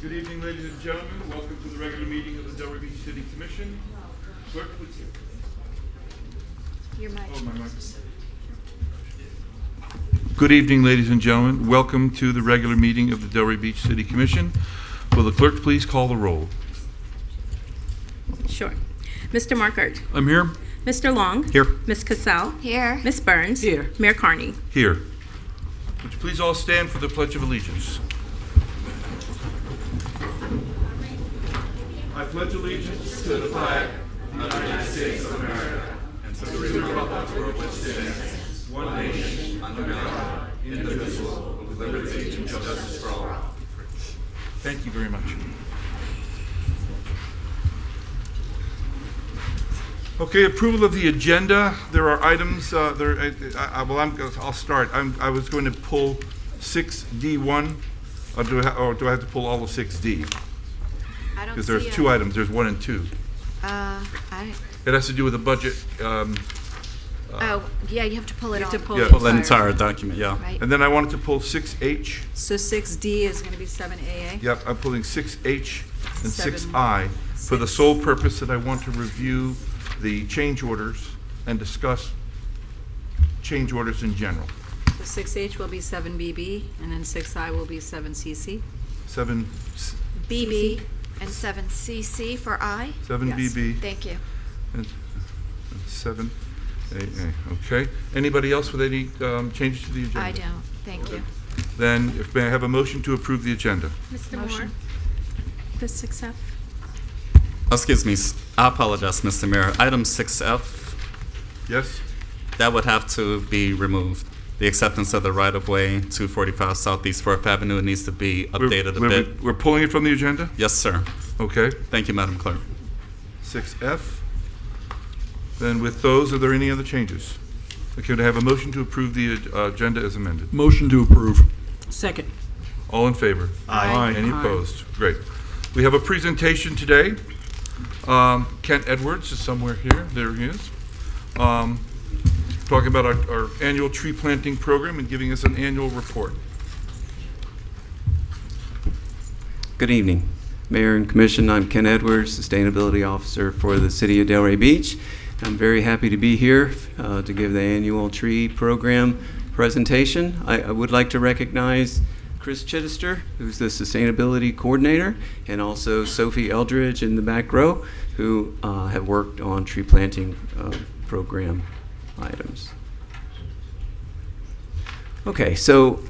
Good evening, ladies and gentlemen. Welcome to the regular meeting of the Delray Beach City Commission. Clerk, please. Your mic. Oh, my mic. Good evening, ladies and gentlemen. Welcome to the regular meeting of the Delray Beach City Commission. Will the clerk please call the roll? Sure. Mr. Markert. I'm here. Mr. Long. Here. Ms. Cassell. Here. Ms. Burns. Here. Mayor Carney. Here. Would you please all stand for the Pledge of Allegiance? I pledge allegiance to the flag of the United States of America and to the republic for which it stands, one nation, under God, indivisible, with liberty and justice for all. Thank you very much. Okay, approval of the agenda. There are items. I'll start. I was going to pull 6D1, or do I have to pull all of 6D? I don't Because see there's two items. There's 1 and 2. It has to do with the budget. Yeah, you have to pull it all. To pull Yeah. the Pull That entire. entire document, yeah. Right. And then I wanted to pull 6H. So 6D is going to be 7AA? Yep, I'm pulling 6H and 7, 6I for the 6. sole purpose that I want to review the change orders and discuss change orders in general. So 6H will be 7BB, and then 6I will be 7CC. BB and 7CC for I. 7BB Thank you. and 7AA. Okay. Anybody else with any changes to the agenda? I don't. Thank you. Then, if may I have a motion to approve the agenda? Mr. Motion. Moore. The 6F. Excuse me, I apologize, Mr. Mayor. Item 6F, Yes? that would have to be removed. The acceptance of the right-of-way, 245 Southeast 4th Avenue, it needs to be updated a bit. We're pulling it from the agenda? Yes, sir. Okay. Thank you, Madam Clerk. 6F. Then with those, are there any other changes? Okay, to have a motion to approve the agenda as amended. Motion to approve. Second. All in favor? Aye. Any Aye. opposed? Great. We have a presentation today. Kent Edwards is somewhere here. There he is. Talking about our annual tree planting program and giving us an annual report. Good evening, Mayor and Commission. I'm Ken Edwards, Sustainability Officer for the City of Delray Beach. I'm very happy to be here to give the annual tree program presentation. I would like to recognize Chris Chittister, who's the Sustainability Coordinator, and also Sophie Eldridge in the back row, who have worked on tree planting program items. Okay, so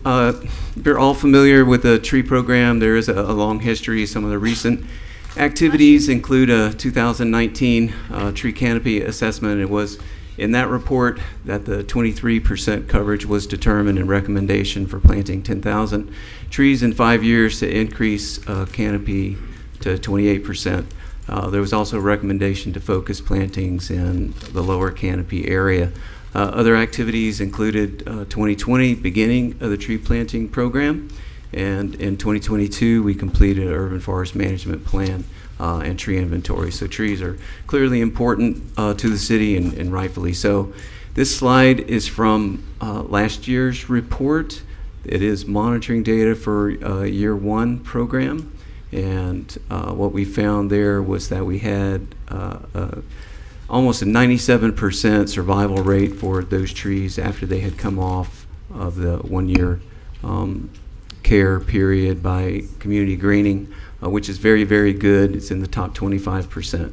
you're all familiar with the tree program. There is a long history. Some of the recent activities include a 2019 tree canopy assessment. It was in that report that the 23% coverage was determined and recommendation for planting 10,000 trees in 5 years to increase canopy to 28%. There was also a recommendation to focus plantings in the lower canopy area. Other activities included 2020 beginning of the tree planting program, and in 2022 we completed an urban forest management plan and tree inventory. So trees are clearly important to the city, and rightfully so. This slide is from last year's report. It is monitoring data for year 1 program, and what we found there was that we had almost a 97% survival rate for those trees after they had come off of the 1-year care period by community greening, which is very, very good. It's in the top 25%.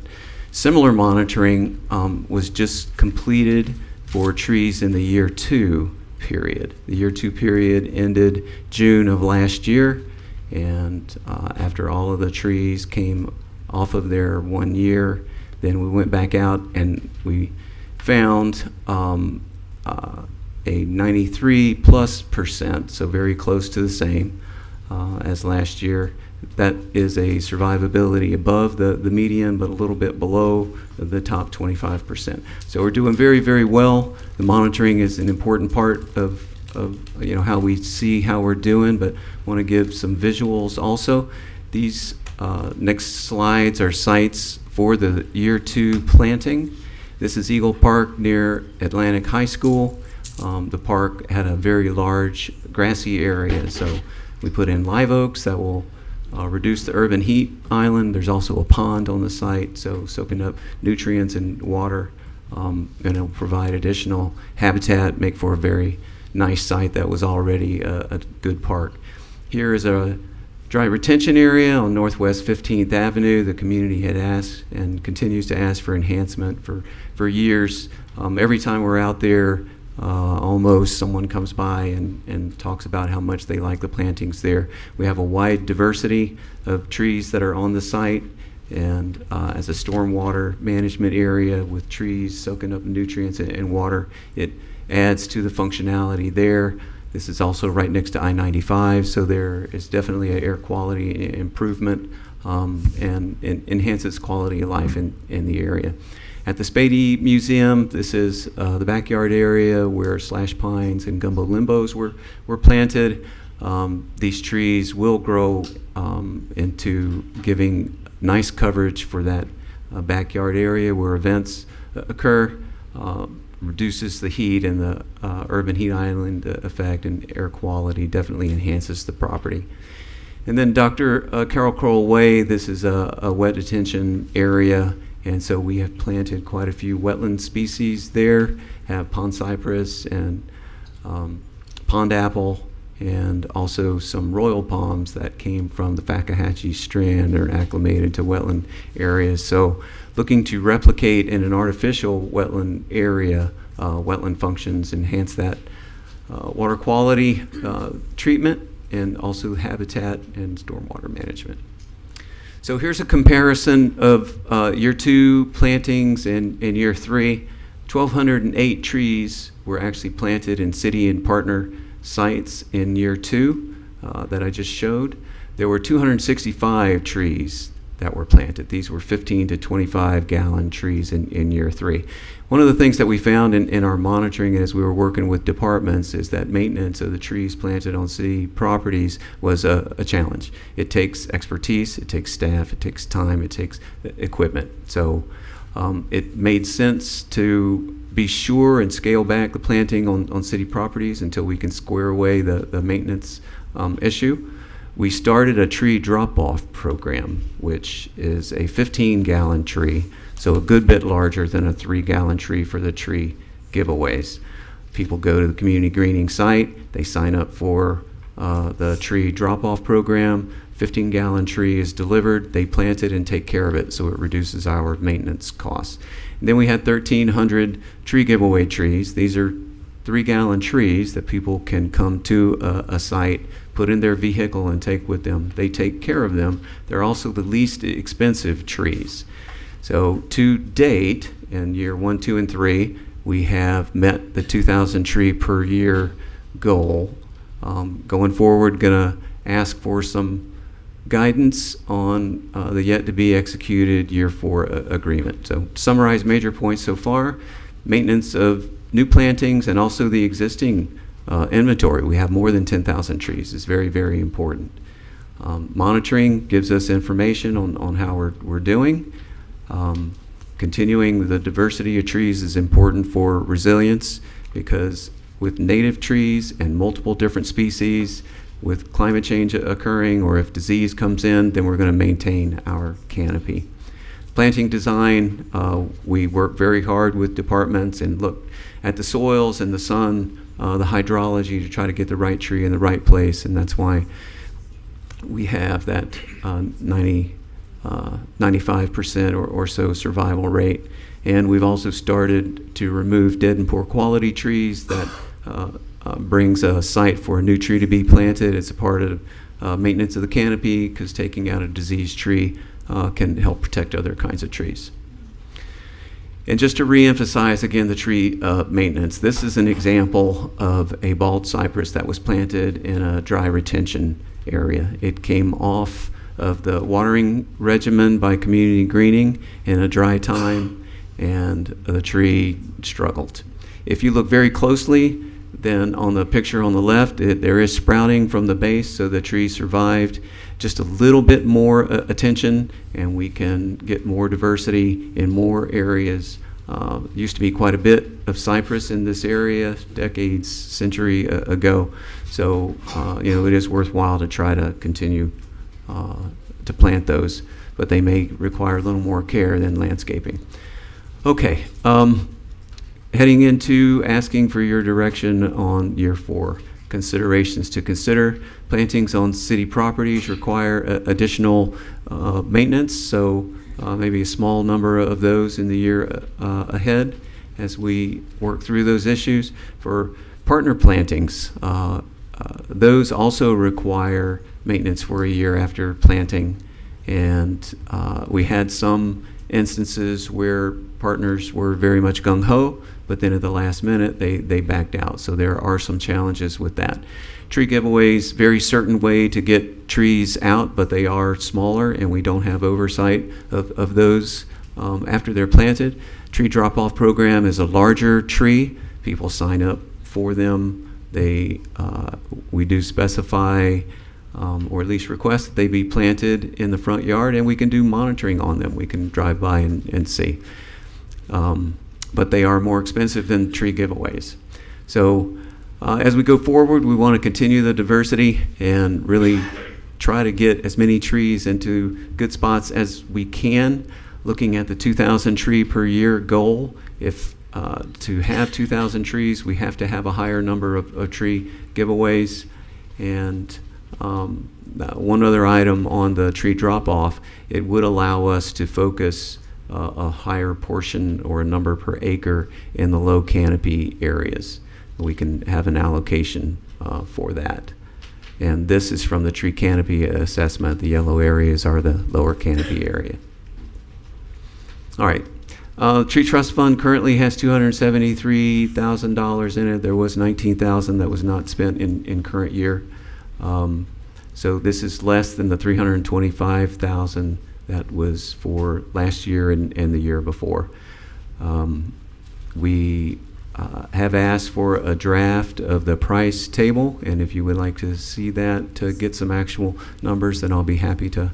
Similar monitoring was just completed for trees in the year 2 period. The year 2 period ended June of last year, and after all of the trees came off of their 1 year, then we went back out and we found a 93+%, so very close to the same as last year. That is a survivability above the median, but a little bit below the top 25%. So we're doing very, very well. The monitoring is an important part of how we see how we're doing, but want to give some visuals also. These next slides are sites for the year 2 planting. This is Eagle Park near Atlantic High School. The park had a very large grassy area, so we put in live oaks that will reduce the urban heat island. There's also a pond on the site, so soaking up nutrients and water, and it'll provide additional habitat, make for a very nice site that was already a good park. Here is a dry retention area on Northwest 15th Avenue. The community had asked and continues to ask for enhancement for years. Every time we're out there, almost someone comes by and talks about how much they like the plantings there. We have a wide diversity of trees that are on the site, and as a stormwater management area with trees soaking up nutrients and water, it adds to the functionality there. This is also right next to I-95, so there is definitely an air quality improvement, and enhances quality of life in the area. At the Spady Museum, this is the backyard area where slash pines and gumbo limbos were planted. These trees will grow into giving nice coverage for that backyard area where events occur, reduces the heat and the urban heat island effect, and air quality definitely enhances the property. And then Dr. Carol Crowell Way, this is a wet detention area, and so we have planted quite a few wetland species there, have pond cypress and pond apple, and also some royal palms that came from the Fakahatchee Strand or acclimated to wetland areas. So looking to replicate in an artificial wetland area, wetland functions, enhance that water quality treatment, and also habitat and stormwater management. So here's a comparison of year 2 plantings and year 3. 1,208 trees were actually planted in city and partner sites in year 2 that I just showed. There were 265 trees that were planted. These were 15 to 25 gallon trees in year 3. One of the things that we found in our monitoring as we were working with departments is that maintenance of the trees planted on city properties was a challenge. It takes expertise, it takes staff, it takes time, it takes equipment. So it made sense to be sure and scale back the planting on city properties until we can square away the maintenance issue. We started a tree drop-off program, which is a 15-gallon tree, so a good bit larger than a 3-gallon tree for the tree giveaways. People go to the community greening site, they sign up for the tree drop-off program, 15-gallon tree is delivered, they plant it and take care of it, so it reduces our maintenance costs. And then we had 1,300 tree giveaway trees. These are 3-gallon trees that people can come to a site, put in their vehicle and take with them. They take care of them. They're also the least expensive trees. So to date, in year 1, 2, and 3, we have met the 2,000 tree per year goal. Going forward, gonna ask for some guidance on the yet to be executed year 4 agreement. So to summarize major points so far: maintenance of new plantings and also the existing inventory. We have more than 10,000 trees. It's very, very important. Monitoring gives us information on how we're doing. Continuing the diversity of trees is important for resilience, because with native trees and multiple different species, with climate change occurring or if disease comes in, then we're going to maintain our canopy. Planting design, we work very hard with departments and look at the soils and the sun, the hydrology, to try to get the right tree in the right place, and that's why we have that 95% or so survival rate. And we've also started to remove dead and poor quality trees. That brings a site for a new tree to be planted. It's a part of maintenance of the canopy, because taking out a diseased tree can help protect other kinds of trees. And just to reemphasize again the tree maintenance, this is an example of a bald cypress that was planted in a dry retention area. It came off of the watering regimen by community greening in a dry time, and the tree struggled. If you look very closely, then on the picture on the left, there is sprouting from the base, so the tree survived. Just a little bit more attention, and we can get more diversity in more areas. Used to be quite a bit of cypress in this area decades, century ago. So, it is worthwhile to try to continue to plant those, but they may require a little more care than landscaping. Okay, heading into asking for your direction on year 4. Considerations to consider. Plantings on city properties require additional maintenance, so maybe a small number of those in the year ahead as we work through those issues. For partner plantings, those also require maintenance for a year after planting, and we had some instances where partners were very much gung-ho, but then at the last minute they backed out. So there are some challenges with that. Tree giveaways, very certain way to get trees out, but they are smaller and we don't have oversight of those after they're planted. Tree drop-off program is a larger tree. People sign up for them. We do specify or at least request that they be planted in the front yard, and we can do monitoring on them. We can drive by and see. But they are more expensive than tree giveaways. So as we go forward, we want to continue the diversity and really try to get as many trees into good spots as we can. Looking at the 2,000 tree per year goal, if to have 2,000 trees, we have to have a higher number of tree giveaways. And one other item on the tree drop-off, it would allow us to focus a higher portion or a number per acre in the low canopy areas. We can have an allocation for that. And this is from the tree canopy assessment. The yellow areas are the lower canopy area. All right. Tree Trust Fund currently has $273,000 in it. There was $19,000 that was not spent in current year. So this is less than the $325,000 that was for last year and the year before. We have asked for a draft of the price table, and if you would like to see that to get some actual numbers, then I'll be happy to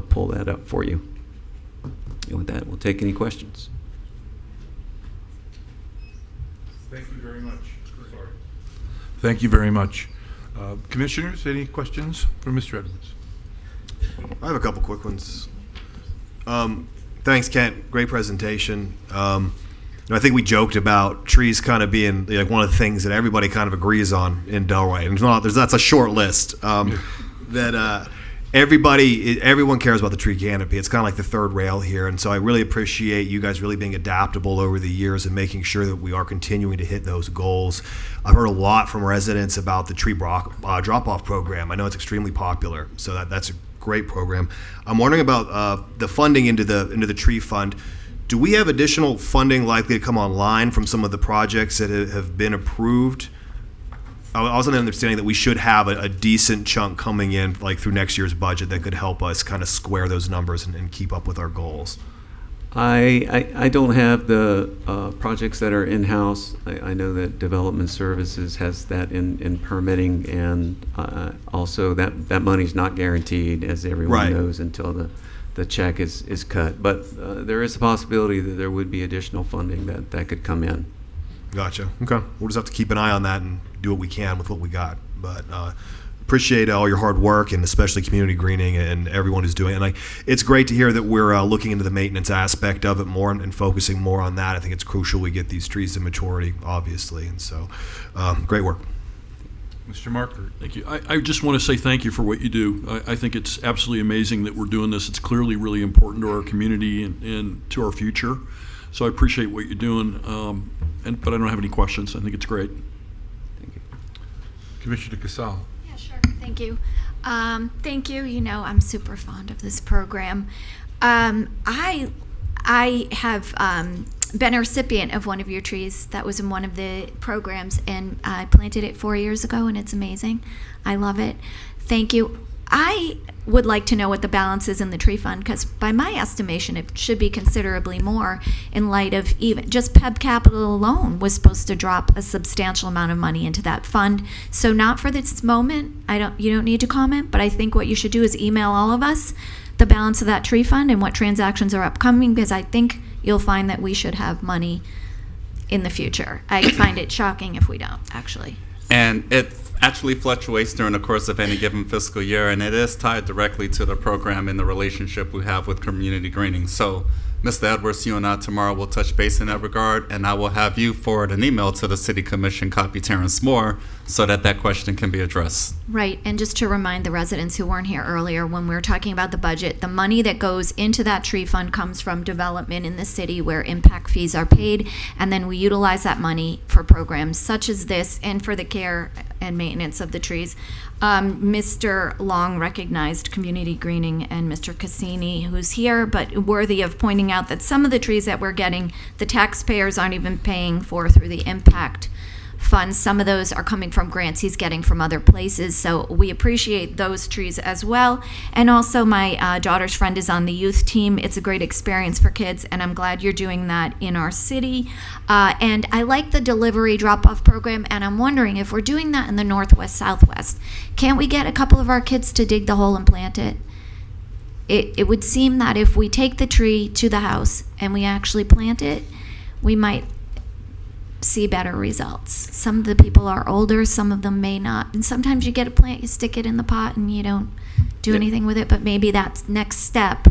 pull that up for you. And with that, we'll take any questions. Thank you very much. Sorry. Thank you very much. Commissioners, any questions for Mr. Edwards? I have a couple quick ones. Thanks, Kent. Great presentation. I think we joked about trees kind of being like one of the things that everybody kind of agrees on in Delray. And that's a short list that everyone cares about the tree canopy. It's kind of like the third rail here. And so I really appreciate you guys really being adaptable over the years and making sure that we are continuing to hit those goals. I've heard a lot from residents about the tree drop-off program. I know it's extremely popular, so that's a great program. I'm wondering about the funding into the tree fund. Do we have additional funding likely to come online from some of the projects that have been approved? I was under the understanding that we should have a decent chunk coming in like through next year's budget that could help us kind of square those numbers and keep up with our goals. I don't have the projects that are in-house. I know that Development Services has that in permitting, and also that money's not guaranteed, as everyone knows, until the check is cut. But there is a possibility that there would be additional funding that could come in. Gotcha. Okay. We'll just have to keep an eye on that and do what we can with what we got. But appreciate all your hard work, and especially community greening and everyone who's doing it. And it's great to hear that we're looking into the maintenance aspect of it more and focusing more on that. I think it's crucial we get these trees to maturity, obviously. And so, great work. Mr. Marker. Thank you. I just want to say thank you for what you do. I think it's absolutely amazing that we're doing this. It's clearly really important to our community and to our future. So I appreciate what you're doing, but I don't have any questions. I think it's great. Thank you. Commissioner Casal. Yeah, sure. Thank you. Thank you. You know, I'm super fond of this program. I have been a recipient of one of your trees that was in one of the programs, and I planted it 4 years ago, and it's amazing. I love it. Thank you. I would like to know what the balance is in the tree fund, because by my estimation, it should be considerably more in light of even just PEB Capital alone was supposed to drop a substantial amount of money into that fund. So not for this moment, you don't need to comment, but I think what you should do is email all of us the balance of that tree fund and what transactions are upcoming, because I think you'll find that we should have money in the future. I find it shocking if we don't, actually. And actually fluctuates during the course of any given fiscal year, and it is tied directly to the program and the relationship we have with community greening. So, Mr. Edwards, you and I tomorrow will touch base in that regard, and I will have you forward an email to the City Commission, copy Terrence Moore, so that that question can be addressed. Right, and just to remind the residents who weren't here earlier, when we were talking about the budget, the money that goes into that tree fund comes from development in the city where impact fees are paid, and then we utilize that money for programs such as this and for the care and maintenance of the trees. Mr. Long recognized community greening, and Mr. Cassini, who's here, but worthy of pointing out that some of the trees that we're getting, the taxpayers aren't even paying for through the impact funds. Some of those are coming from grants he's getting from other places, so we appreciate those trees as well. And also, my daughter's friend is on the youth team. It's a great experience for kids, and I'm glad you're doing that in our city. And I like the delivery drop-off program, and I'm wondering if we're doing that in the Northwest, Southwest, can't we get a couple of our kids to dig the hole and plant it? It would seem that if we take the tree to the house and we actually plant it, we might see better results. Some of the people are older, some of them may not. And sometimes you get a plant, you stick it in the pot, and you don't do anything with it. But maybe that's next step.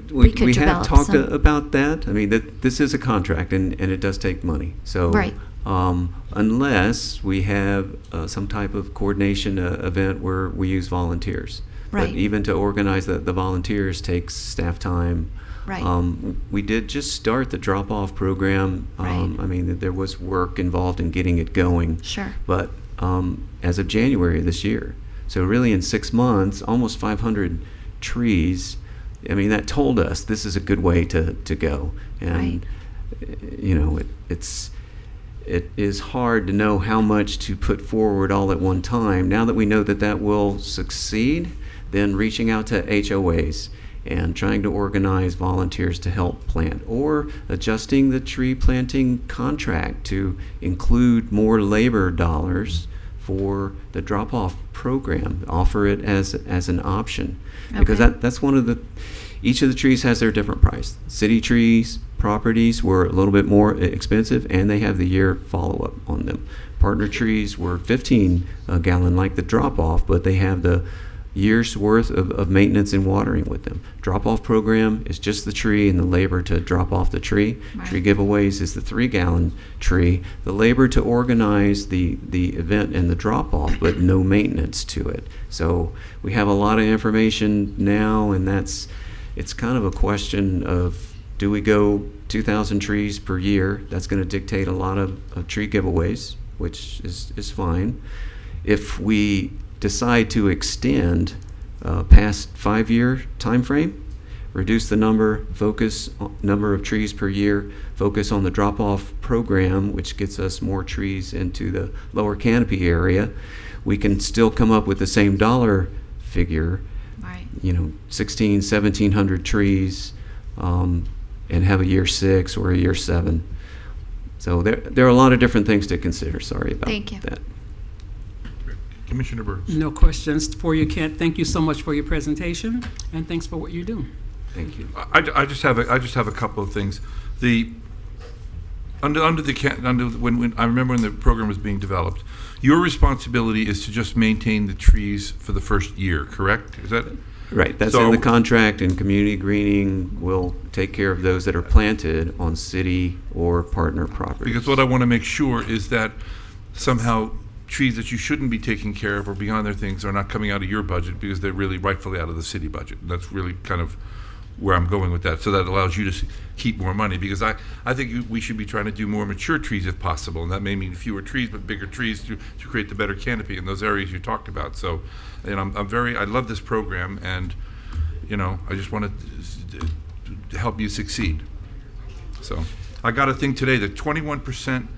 We could have develop talked some. about that. I mean, this is a contract, and it does take money. So Right. Unless we have some type of coordination event where we use volunteers. Right. But even to organize the volunteers takes staff time. Right. We did just start the drop-off program. Right. I mean, there was work involved in getting it going. Sure. But as of January this year, so really in 6 months, almost 500 trees. I mean, that told us this is a good way to go. And, you know, it is hard to know how much to put forward all at one time. Now that we know that will succeed, then reaching out to HOAs and trying to organize volunteers to help plant, or adjusting the tree planting contract to include more labor dollars for the drop-off program, offer it as an option. Because Okay. that's one of each of the trees has their different price. City trees, properties were a little bit more expensive, and they have the year follow-up on them. Partner trees were 15 a gallon like the drop-off, but they have the year's worth of maintenance and watering with them. Drop-off program is just the tree and the labor to drop off the tree. Right. Tree giveaways is the 3-gallon tree. The labor to organize the event and the drop-off, but no maintenance to it. So we have a lot of information now, and it's kind of a question of, do we go 2,000 trees per year? That's going to dictate a lot of tree giveaways, which is fine. If we decide to extend past 5-year time frame, reduce the number of trees per year, focus on the drop-off program, which gets us more trees into the lower canopy area, we can still come up with the same dollar figure, Right. 1,700 trees, and have a year 6 or a year 7. So there are a lot of different things to consider. Sorry about Thank you. that. Commissioner Burns. No questions for you, Kent. Thank you so much for your presentation, and thanks for what you do. Thank you. I just have a couple of things. When I remember when the program was being developed, your responsibility is to just maintain the trees for the first year, correct? Is that Right, that's So- in the contract, and community greening will take care of those that are planted on city or partner property. because what I want to make sure is that somehow trees that you shouldn't be taking care of or beyond their things are not coming out of your budget because they're really rightfully out of the city budget. That's really kind of where I'm going with that. So that allows you to keep more money, because I think we should be trying to do more mature trees if possible, and that may mean fewer trees but bigger trees to create the better canopy in those areas you talked about. So, and I love this program, and I just want to help you succeed. So I got a thing today that 21%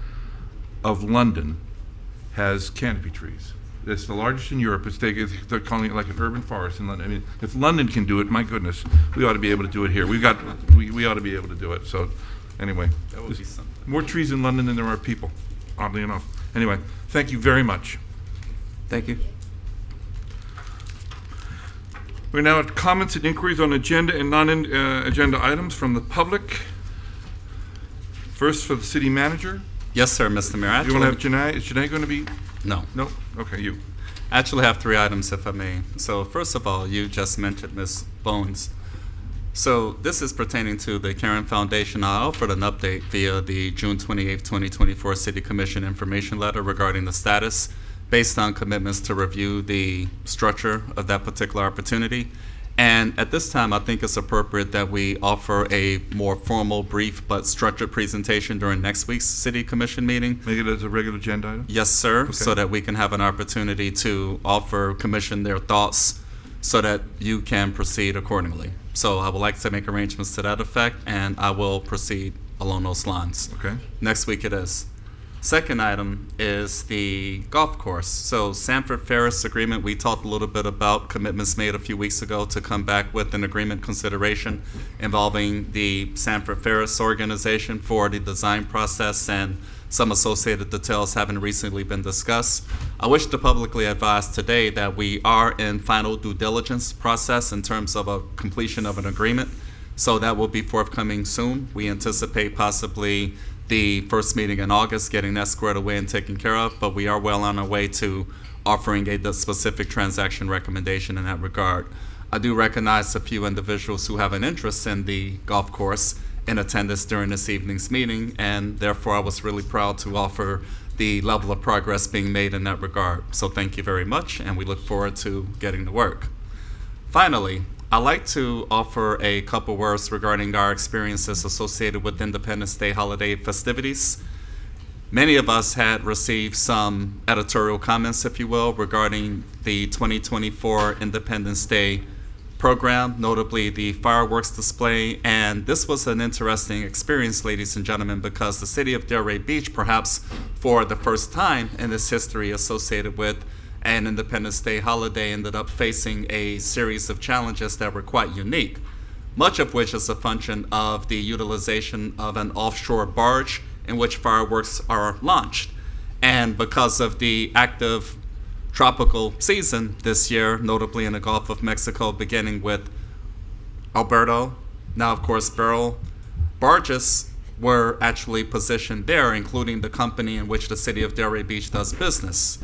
of London has canopy trees. It's the largest in Europe. They're calling it like an urban forest in London. I mean, if London can do it, my goodness, we ought to be able to do it here. We ought to be able to do it. So anyway, That would be something. more trees in London than there are people, oddly enough. Anyway, thank you very much. Thank you. We're now at comments and inquiries on agenda and non-agenda items from the public. First, for the city manager, Yes, sir, Mr. Mayor. Do you want to have Janae? Is Janae going to be? No. No? Okay, you. I actually have 3 items, if I may. So first of all, you just mentioned Ms. Bones. So this is pertaining to the Caring Foundation. I offered an update via the June 28, 2024 City Commission information letter regarding the status based on commitments to review the structure of that particular opportunity. And at this time, I think it's appropriate that we offer a more formal, brief, but structured presentation during next week's City Commission meeting. Make it as a regular agenda item? Yes, sir, Okay. so that we can have an opportunity to offer commission their thoughts so that you can proceed accordingly. So I would like to make arrangements to that effect, and I will proceed along those lines. Okay. Next week it is. Second item is the golf course. So Sanford Ferris agreement, we talked a little bit about commitments made a few weeks ago to come back with an agreement consideration involving the Sanford Ferris organization for the design process, and some associated details having recently been discussed. I wish to publicly advise today that we are in final due diligence process in terms of a completion of an agreement. So that will be forthcoming soon. We anticipate possibly the first meeting in August, getting that squared away and taken care of, but we are well on our way to offering the specific transaction recommendation in that regard. I do recognize a few individuals who have an interest in the golf course in attendance during this evening's meeting, and therefore I was really proud to offer the level of progress being made in that regard. So thank you very much, and we look forward to getting to work. Finally, I'd like to offer a couple words regarding our experiences associated with Independence Day holiday festivities. Many of us had received some editorial comments, if you will, regarding the 2024 Independence Day program, notably the fireworks display. And this was an interesting experience, ladies and gentlemen, because the city of Delray Beach, perhaps for the first time in its history associated with an Independence Day holiday, ended up facing a series of challenges that were quite unique, much of which is a function of the utilization of an offshore barge in which fireworks are launched. And because of the active tropical season this year, notably in the Gulf of Mexico, beginning with Alberto, now of course Beryl, barges were actually positioned there, including the company in which the city of Delray Beach does business.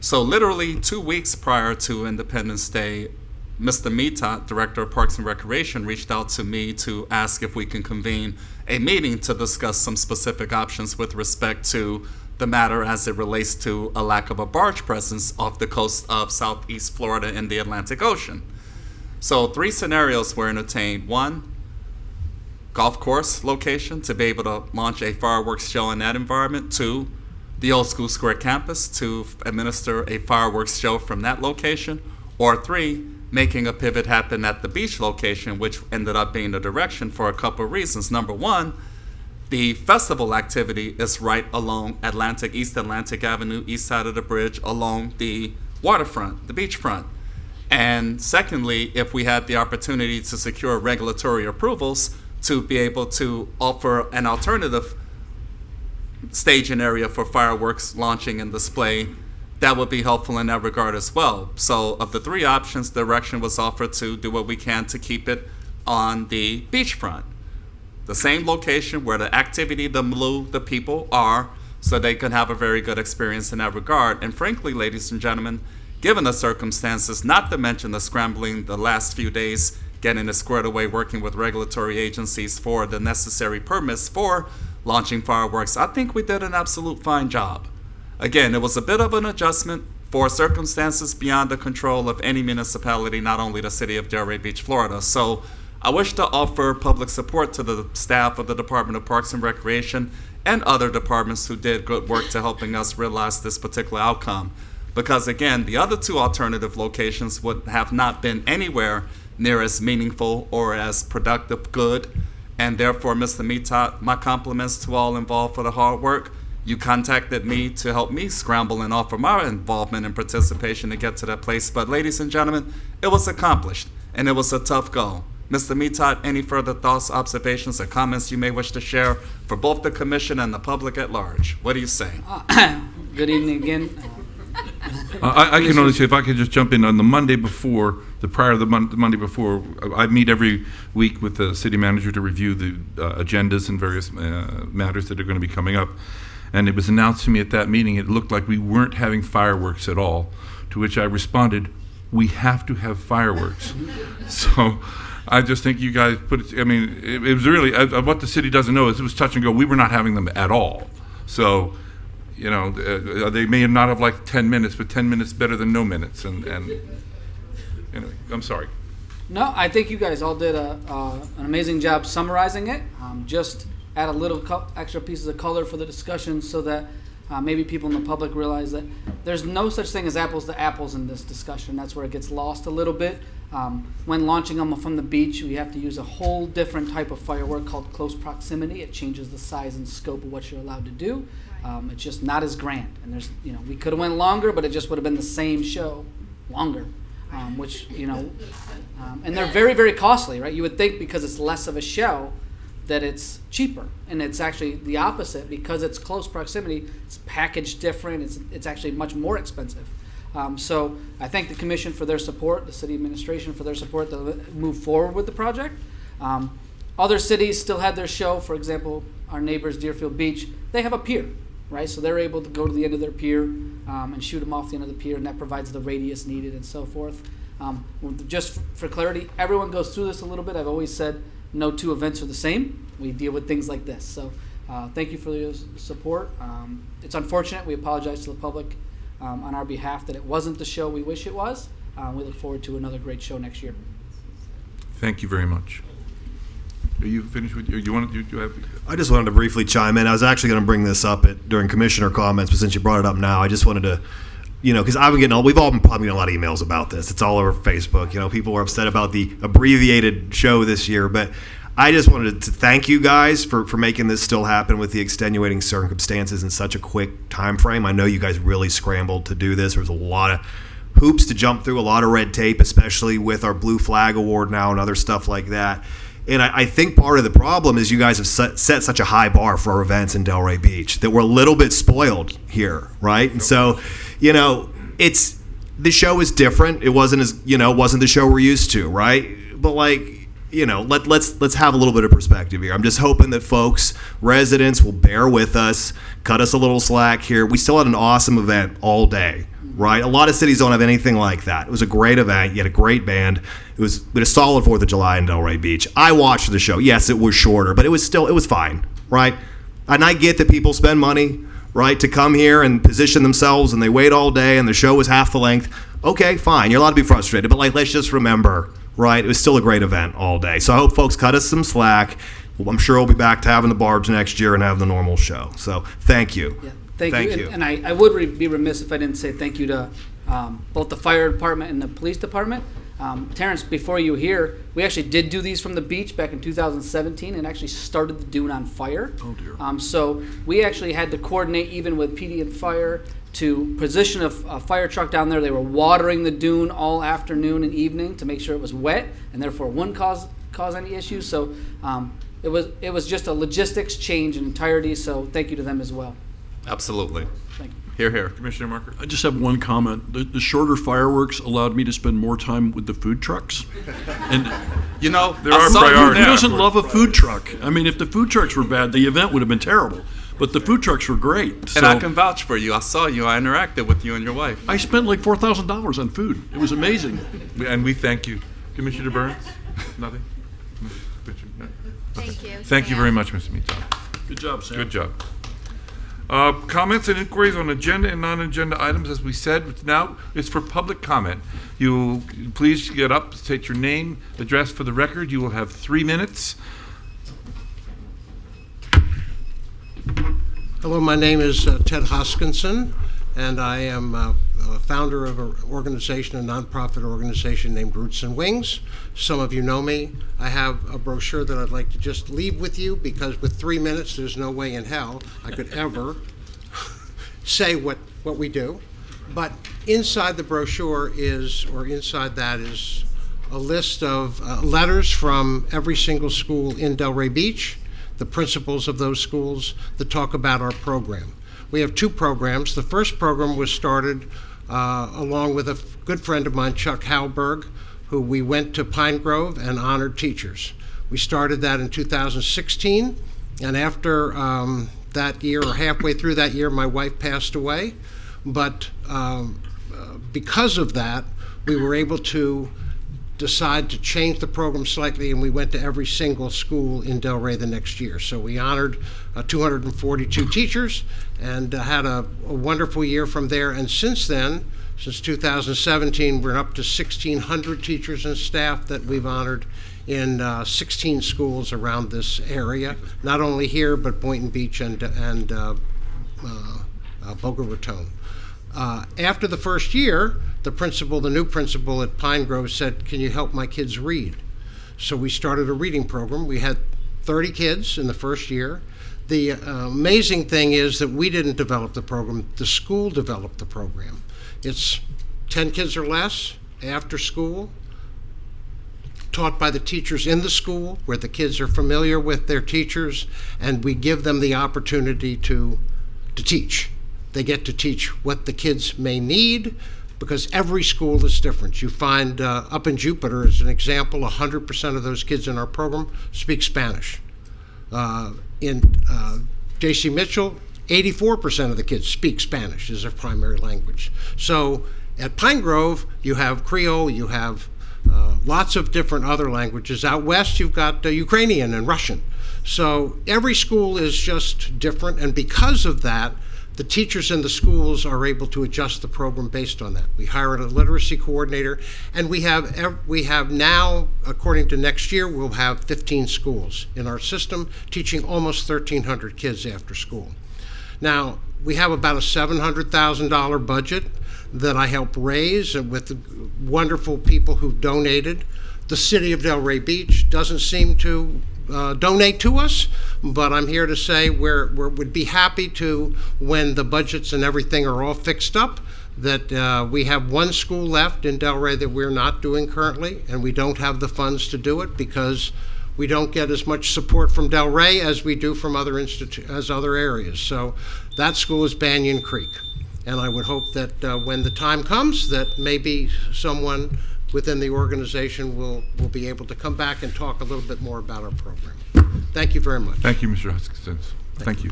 So literally 2 weeks prior to Independence Day, Mr. Mita, Director of Parks and Recreation, reached out to me to ask if we can convene a meeting to discuss some specific options with respect to the matter as it relates to a lack of a barge presence off the coast of Southeast Florida in the Atlantic Ocean. So 3 scenarios were entertained. 1, golf course location to be able to launch a fireworks show in that environment. 2, the Old School Square campus to administer a fireworks show from that location. Or 3, making a pivot happen at the beach location, which ended up being the direction for a couple of reasons. Number 1, the festival activity is right along East Atlantic Avenue, east side of the bridge, along the waterfront, the beachfront. And secondly, if we had the opportunity to secure regulatory approvals to be able to offer an alternative staging area for fireworks launching and display, that would be helpful in that regard as well. So of the 3 options, direction was offered to do what we can to keep it on the beachfront, the same location where the activity, the people are, so they can have a very good experience in that regard. And frankly, ladies and gentlemen, given the circumstances, not to mention the scrambling the last few days, getting it squared away, working with regulatory agencies for the necessary permits for launching fireworks, I think we did an absolute fine job. Again, it was a bit of an adjustment for circumstances beyond the control of any municipality, not only the city of Delray Beach, Florida. So I wish to offer public support to the staff of the Department of Parks and Recreation and other departments who did good work to helping us realize this particular outcome. Because again, the other 2 alternative locations would have not been anywhere near as meaningful or as productive good. And therefore, Mr. Mita, my compliments to all involved for the hard work. You contacted me to help me scramble and offer my involvement and participation to get to that place. But ladies and gentlemen, it was accomplished, and it was a tough goal. Mr. Mita, any further thoughts, observations, or comments you may wish to share for both the commission and the public at large? What do you say? Good evening again. I can only say, if I could just jump in on the Monday before, the Monday before, I meet every week with the city manager to review the agendas and various matters that are going to be coming up. And it was announced to me at that meeting, it looked like we weren't having fireworks at all, to which I responded, we have to have fireworks. So I just think you guys put it, I mean, it was really, what the city doesn't know is it was touch and go. We were not having them at all. So, you know, they may not have like 10 minutes, but 10 minutes better than no minutes. And anyway, I'm sorry. No, I think you guys all did an amazing job summarizing it. Just add a little extra pieces of color for the discussion so that maybe people in the public realize that there's no such thing as apples to apples in this discussion. That's where it gets lost a little bit. When launching them from the beach, we have to use a whole different type of firework called close proximity. It changes the size and scope of what you're allowed to do. It's just not as grand. And there's, you know, we could have went longer, but it just would have been the same show longer, which, you know, and they're very, very costly, right? You would think because it's less of a show that it's cheaper, and it's actually the opposite. Because it's close proximity, it's packaged different. It's actually much more expensive. So I thank the commission for their support, the city administration for their support to move forward with the project. Other cities still had their show. For example, our neighbors, Deerfield Beach, they have a pier, right? So they're able to go to the end of their pier and shoot them off the end of the pier, and that provides the radius needed and so forth. Just for clarity, everyone goes through this a little bit. I've always said no two events are the same. We deal with things like this. So thank you for your support. It's unfortunate. We apologize to the public on our behalf that it wasn't the show we wish it was. We look forward to another great show next year. Thank you very much. Are you finished with you want to do you have? I just wanted to briefly chime in. I was actually going to bring this up during commissioner comments, but since you brought it up now, I just wanted to, you know, because we've all been probably getting a lot of emails about this. It's all over Facebook. You know, people were upset about the abbreviated show this year, but I just wanted to thank you guys for making this still happen with the extenuating circumstances in such a quick time frame. I know you guys really scrambled to do this. There was a lot of hoops to jump through, a lot of red tape, especially with our Blue Flag Award now and other stuff like that. And I think part of the problem is you guys have set such a high bar for our events in Delray Beach that we're a little bit spoiled here, right? And so, you know, the show is different. It wasn't the show we're used to, right? But like, you know, let's have a little bit of perspective here. I'm just hoping that folks, residents, will bear with us, cut us a little slack here. We still had an awesome event all day, right? A lot of cities don't have anything like that. It was a great event. You had a great band. It was a solid 4th of July in Delray Beach. I watched the show. Yes, it was shorter, but it was fine, right? And I get that people spend money, right, to come here and position themselves, and they wait all day, and the show was half the length. Okay, fine. You're allowed to be frustrated, but like, let's just remember, right, it was still a great event all day. So I hope folks cut us some slack. I'm sure we'll be back to having the barbs next year and have the normal show. So thank you. Yeah, thank you. And I would be remiss if I didn't say thank you to both the fire department and the police department. Terrence, before you were here, we actually did do these from the beach back in 2017 and actually started the dune on fire. Oh, dear. So we actually had to coordinate even with PD and fire to position a fire truck down there. They were watering the dune all afternoon and evening to make sure it was wet and therefore wouldn't cause any issues. So it was just a logistics change in entirety. So thank you to them as well. Absolutely. Thank you. Hear, hear. Commissioner Marker? I just have one comment. The shorter fireworks allowed me to spend more time with the food trucks. And You know, There are saw you priorities. who there. doesn't love a food truck? I mean, if the food trucks were bad, the event would have been terrible. But the food trucks were great. So And I can vouch for you. I saw you. I interacted with you and your wife. I spent like $4,000 on food. It was amazing. And we thank you. Commissioner Burns? Nothing? No. Thank you. Thank you very much, Mr. Mito. Good job, Sam. Good job. Comments and inquiries on agenda and non-agenda items, as we said, now it's for public comment. You please get up, state your name, address for the record. You will have 3 minutes. Hello, my name is Ted Hoskinson, and I am a founder of an organization, a nonprofit organization named Roots and Wings. Some of you know me. I have a brochure that I'd like to just leave with you because with 3 minutes, there's no way in hell I could ever say what we do. But inside the brochure is a list of letters from every single school in Delray Beach, the principals of those schools that talk about our program. We have 2 programs. The first program was started along with a good friend of mine, Chuck Halberg, who we went to Pine Grove and honored teachers. We started that in 2016, and after that year, or halfway through that year, my wife passed away. But because of that, we were able to decide to change the program slightly, and we went to every single school in Delray the next year. So we honored 242 teachers and had a wonderful year from there. And since then, since 2017, we're up to 1,600 teachers and staff that we've honored in 16 schools around this area, not only here, but Boynton Beach and Boca Raton. After the first year, the new principal at Pine Grove said, "Can you help my kids read?" So we started a reading program. We had 30 kids in the first year. The amazing thing is that we didn't develop the program, the school developed the program. It's 10 kids or less after school, taught by the teachers in the school, where the kids are familiar with their teachers, and we give them the opportunity to teach. They get to teach what the kids may need, because every school is different. You find up in Jupiter, as an example, 100% of those kids in our program speak Spanish. In J.C. Mitchell, 84% of the kids speak Spanish as their primary language. So at Pine Grove, you have Creole, you have lots of different other languages. Out west, you've got Ukrainian and Russian. So every school is just different, and because of that, the teachers in the schools are able to adjust the program based on that. We hired a literacy coordinator, and we have now, according to next year, we'll have 15 schools in our system teaching almost 1,300 kids after school. Now, we have about a $700,000 budget that I helped raise with the wonderful people who've donated. The city of Delray Beach doesn't seem to donate to us, but I'm here to say we'd be happy to, when the budgets and everything are all fixed up, that we have one school left in Delray that we're not doing currently, and we don't have the funds to do it because we don't get as much support from Delray as we do from other areas. So that school is Banyan Creek, and I would hope that when the time comes, that maybe someone within the organization will be able to come back and talk a little bit more about our program. Thank you very much. Thank you, Mr. Hutchinson. Thank you.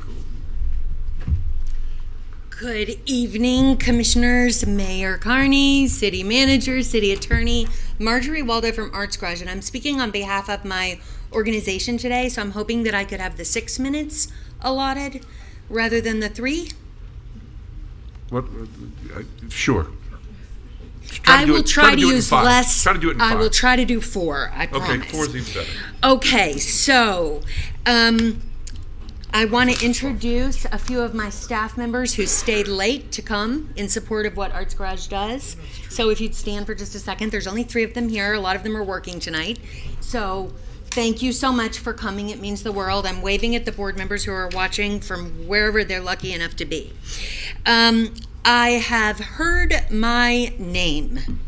Good evening, Commissioners, Mayor Carney, City Manager, City Attorney, Marjorie Waldo from Arts Garage, and I'm speaking on behalf of my organization today, so I'm hoping that I could have the 6 minutes allotted rather than the 3. What? Sure. I will try to use less. Try to do it in 5. I will try to do 4, I promise. Okay, 4 is even better. Okay, so I want to introduce a few of my staff members who stayed late to come in support of what Arts Garage does. So if you'd stand for just a second, there's only 3 of them here. A lot of them are working tonight. So thank you so much for coming. It means the world. I'm waving at the board members who are watching from wherever they're lucky enough to be. I have heard my name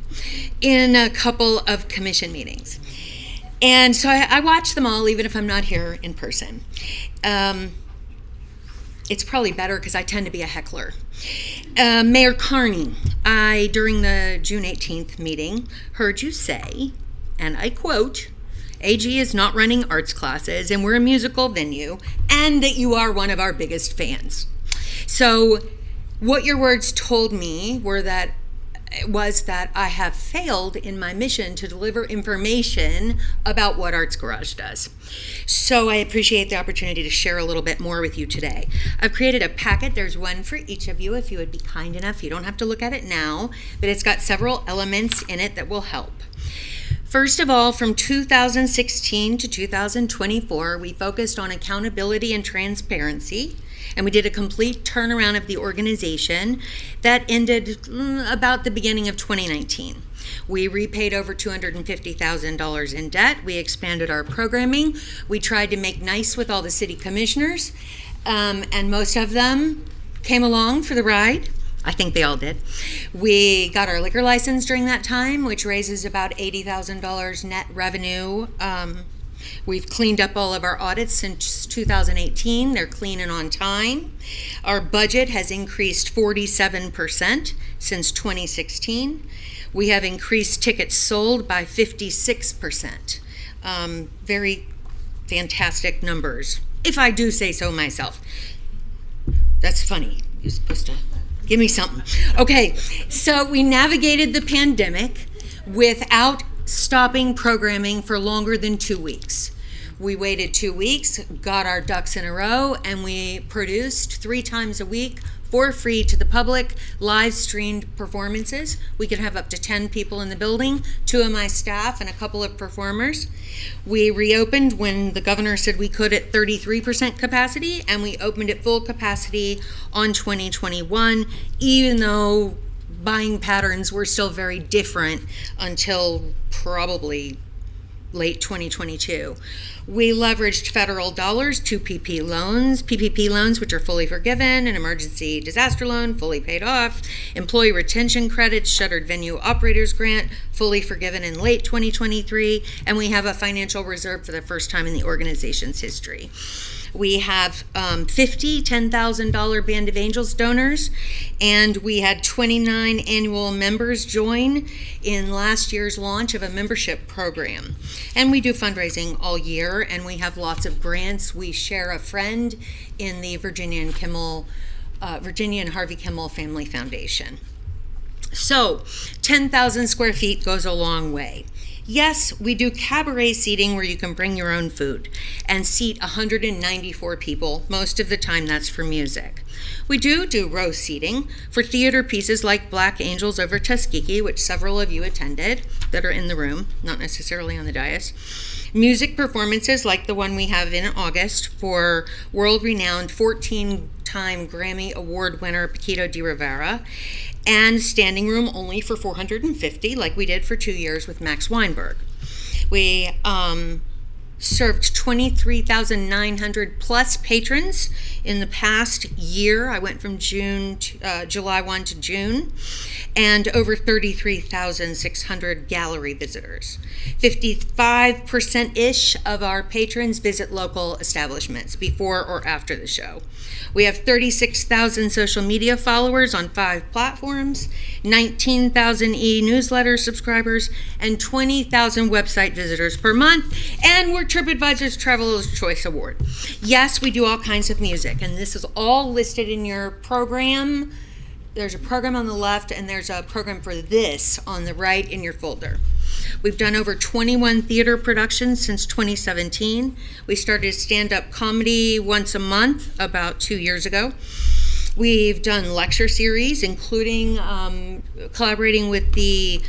in a couple of commission meetings. And so I watch them all, even if I'm not here in person. It's probably better because I tend to be a heckler. Mayor Carney, I, during the June 18th meeting, heard you say, and I quote, AG is not running arts classes and we're a musical venue, and that you are one of our biggest fans. So what your words told me was that I have failed in my mission to deliver information about what Arts Garage does. So I appreciate the opportunity to share a little bit more with you today. I've created a packet. There's one for each of you if you would be kind enough. You don't have to look at it now, but it's got several elements in it that will help. First of all, from 2016 to 2024, we focused on accountability and transparency, and we did a complete turnaround of the organization that ended about the beginning of 2019. We repaid over $250,000 in debt. We expanded our programming. We tried to make nice with all the city commissioners, and most of them came along for the ride. I think they all did. We got our liquor license during that time, which raises about $80,000 net revenue. We've cleaned up all of our audits since 2018. They're clean and on time. Our budget has increased 47% since 2016. We have increased tickets sold by 56%. Very fantastic numbers, if I do say so myself. That's funny. You're supposed to give me something. Okay, so we navigated the pandemic without stopping programming for longer than 2 weeks. We waited 2 weeks, got our ducks in a row, and we produced 3 times a week for free to the public, live streamed performances. We could have up to 10 people in the building, 2 of my staff and a couple of performers. We reopened when the governor said we could at 33% capacity, and we opened at full capacity on 2021, even though buying patterns were still very different until probably late 2022. We leveraged federal dollars to PPP loans, which are fully forgiven, an emergency disaster loan, fully paid off, employee retention credits, shuttered venue operators grant, fully forgiven in late 2023, and we have a financial reserve for the first time in the organization's history. We have 50 $10,000 Band of Angels donors, and we had 29 annual members join in last year's launch of a membership program. And we do fundraising all year, and we have lots of grants. We share a friend in the Virginia and Harvey Kimmel Family Foundation. So 10,000 square feet goes a long way. Yes, we do cabaret seating where you can bring your own food and seat 194 people. Most of the time that's for music. We do row seating for theater pieces like Black Angels over Tuskegee, which several of you attended that are in the room, not necessarily on the dais. Music performances like the one we have in August for world-renowned 14-time Grammy Award winner Paquito D'Rivera, and standing room only for 450, like we did for 2 years with Max Weinberg. We served 23,900 plus patrons in the past year. I went from July 1 to June, and over 33,600 gallery visitors. 55%-ish of our patrons visit local establishments before or after the show. We have 36,000 social media followers on 5 platforms, 19,000 e-newsletter subscribers, and 20,000 website visitors per month, and we're TripAdvisor's Traveler's Choice Award. Yes, we do all kinds of music, and this is all listed in your program. There's a program on the left, and there's a program for this on the right in your folder. We've done over 21 theater productions since 2017. We started stand-up comedy once a month about 2 years ago. We've done lecture series, including collaborating with the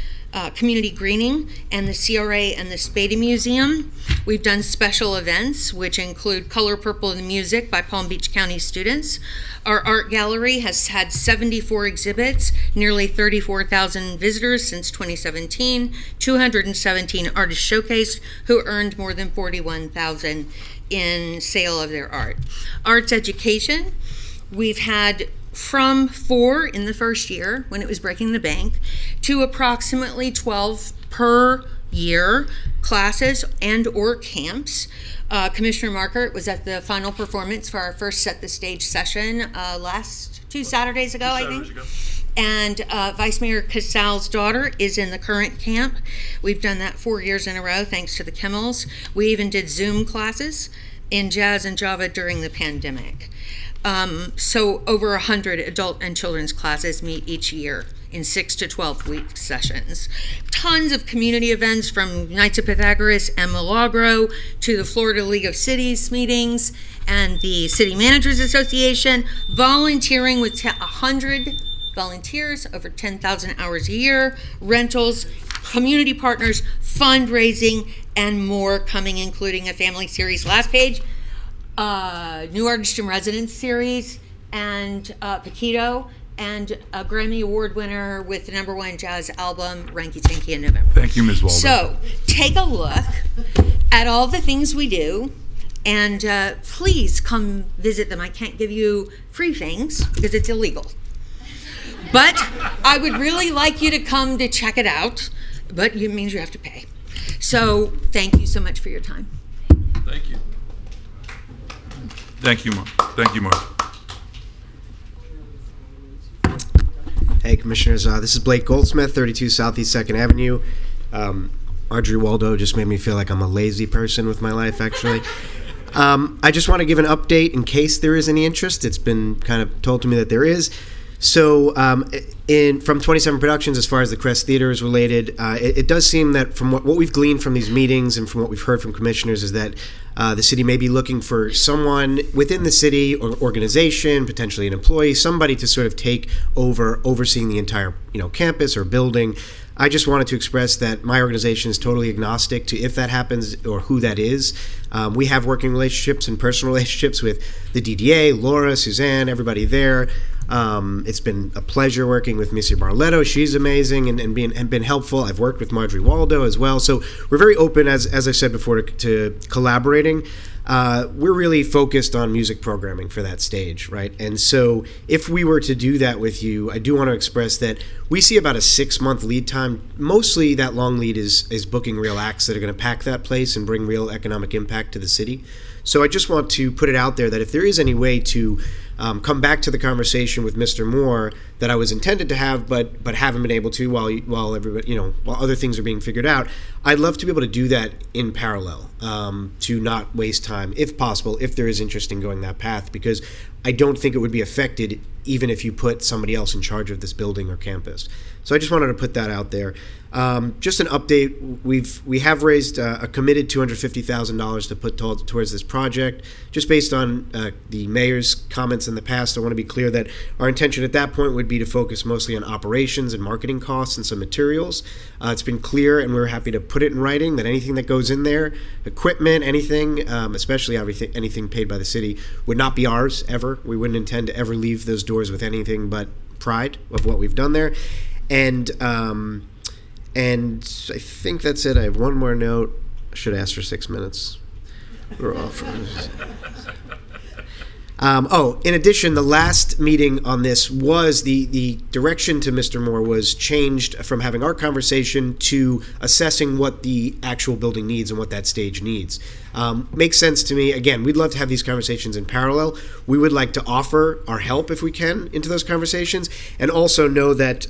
Community Greening and the CRA and the Spadey Museum. We've done special events, which include Color Purple and Music by Palm Beach County students. Our art gallery has had 74 exhibits, nearly 34,000 visitors since 2017, 217 artists showcased who earned more than $41,000 in sale of their art. Arts education, we've had from 4 in the first year when it was breaking the bank to approximately 12 per year classes and or camps. Commissioner Markert was at the final performance for our first Set the Stage session last 2 Saturdays ago, I think. And Vice Mayor Casal's daughter is in the current camp. We've done that 4 years in a row thanks to the Kimmels. We even did Zoom classes in jazz and Java during the pandemic. So over 100 adult and children's classes meet each year in 6 to 12 week sessions. Tons of community events from Knights of Pythagoras and Milagro to the Florida League of Cities meetings and the City Managers Association, volunteering with 100 volunteers, over 10,000 hours a year, rentals, community partners, fundraising, and more coming, including a family series. Last page. New Artist in Residence series, and Paquito, and a Grammy Award winner with the #1 jazz album, Ranky Tanky, in November. Thank you, Ms. Waldo. So take a look at all the things we do, and please come visit them. I can't give you free things because it's illegal. But I would really like you to come to check it out, but it means you have to pay. So thank you so much for your time. Thank you. Thank you, Mark. Thank you, Mark. Hey, Commissioners. This is Blake Goldsmith, 32 Southeast 2nd Avenue. Marjorie Waldo just made me feel like I'm a lazy person with my life, actually. I just want to give an update in case there is any interest. It's been kind of told to me that there is. So, from 27 Productions, as far as the Crest Theater is related, it does seem that from what we've gleaned from these meetings and from what we've heard from commissioners is that the city may be looking for someone within the city or organization, potentially an employee, somebody to sort of take over overseeing the entire campus or building. I just wanted to express that my organization is totally agnostic to if that happens or who that is. We have working relationships and personal relationships with the DDA, Laura, Suzanne, everybody there. It's been a pleasure working with Missy Barletto. She's amazing and been helpful. I've worked with Marjorie Waldo as well. So we're very open, as I said before, to collaborating. We're really focused on music programming for that stage, right? And so if we were to do that with you, I do want to express that we see about a 6-month lead time. Mostly that long lead is booking real acts that are going to pack that place and bring real economic impact to the city. So I just want to put it out there that if there is any way to come back to the conversation with Mr. Moore that I was intended to have, but haven't been able to while everybody, while other things are being figured out, I'd love to be able to do that in parallel, to not waste time, if possible, if there is interest in going that path, because I don't think it would be affected even if you put somebody else in charge of this building or campus. So I just wanted to put that out there. Just an update, we have raised a committed $250,000 to put towards this project. Just based on the mayor's comments in the past, I want to be clear that our intention at that point would be to focus mostly on operations and marketing costs and some materials. It's been clear, and we're happy to put it in writing, that anything that goes in there, equipment, anything, especially anything paid by the city, would not be ours ever. We wouldn't intend to ever leave those doors with anything but pride of what we've done there. And I think that's it. I have one more note. I should ask for 6 minutes. We're off. In addition, the last meeting on this was the direction to Mr. Moore was changed from having our conversation to assessing what the actual building needs and what that stage needs. Makes sense to me. Again, we'd love to have these conversations in parallel. We would like to offer our help, if we can, into those conversations, and also know that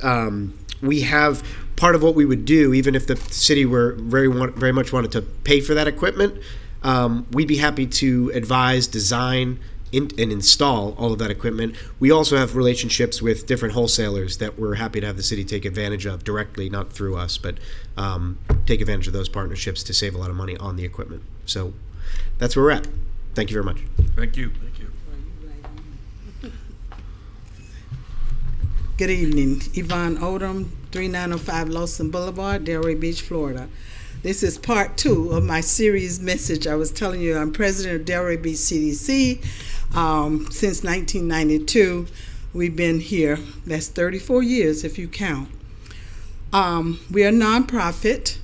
we have part of what we would do, even if the city were very much wanted to pay for that equipment, we'd be happy to advise, design, and install all of that equipment. We also have relationships with different wholesalers that we're happy to have the city take advantage of directly, not through us, but take advantage of those partnerships to save a lot of money on the equipment. So that's where we're at. Thank you very much. Thank you. Good evening. Yvonne Odom, 3905 Lawson Boulevard, Delray Beach, Florida. This is part 2 of my series message. I was telling you I'm president of Delray Beach CDC since 1992. We've been here. That's 34 years if you count. We are a nonprofit,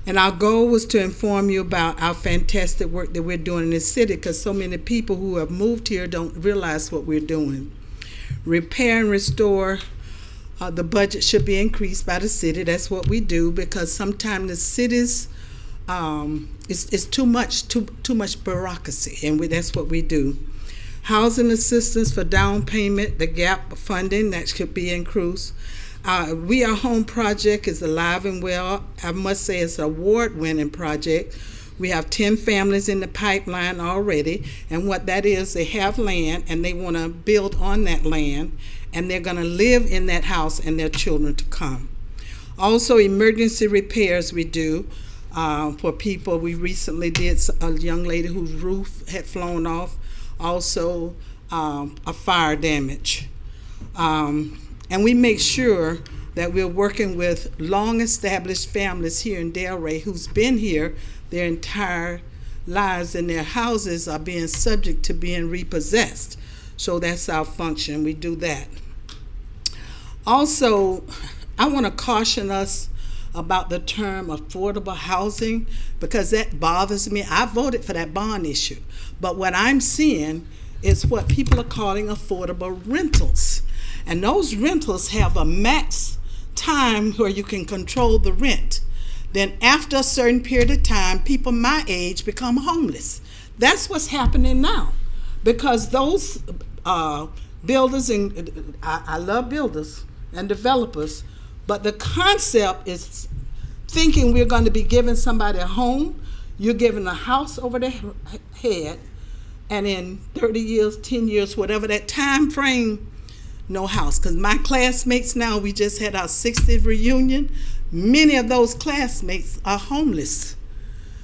and our goal was to inform you about our fantastic work that we're doing in this city, because so many people who have moved here don't realize what we're doing. Repair and restore. The budget should be increased by the city. That's what we do, because sometimes the cities it's too much bureaucracy, and that's what we do. Housing assistance for down payment, the gap funding that should be increased. We Are Home project is alive and well. I must say it's an award-winning project. We have 10 families in the pipeline already, and what that is, they have land and they want to build on that land, and they're going to live in that house and their children to come. Also, emergency repairs we do for people. We recently did a young lady whose roof had flown off, also a fire damage. And we make sure that we're working with long-established families here in Delray who's been here their entire lives, and their houses are being subject to being repossessed. So that's our function. We do that. Also, I want to caution us about the term affordable housing, because that bothers me. I voted for that bond issue, but what I'm seeing is what people are calling affordable rentals. And those rentals have a max time where you can control the rent. Then after a certain period of time, people my age become homeless. That's what's happening now, because those builders, and I love builders and developers, but the concept is thinking we're going to be giving somebody a home. You're giving a house over their head, and in 30 years, 10 years, whatever that time frame, no house. Because my classmates now, we just had our 60th reunion. Many of those classmates are homeless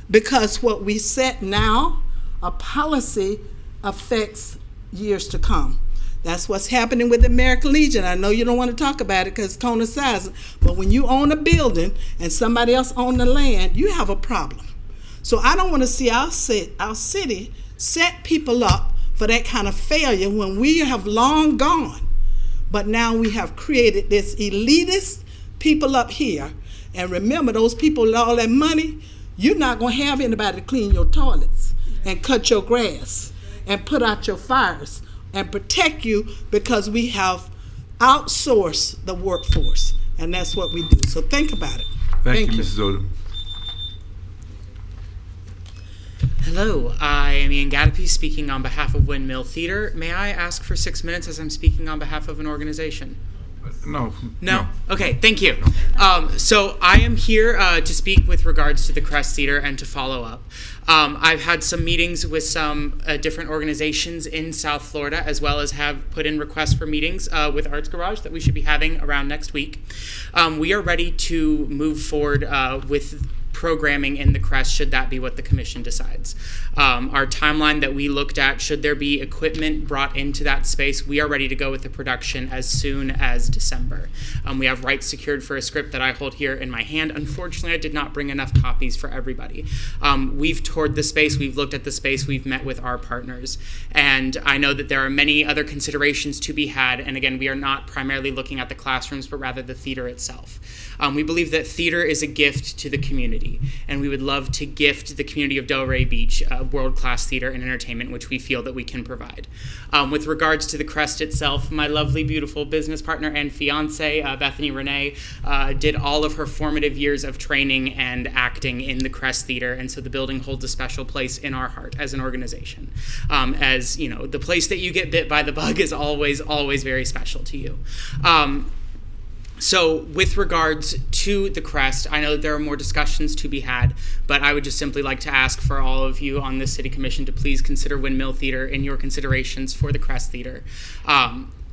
because what we set now, a policy affects years to come. That's what's happening with the American Legion. I know you don't want to talk about it because it's coinciding, but when you own a building and somebody else owns the land, you have a problem. So I don't want to see our city set people up for that kind of failure when we have long gone. But now we have created this elitist people up here. And remember, those people with all that money, you're not going to have anybody to clean your toilets and cut your grass and put out your fires and protect you because we have outsourced the workforce. And that's what we do. So think about it. Thank you, Mrs. Odom. Hello, I am Ian Gadapy speaking on behalf of Windmill Theater. May I ask for 6 minutes as I'm speaking on behalf of an organization? No. No? Okay, thank you. So I am here to speak with regards to the Crest Theater and to follow up. I've had some meetings with some different organizations in South Florida, as well as have put in requests for meetings with Arts Garage that we should be having around next week. We are ready to move forward with programming in the Crest, should that be what the commission decides. Our timeline that we looked at, should there be equipment brought into that space, we are ready to go with the production as soon as December. We have rights secured for a script that I hold here in my hand. Unfortunately, I did not bring enough copies for everybody. We've toured the space, we've looked at the space, we've met with our partners, and I know that there are many other considerations to be had, and again, we are not primarily looking at the classrooms, but rather the theater itself. We believe that theater is a gift to the community, and we would love to gift the community of Delray Beach world-class theater and entertainment, which we feel that we can provide. With regards to the Crest itself, my lovely, beautiful business partner and fiance, Bethany Renee, did all of her formative years of training and acting in the Crest Theater, and so the building holds a special place in our heart as an organization. As you know, the place that you get bit by the bug is always, always very special to you. So with regards to the Crest, I know that there are more discussions to be had, but I would just simply like to ask for all of you on this city commission to please consider Windmill Theater in your considerations for the Crest Theater.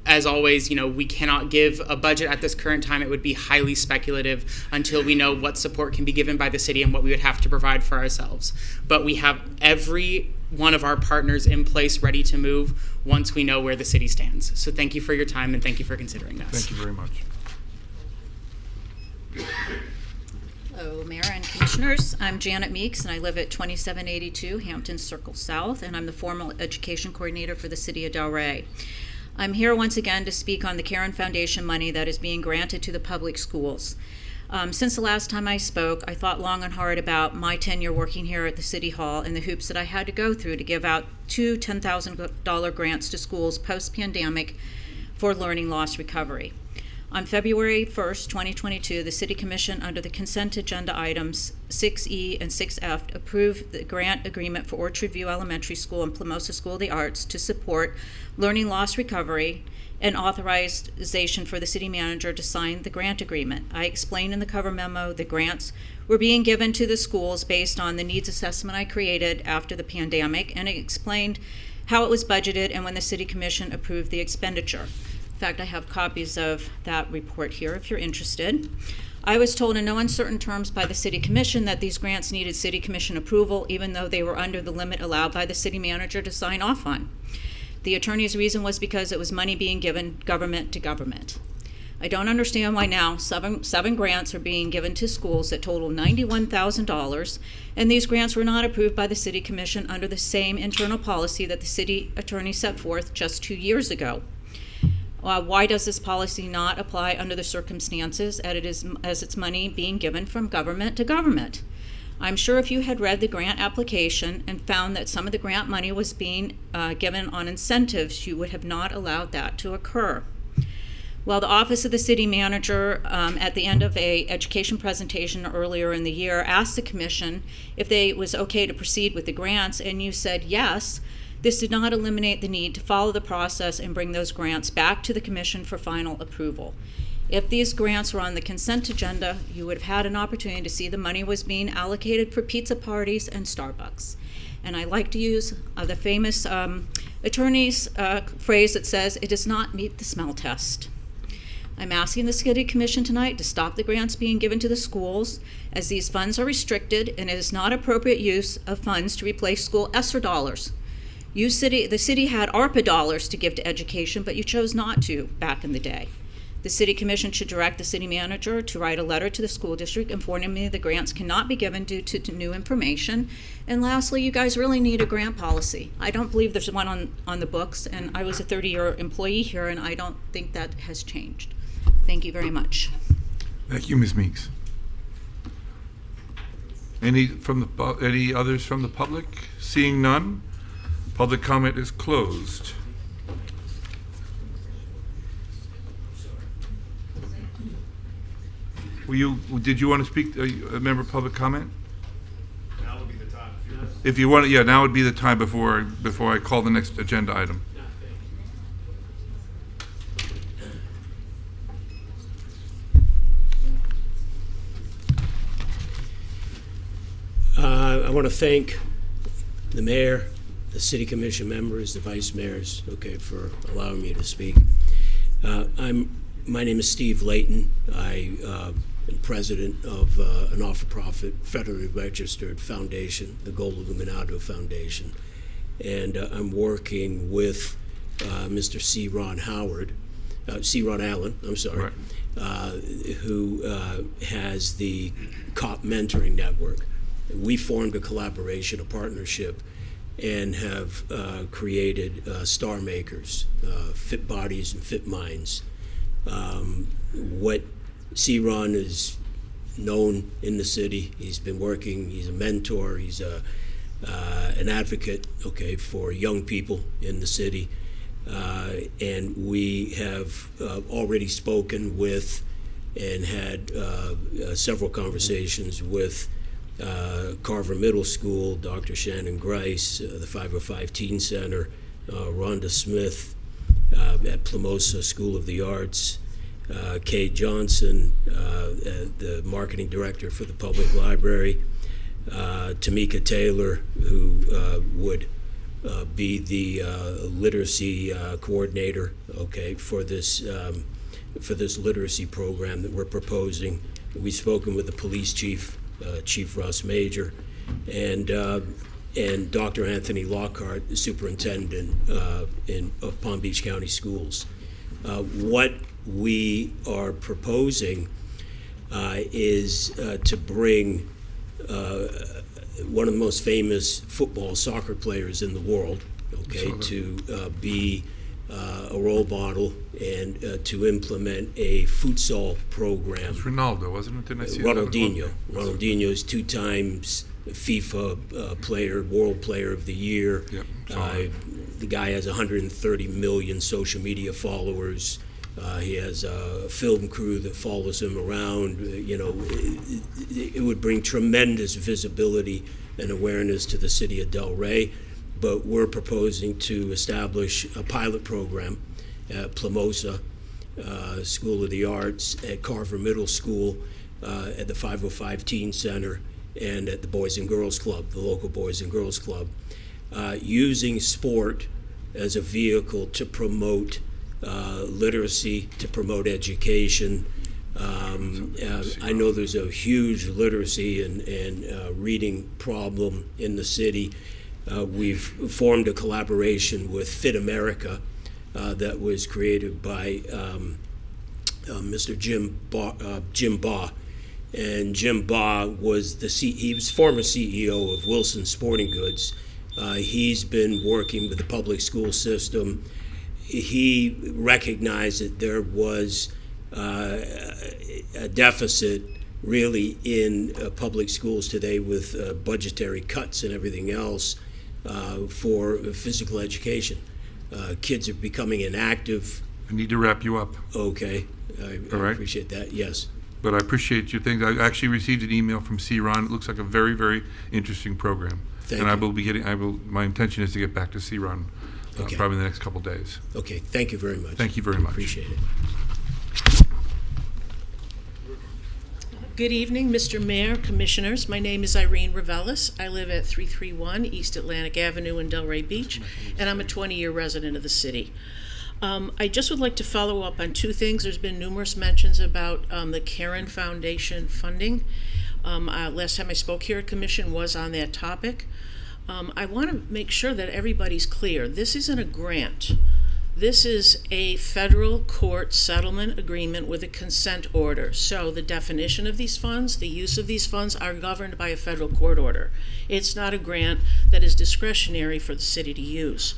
As always, you know, we cannot give a budget at this current time. It would be highly speculative until we know what support can be given by the city and what we would have to provide for ourselves. But we have every one of our partners in place ready to move once we know where the city stands. So thank you for your time and thank you for considering us. Thank you very much. Hello, Mayor and Commissioners. I'm Janet Meeks, and I live at 2782 Hampton Circle South, and I'm the Formal Education Coordinator for the City of Delray. I'm here once again to speak on the Caron Foundation money that is being granted to the public schools. Since the last time I spoke, I thought long and hard about my tenure working here at the City Hall and the hoops that I had to go through to give out two $10,000 grants to schools post-pandemic for learning loss recovery. On February 1st, 2022, the City Commission, under the consent agenda items 6E and 6F, approved the grant agreement for Orchard View Elementary School and Plumosa School of the Arts to support learning loss recovery and authorization for the city manager to sign the grant agreement. I explained in the cover memo the grants were being given to the schools based on the needs assessment I created after the pandemic, and I explained how it was budgeted and when the City Commission approved the expenditure. In fact, I have copies of that report here if you're interested. I was told in no uncertain terms by the City Commission that these grants needed City Commission approval, even though they were under the limit allowed by the city manager to sign off on. The attorney's reason was because it was money being given government to government. I don't understand why now seven grants are being given to schools that total $91,000, and these grants were not approved by the City Commission under the same internal policy that the city attorney set forth just 2 years ago. Why does this policy not apply under the circumstances as it's money being given from government to government? I'm sure if you had read the grant application and found that some of the grant money was being given on incentives, you would have not allowed that to occur. Well, the Office of the City Manager, at the end of a education presentation earlier in the year, asked the Commission if it was okay to proceed with the grants, and you said yes. This did not eliminate the need to follow the process and bring those grants back to the Commission for final approval. If these grants were on the consent agenda, you would have had an opportunity to see the money was being allocated for pizza parties and Starbucks. And I like to use the famous attorney's phrase that says, it does not meet the smell test. I'm asking the City Commission tonight to stop the grants being given to the schools, as these funds are restricted and it is not appropriate use of funds to replace school ESSER dollars. The city had ARPA dollars to give to education, but you chose not to back in the day. The City Commission should direct the city manager to write a letter to the school district informing me the grants cannot be given due to new information. And lastly, you guys really need a grant policy. I don't believe there's one on the books, and I was a 30-year employee here, and I don't think that has changed. Thank you very much. Thank you, Ms. Meeks. Any others from the public? Seeing none, public comment is closed. Did you want to speak, a member of public comment? Now would be the time. If you want, yeah, now would be the time before I call the next agenda item. I want to thank the mayor, the city commission members, the vice mayors, for allowing me to speak. My name is Steve Layton. I am president of a not-for-profit, federally registered foundation, the Gold Illuminado Foundation. And I'm working with Mr. C. Ron Allen, who has the COP Mentoring Network. We formed a collaboration, a partnership, and have created Star Makers, Fit Bodies and Fit Minds. What C-Ron is known in the city, he's been working, he's a mentor, he's an advocate, for young people in the city. And we have already spoken with and had several conversations with Carver Middle School, Dr. Shannon Grice, the 505 Teen Center, Rhonda Smith at Plamosa School of the Arts, Kay Johnson, the marketing director for the public library, Tamika Taylor, who would be the literacy coordinator, for this literacy program that we're proposing. We've spoken with the police chief, Chief Russ Major, and Dr. Anthony Lockhart, the superintendent of Palm Beach County Schools. What we are proposing is to bring one of the most famous soccer players in the world, to be a role model and to implement a futsal program. It's Ronaldo, wasn't it? Didn't I see Ronaldinho. Ronaldinho is 2 times FIFA player, World Player of the Year. Yep, the guy has 130 million social media followers. He has a film crew that follows him around. It would bring tremendous visibility and awareness to the city of Delray. But we're proposing to establish a pilot program at Plamosa School of the Arts, at Carver Middle School, at the 505 Teen Center, and at the Boys and Girls Club, the local Boys and Girls Club, using sport as a vehicle to promote literacy, to promote education. I know there's a huge literacy and reading problem in the city. We've formed a collaboration with Fit America that was created by Mr. Jim Baugh. And Jim Baugh was he was former CEO of Wilson Sporting Goods. He's been working with the public school system. He recognized that there was a deficit really in public schools today with budgetary cuts and everything else for physical education. Kids are becoming inactive. I need to wrap you up. Okay. I appreciate that, yes. But I appreciate your things. I actually received an email from C. Ron. It looks like a very, very interesting program. Thank you. I will be my intention is to get back to C. Ron probably in the next couple days. Okay, thank you very much. Thank you very much. Appreciate it. Good evening, Mr. Mayor, Commissioners. My name is Irene Revelis. I live at 331 East Atlantic Avenue in Delray Beach, and I'm a 20-year resident of the city. I just would like to follow up on two things. There's been numerous mentions about the Karen Foundation funding. Last time I spoke here at Commission was on that topic. I want to make sure that everybody's clear. This isn't a grant. This is a federal court settlement agreement with a consent order. So the definition of these funds, the use of these funds are governed by a federal court order. It's not a grant that is discretionary for the city to use.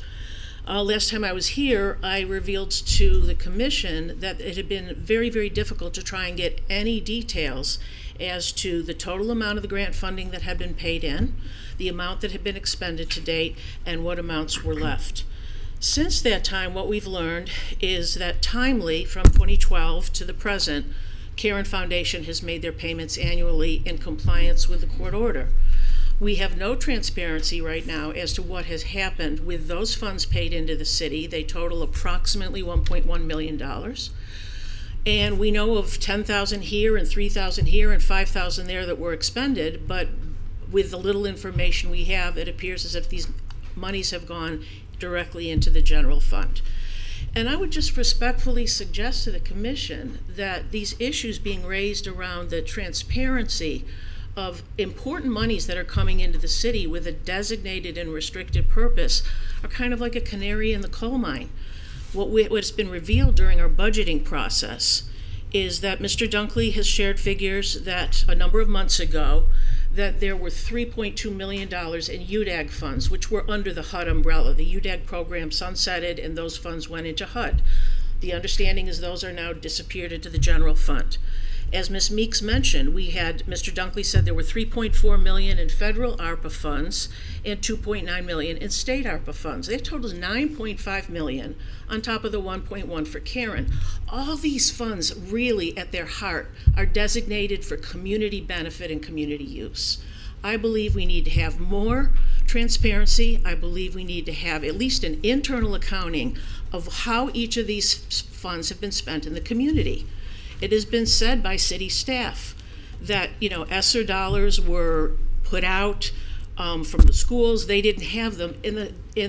Last time I was here, I revealed to the commission that it had been very, very difficult to try and get any details as to the total amount of the grant funding that had been paid in, the amount that had been expended to date, and what amounts were left. Since that time, what we've learned is that timely, from 2012 to the present, Karen Foundation has made their payments annually in compliance with the court order. We have no transparency right now as to what has happened with those funds paid into the city. They total approximately $1.1 million. And we know of 10,000 here and 3,000 here and 5,000 there that were expended, but with the little information we have, it appears as if these monies have gone directly into the general fund. And I would just respectfully suggest to the commission that these issues being raised around the transparency of important monies that are coming into the city with a designated and restricted purpose are kind of like a canary in the coal mine. What's been revealed during our budgeting process is that Mr. Dunkley has shared figures that a number of months ago that there were $3.2 million in UDAG funds, which were under the HUD umbrella. The UDAG program sunsetted and those funds went into HUD. The understanding is those are now disappeared into the general fund. As Ms. Meeks mentioned, Mr. Dunkley said there were $3.4 million in federal ARPA funds and $2.9 million in state ARPA funds. That totals $9.5 million on top of the $1.1 for Karen. All these funds really at their heart are designated for community benefit and community use. I believe we need to have more transparency. I believe we need to have at least an internal accounting of how each of these funds have been spent in the community. It has been said by city staff that, ESSER dollars were put out from the schools. They didn't have them. In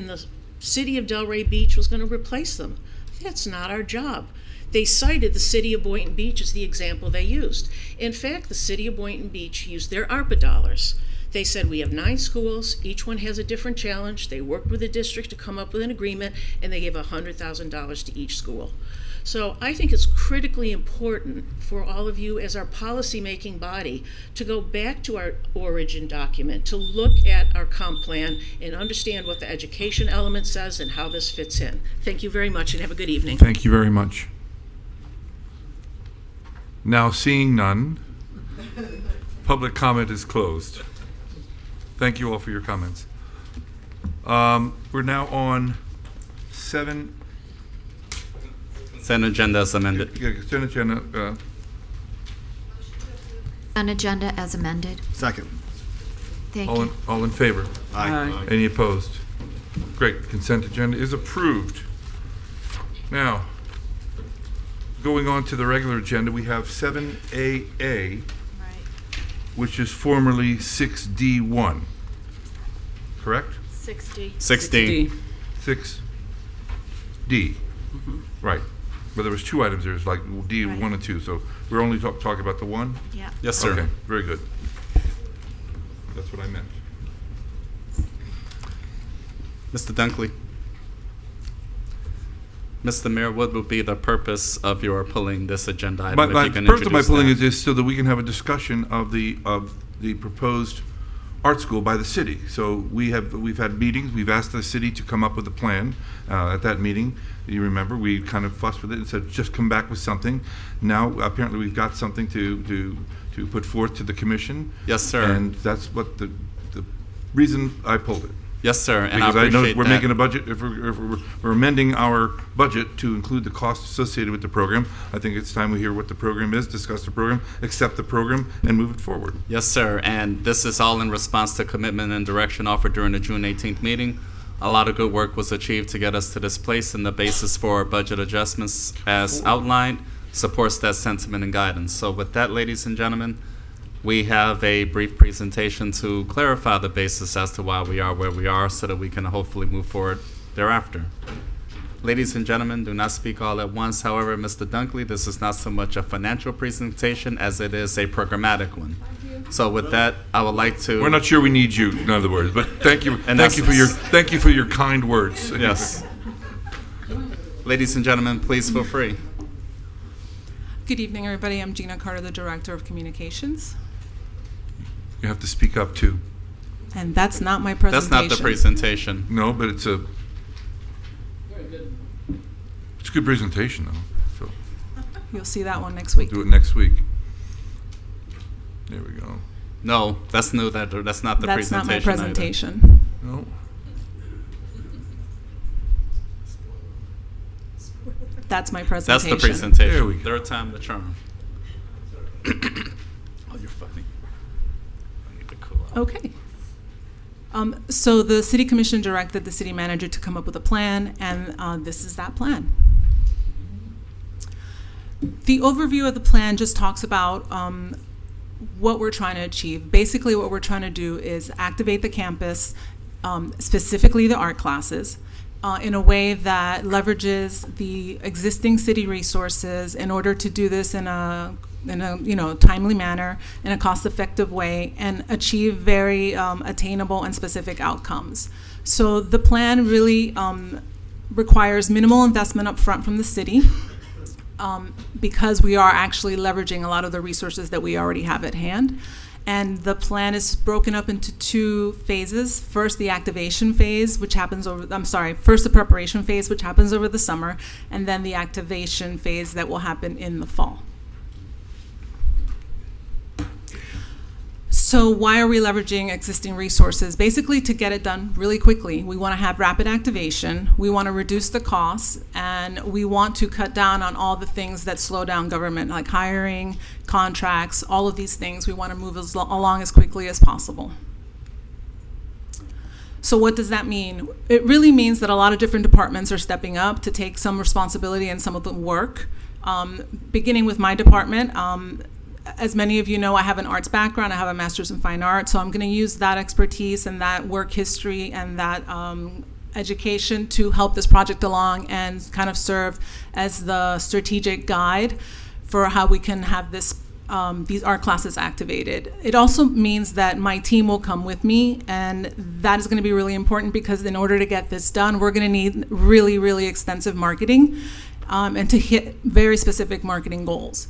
the city of Delray Beach was going to replace them. That's not our job. They cited the city of Boynton Beach as the example they used. In fact, the city of Boynton Beach used their ARPA dollars. They said we have 9 schools, each one has a different challenge. They worked with the district to come up with an agreement, and they gave $100,000 to each school. So I think it's critically important for all of you as our policy-making body to go back to our origin document, to look at our comp plan and understand what the education element says and how this fits in. Thank you very much and have a good evening. Thank you very much. Now, seeing none, public comment is closed. Thank you all for your comments. We're now on 7. Consent agenda as amended. Yeah, consent agenda. An agenda as amended. Second. Thank you. All in favor? Aye. Any opposed? Great. Consent agenda is approved. Now, going on to the regular agenda, we have 7AA, which is formerly 6D1. Correct? 6D. 6D. 6D. Right. But there was 2 items there. It's like D, Right. 1 and 2. So we're only talking about the 1? Yeah. Yes, sir. Okay, very good. That's what I meant. Mr. Dunkley. Mr. Mayor, what would be the purpose of your pulling this agenda item? The If you can purpose of my introduce pulling that. is so that we can have a discussion of the proposed art school by the city. So we've had meetings. We've asked the city to come up with a plan. At that meeting, you remember, we kind of fussed with it and said, just come back with something. Now, apparently, we've got something to put forth to the commission. Yes, sir. And that's what the reason I pulled it. Yes, sir. And Because I I know appreciate we're that. making a budget, if we're amending our budget to include the costs associated with the program, I think it's time we hear what the program is, discuss the program, accept the program, and move it forward. Yes, sir. And this is all in response to commitment and direction offered during the June 18th meeting. A lot of good work was achieved to get us to this place, and the basis for our budget adjustments as outlined supports that sentiment and guidance. So with that, ladies and gentlemen, we have a brief presentation to clarify the basis as to why we are where we are so that we can hopefully move forward thereafter. Ladies and gentlemen, do not speak all at once. However, Mr. Dunkley, this is not so much a financial presentation as it is a programmatic one. So with that, I would like to... We're not sure we need you, in other words, but thank you for your kind words. Yes. Ladies and gentlemen, please feel free. Good evening, everybody. I'm Gina Carter, the Director of Communications. You have to speak up, too. And that's not my presentation. That's not the presentation. No, but it's a good presentation, though. So you'll see that one next week. Do it next week. There we go. No, that's new. That's not the presentation. That's not my presentation. Either. No. That's my presentation. That's the presentation. There we go. Third time the charm. Oh, you're funny. I need to cool off. Okay. So the City Commission directed the City Manager to come up with a plan, and this is that plan. The overview of the plan just talks about what we're trying to achieve. Basically, what we're trying to do is activate the campus, specifically the art classes, in a way that leverages the existing city resources in order to do this in a timely manner, in a cost-effective way, and achieve very attainable and specific outcomes. So the plan really requires minimal investment up front from the city, because we are actually leveraging a lot of the resources that we already have at hand. And the plan is broken up into two phases. First, the activation phase, which happens first the preparation phase, which happens over the summer, and then the activation phase that will happen in the fall. So why are we leveraging existing resources? Basically to get it done really quickly. We want to have rapid activation, we want to reduce the costs, and we want to cut down on all the things that slow down government, like hiring, contracts, all of these things. We want to move along as quickly as possible. So what does that mean? It really means that a lot of different departments are stepping up to take some responsibility in some of the work. Beginning with my department, as many of you know, I have an arts background. I have a master's in fine arts, so I'm going to use that expertise and that work history and that education to help this project along and kind of serve as the strategic guide for how we can have these art classes activated. It also means that my team will come with me, and that is going to be really important because in order to get this done, we're going to need really, really extensive marketing and to hit very specific marketing goals.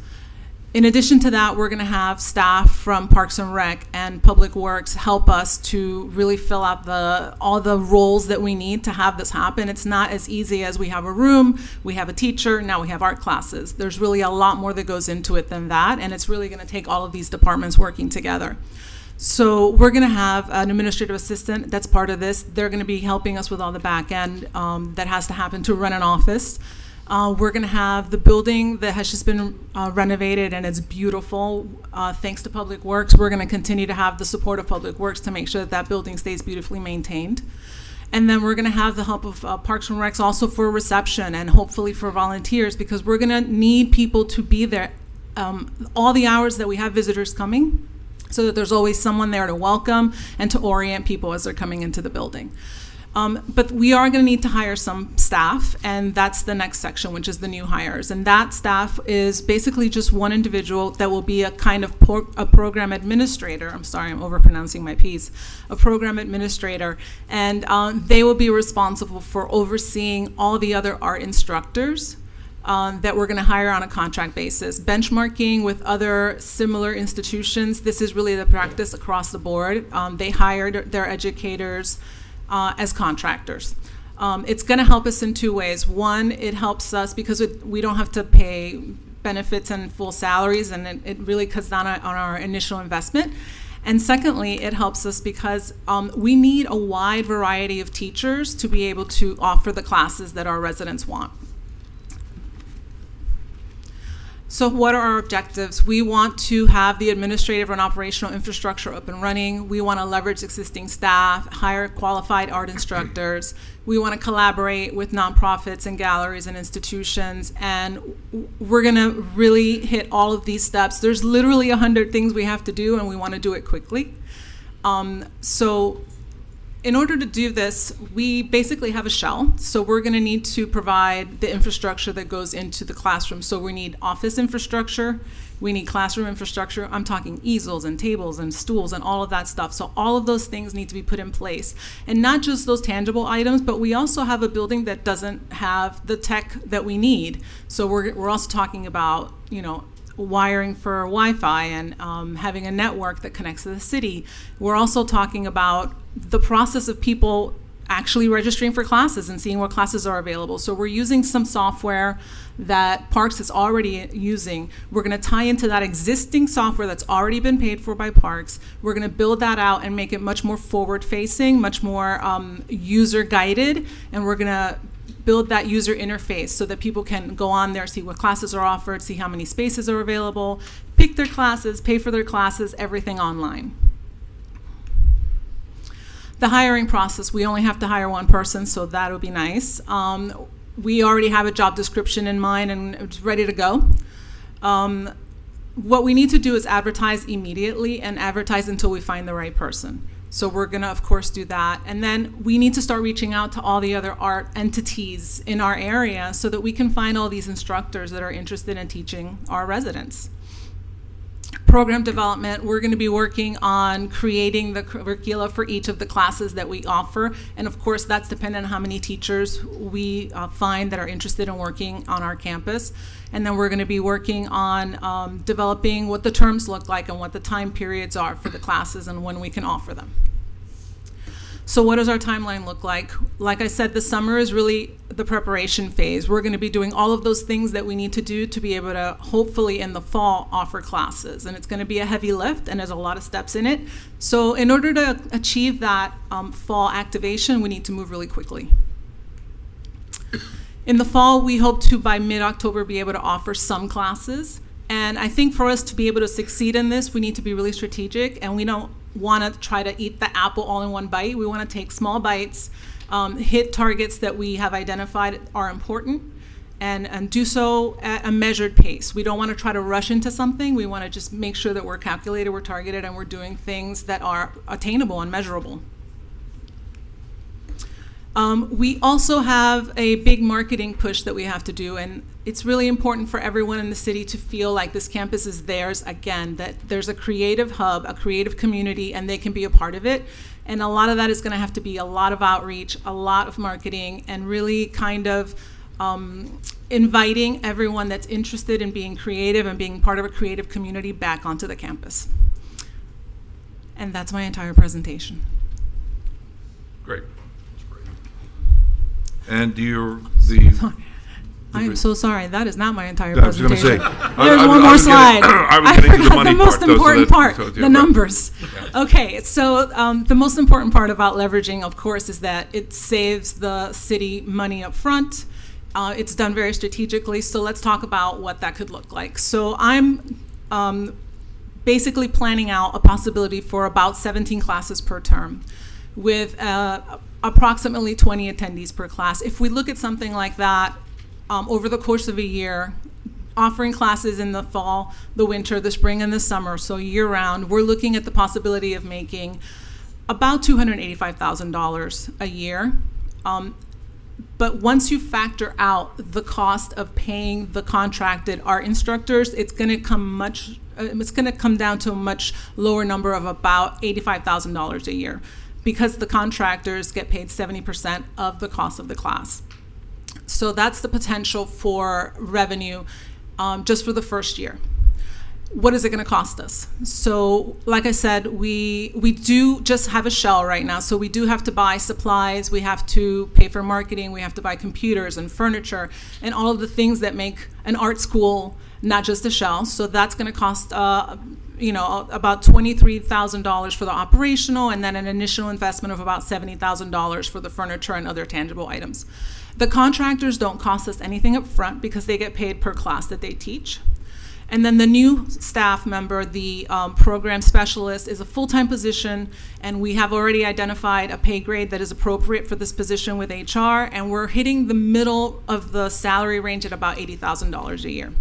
In addition to that, we're going to have staff from Parks and Rec and Public Works help us to really fill out all the roles that we need to have this happen. It's not as easy as we have a room, we have a teacher, now we have art classes. There's really a lot more that goes into it than that, and it's really going to take all of these departments working together. So we're going to have an administrative assistant that's part of this. They're going to be helping us with all the back end that has to happen to run an office. We're going to have the building that has just been renovated, and it's beautiful. Thanks to Public Works, we're going to continue to have the support of Public Works to make sure that that building stays beautifully maintained. And then we're going to have the help of Parks and Recs also for reception and hopefully for volunteers, because we're going to need people to be there all the hours that we have visitors coming, so that there's always someone there to welcome and to orient people as they're coming into the building. But we are going to need to hire some staff, and that's the next section, which is the new hires. And that staff is basically just one individual that will be a kind of a program administrator. I'm sorry, I'm overpronouncing my piece. A program administrator. And they will be responsible for overseeing all the other art instructors that we're going to hire on a contract basis. Benchmarking with other similar institutions, this is really the practice across the board. They hired their educators as contractors. It's going to help us in two ways. One, it helps us because we don't have to pay benefits and full salaries, and it really cuts down on our initial investment. And secondly, it helps us because we need a wide variety of teachers to be able to offer the classes that our residents want. So what are our objectives? We want to have the administrative and operational infrastructure up and running. We want to leverage existing staff, hire qualified art instructors. We want to collaborate with nonprofits and galleries and institutions. And we're going to really hit all of these steps. There's literally 100 things we have to do, and we want to do it quickly. So in order to do this, we basically have a shell. So we're going to need to provide the infrastructure that goes into the classroom. So we need office infrastructure, we need classroom infrastructure. I'm talking easels and tables and stools and all of that stuff. So all of those things need to be put in place. And not just those tangible items, but we also have a building that doesn't have the tech that we need. So we're also talking about, wiring for Wi-Fi and having a network that connects to the city. We're also talking about the process of people actually registering for classes and seeing what classes are available. So we're using some software that Parks is already using. We're going to tie into that existing software that's already been paid for by Parks. We're going to build that out and make it much more forward-facing, much more user-guided, and we're going to build that user interface so that people can go on there, see what classes are offered, see how many spaces are available, pick their classes, pay for their classes, everything online. The hiring process, we only have to hire one person, so that'll be nice. We already have a job description in mind and it's ready to go. What we need to do is advertise immediately and advertise until we find the right person. So we're gonna, of course, do that. And then we need to start reaching out to all the other art entities in our area so that we can find all these instructors that are interested in teaching our residents. Program development, we're going to be working on creating the curricula for each of the classes that we offer. And of course, that's dependent on how many teachers we find that are interested in working on our campus. And then we're going to be working on developing what the terms look like and what the time periods are for the classes and when we can offer them. So what does our timeline look like? Like I said, the summer is really the preparation phase. We're going to be doing all of those things that we need to do to be able to hopefully in the fall offer classes. And it's going to be a heavy lift and there's a lot of steps in it. So in order to achieve that fall activation, we need to move really quickly. In the fall, we hope to by mid-October be able to offer some classes. And I think for us to be able to succeed in this, we need to be really strategic, and we don't want to try to eat the apple all in one bite. We want to take small bites, hit targets that we have identified are important, and do so at a measured pace. We don't want to try to rush into something. We want to just make sure that we're calculated, we're targeted, and we're doing things that are attainable and measurable. We also have a big marketing push that we have to do, and it's really important for everyone in the city to feel like this campus is theirs again, that there's a creative hub, a creative community, and they can be a part of it. And a lot of that is going to have to be a lot of outreach, a lot of marketing, and really kind of inviting everyone that's interested in being creative and being part of a creative community back onto the campus. And that's my entire presentation. Great. And I am so sorry. That is not my entire I was going to presentation. say, There's one more slide. I forgot the most important part, the the numbers. Yeah. Okay, so the most important part about leveraging, of course, is that it saves the city money up front. It's done very strategically, so let's talk about what that could look like. So I'm basically planning out a possibility for about 17 classes per term with approximately 20 attendees per class. If we look at something like that, over the course of a year, offering classes in the fall, the winter, the spring, and the summer, so year-round, we're looking at the possibility of making about $285,000 a year. But once you factor out the cost of paying the contracted art instructors, it's going to come down to a much lower number of about $85,000 a year, because the contractors get paid 70% of the cost of the class. So that's the potential for revenue just for the first year. What is it going to cost us? So like I said, we do just have a shell right now. So we do have to buy supplies, we have to pay for marketing, we have to buy computers and furniture and all of the things that make an art school not just a shell. So that's going to cost about $23,000 for the operational, and then an initial investment of about $70,000 for the furniture and other tangible items. The contractors don't cost us anything up front because they get paid per class that they teach. And then the new staff member, the program specialist, is a full-time position, and we have already identified a pay grade that is appropriate for this position with HR, and we're hitting the middle of the salary range at about $80,000 a year.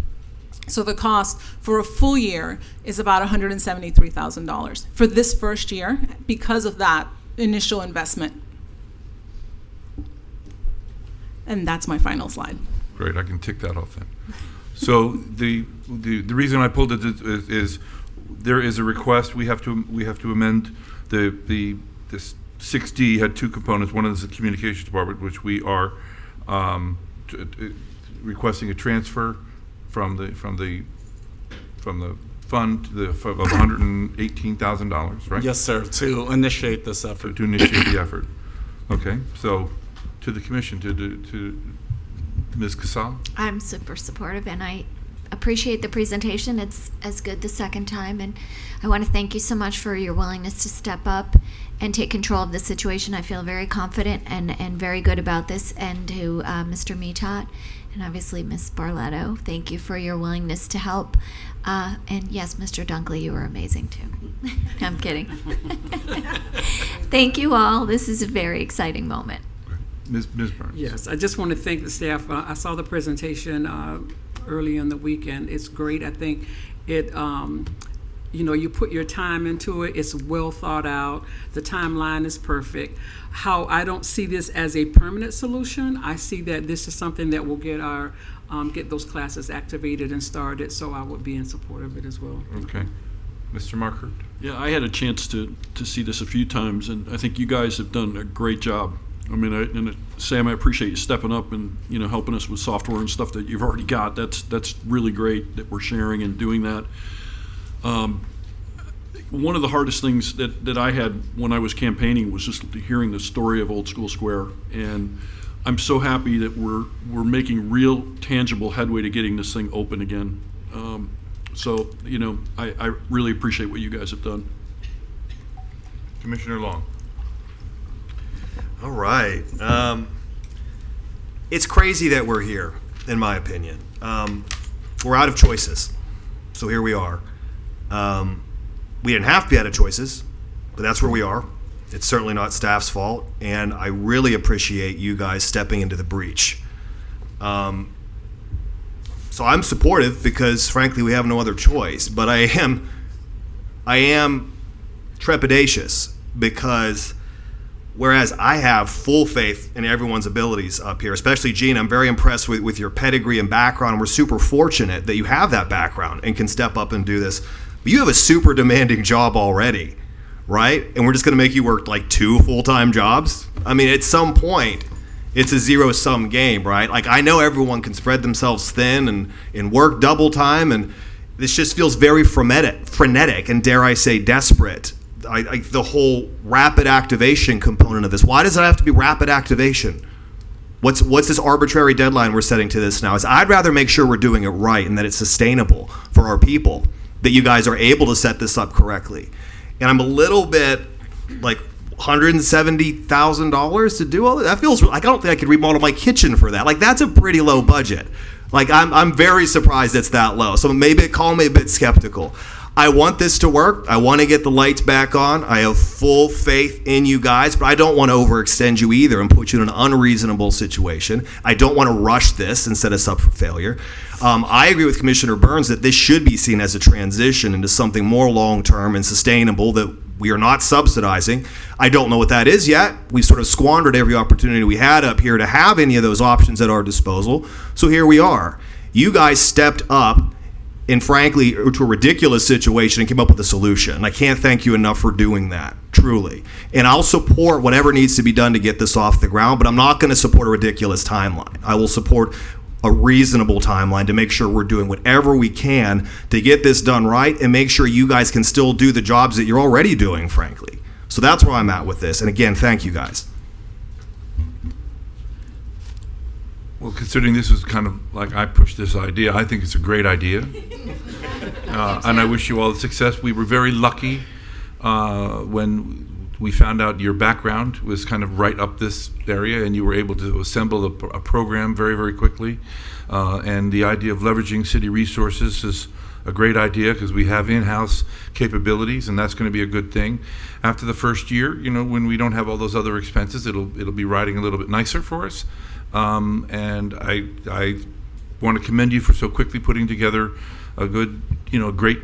So the cost for a full year is about $173,000 for this first year because of that initial investment. And that's my final slide. Great, I can tick that off then. So the reason I pulled it is there is a request. We have to amend this 6D had two components. One is the communications department, which we are requesting a transfer from the fund of $118,000, right? Yes, sir, to initiate this effort. To initiate the effort. Okay, so to the commission, to Ms. Casal? I'm super supportive, and I appreciate the presentation. It's as good the second time, and I want to thank you so much for your willingness to step up and take control of the situation. I feel very confident and very good about this. And to Mr. Mitat and obviously Ms. Barletto, thank you for your willingness to help. And yes, Mr. Dunkley, you were amazing too. I'm kidding. Thank you all. This is a very exciting moment. Ms. Burns. Yes, I just want to thank the staff. I saw the presentation early in the weekend. It's great. I think it, you put your time into it. It's well thought out. The timeline is perfect. How I don't see this as a permanent solution. I see that this is something that will get our get those classes activated and started. So I would be in support of it as well. Okay, Mr. Markert. Yeah, I had a chance to see this a few times, and I think you guys have done a great job. I mean, Sam, I appreciate you stepping up and helping us with software and stuff that you've already got. That's really great that we're sharing and doing that. One of the hardest things that I had when I was campaigning was just hearing the story of Old School Square, and I'm so happy that we're making real tangible headway to getting this thing open again. So I really appreciate what you guys have done. Commissioner Long. All right. It's crazy that we're here, in my opinion. We're out of choices, so here we are. We didn't have to be out of choices, but that's where we are. It's certainly not staff's fault, and I really appreciate you guys stepping into the breach. So I'm supportive because, frankly, we have no other choice. But I am trepidatious because whereas I have full faith in everyone's abilities up here, especially Gene, I'm very impressed with your pedigree and background. We're super fortunate that you have that background and can step up and do this. But you have a super demanding job already, right? And we're just going to make you work like 2 full-time jobs? I mean, at some point, it's a zero-sum game, right? Like, I know everyone can spread themselves thin and work double time, and this just feels very frenetic and, dare I say, desperate. The whole rapid activation component of this. Why does it have to be rapid activation? What's this arbitrary deadline we're setting to this now? I'd rather make sure we're doing it right and that it's sustainable for our people, that you guys are able to set this up correctly. And I'm a little bit like $170,000 to do all that. That feels like I don't think I could remodel my kitchen for that. Like, that's a pretty low budget. Like, I'm very surprised it's that low. So maybe call me a bit skeptical. I want this to work. I want to get the lights back on. I have full faith in you guys, but I don't want to overextend you either and put you in an unreasonable situation. I don't want to rush this and set us up for failure. I agree with Commissioner Burns that this should be seen as a transition into something more long-term and sustainable that we are not subsidizing. I don't know what that is yet. We sort of squandered every opportunity we had up here to have any of those options at our disposal. So here we are. You guys stepped up and frankly, to a ridiculous situation and came up with a solution. And I can't thank you enough for doing that, truly. And I'll support whatever needs to be done to get this off the ground, but I'm not going to support a ridiculous timeline. I will support a reasonable timeline to make sure we're doing whatever we can to get this done right and make sure you guys can still do the jobs that you're already doing, frankly. So that's where I'm at with this. And again, thank you guys. Well, considering this was kind of like I pushed this idea, I think it's a great idea. And I wish you all the success. We were very lucky when we found out your background was kind of right up this area and you were able to assemble a program very, very quickly. And the idea of leveraging city resources is a great idea because we have in-house capabilities, and that's going to be a good thing. After the first year, when we don't have all those other expenses, it'll be riding a little bit nicer for us. And I want to commend you for so quickly putting together a good, great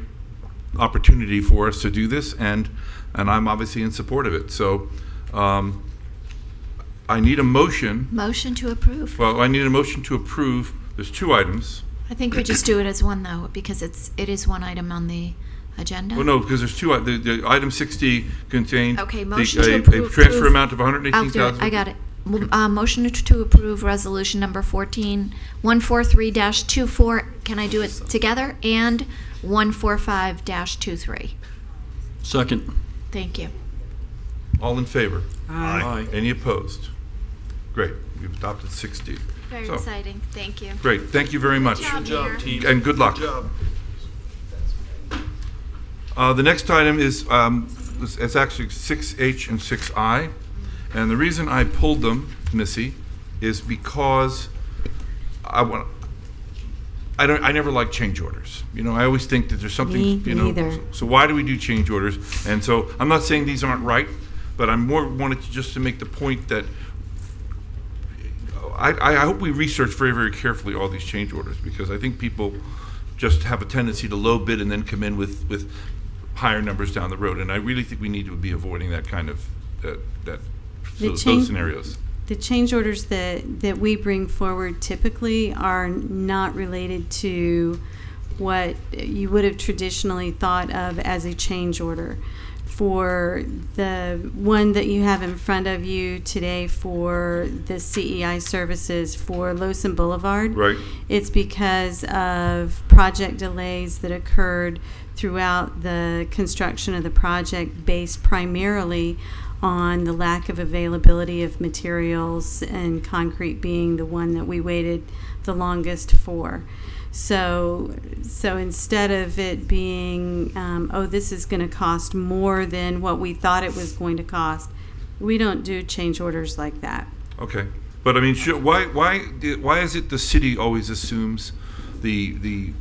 opportunity for us to do this, and I'm obviously in support of it. So I need a motion. Motion to approve. Well, I need a motion to approve. There's two items. I think we just do it as one though, because it is one item on the agenda. Well, no, because there's two. The item 60 contained Okay, motion to approve. a transfer amount of I'll do it. $118,000. I got it. Motion to approve resolution number 143-24. Can I do it together? And 145-23. Second. Thank you. All in favor? Aye. Any opposed? Great. We've adopted 60. Very exciting. Thank you. Great. Thank you very much. Good job, Mayor. And good luck. The next item is it's actually 6H and 6I. And the reason I pulled them, Missy, is because I never like change orders. I always think that there's something, Me neither. So why do we do change orders? And so I'm not saying these aren't right, but I more wanted to make the point that I hope we research very, very carefully all these change orders, because I think people just have a tendency to low bid and then come in with higher numbers down the road. And I really think we need to be avoiding that kind of those scenarios. The change orders that we bring forward typically are not related to what you would have traditionally thought of as a change order. For the one that you have in front of you today for the CEI services for Lowson Boulevard, right, it's because of project delays that occurred throughout the construction of the project, based primarily on the lack of availability of materials, and concrete being the one that we waited the longest for. So instead of it being, this is going to cost more than what we thought it was going to cost, we don't do change orders like that. Okay, but I mean, why is it the city always assumes the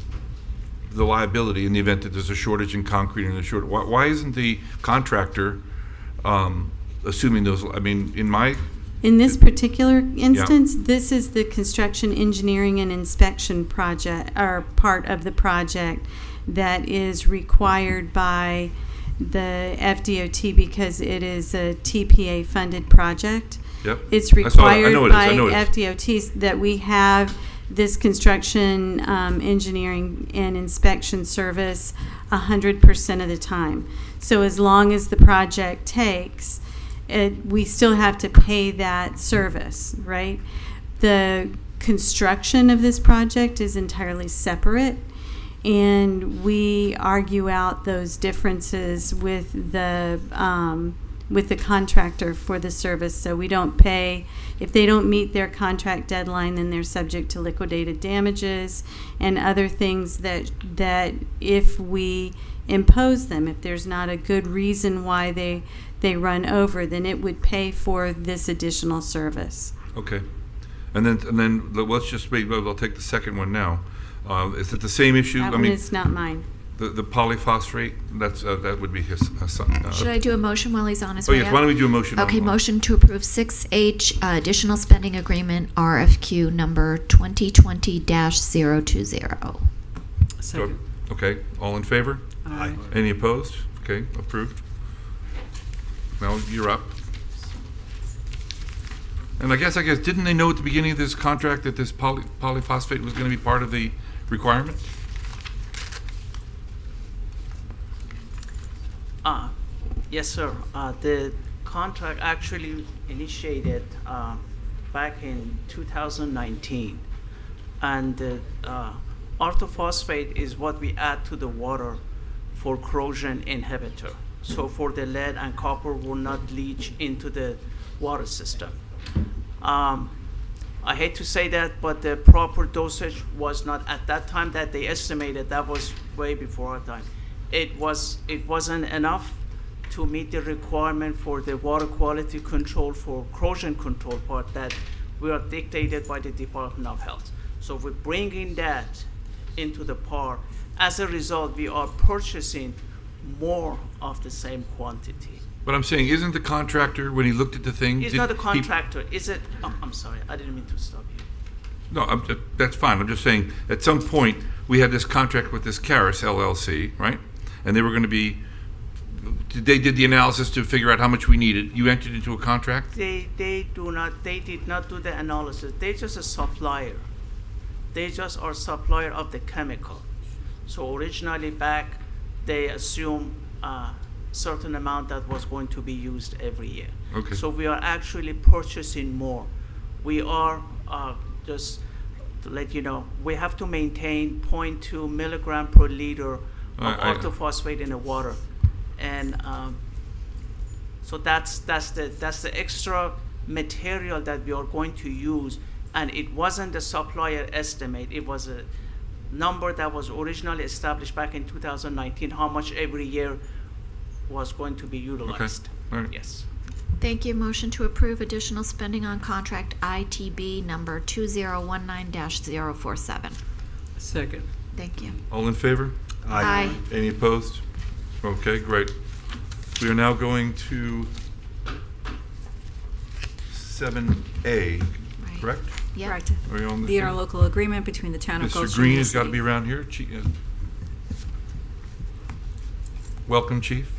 liability in the event that there's a shortage in concrete and a shortage? Why isn't the contractor assuming those? I mean, in this particular instance, this is the construction engineering and inspection project, or part of the project, that is required by the FDOT because it is a TPA funded project. Yep. It's required by I know it is. FDOT that we have this construction engineering and inspection service 100% of the time. So as long as the project takes, we still have to pay that service, right? The construction of this project is entirely separate, and we argue out those differences with the contractor for the service. So we don't pay if they don't meet their contract deadline. Then they're subject to liquidated damages and other things that if we impose them, if there's not a good reason why they run over, then it would pay for this additional service. Okay, and then let's just wait. I'll take the second one now. Is it the same issue? That one is not mine. The polyphosphate. That would be his son. Should I do a motion while he's on his Oh way yes. out? Why don't we do a motion? Okay, motion to approve 6H additional spending agreement RFQ number 2020-020. Second. Okay. All in favor? Aye. Any opposed? Okay, approved. Mel, you're up. And I guess, didn't they know at the beginning of this contract that this polyphosphate was going to be part of the requirement? Yes, sir. The contract actually initiated back in 2019. And orthophosphate is what we add to the water for corrosion inhibitor. So for the lead and copper will not leach into the water system. I hate to say that, but the proper dosage was not at that time that they estimated. That was way before our time. It wasn't enough to meet the requirement for the water quality control for corrosion control part that we are dictated by the Department of Health. So we're bringing that into the par As a result, we are purchasing more of the same quantity. But I'm saying, isn't the contractor, when he looked at the thing? He's not a contractor, is it? Oh, I'm sorry, I didn't mean to stop you. No, that's fine. I'm just saying, at some point, we had this contract with this Caris LLC, right? And they were going to be, they did the analysis to figure out how much we needed. You entered into a contract? They did not do the analysis. They're just a supplier. They just are supplier of the chemical. So originally back, they assumed a certain amount that was going to be used every year. Okay. So we are actually purchasing more. We are, just to let you know, we have to maintain 0.2 milligram per liter of orthophosphate in the water. And so that's the extra material that we are going to use. And it wasn't the supplier estimate, it was a number that was originally established back in 2019, how much every year was going to be utilized. Okay. All right. Yes. Thank you. Motion to approve additional spending on contract ITB number 2019-047. Second. Thank you. All in favor? Aye. Any opposed? Okay, great. We are now going to 7A, correct? Yeah. Correct. Are you on this The one? interlocal agreement between the town of Gulfstream. Mr. Green has got to be around here. Welcome, Chief.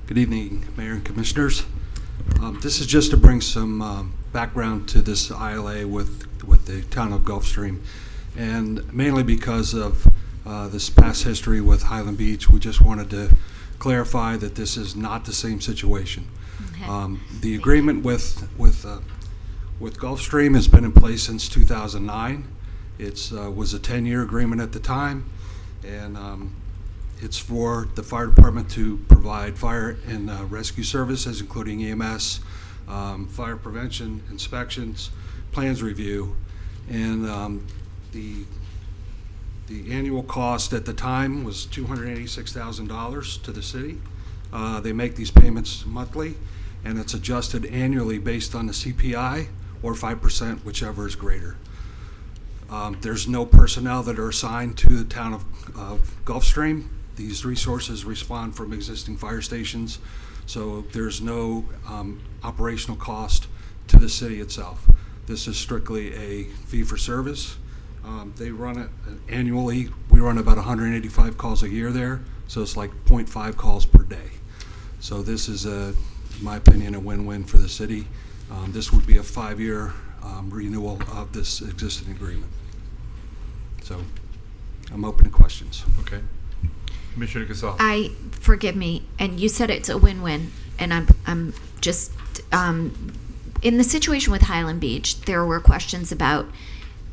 Good evening, Mayor and Commissioners. This is just to bring some background to this ILA with the town of Gulfstream, and mainly because of this past history with Highland Beach. We just wanted to clarify that this is not the same situation. The agreement with Gulfstream has been in place since 2009. It was a 10-year agreement at the time, and it's for the fire department to provide fire and rescue services, including EMS, fire prevention, inspections, plans review, and the annual cost at the time was $286,000 to the city. They make these payments monthly, and it's adjusted annually based on the CPI or 5%, whichever is greater. There's no personnel that are assigned to the town of Gulfstream. These resources respond from existing fire stations, so there's no operational cost to the city itself. This is strictly a fee for service. They run it annually. We run about 185 calls a year there, so it's like 0.5 calls per day. So this is, in my opinion, a win-win for the city. This would be a 5-year renewal of this existing agreement. So I'm open to questions. Okay. Commissioner Casal. Forgive me, and you said it's a win-win, and I'm just, in the situation with Highland Beach, there were questions about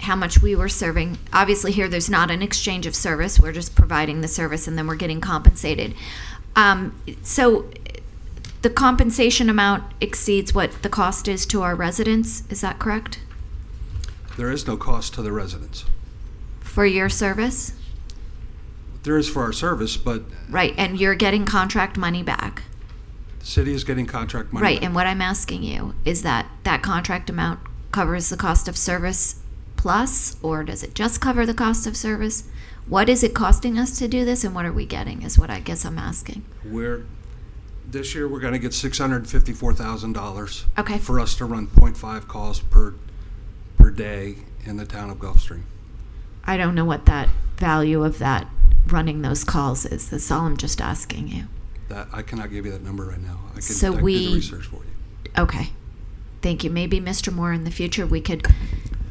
how much we were serving. Obviously here there's not an exchange of service, we're just providing the service and then we're getting compensated. So the compensation amount exceeds what the cost is to our residents, is that correct? There is no cost to the residents. For your service? There is for our service, but Right, and you're getting contract money back. the city is getting contract money. Right, back. and what I'm asking you is that contract amount covers the cost of service plus, or does it just cover the cost of service? What is it costing us to do this, and what are we getting, is what I guess I'm asking. This year we're going to get $654,000 Okay. for us to run 0.5 calls per day in the town of Gulfstream. I don't know what that value of that running those calls is. That's all I'm just asking you. That I cannot give you that number right now. I can So I can do we- the research for you. Okay. Thank you. Maybe Mr. Moore, in the future we could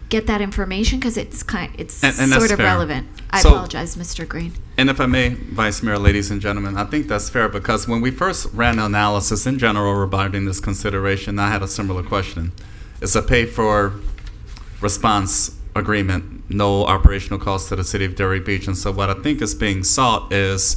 get that information because it's And sort that's of fair. relevant. I So- apologize, Mr. Green. And if I may, Vice Mayor, ladies and gentlemen, I think that's fair because when we first ran analysis in general regarding this consideration, I had a similar question. It's a pay-for-response agreement, no operational cost to the city of Delray Beach. And so what I think is being sought is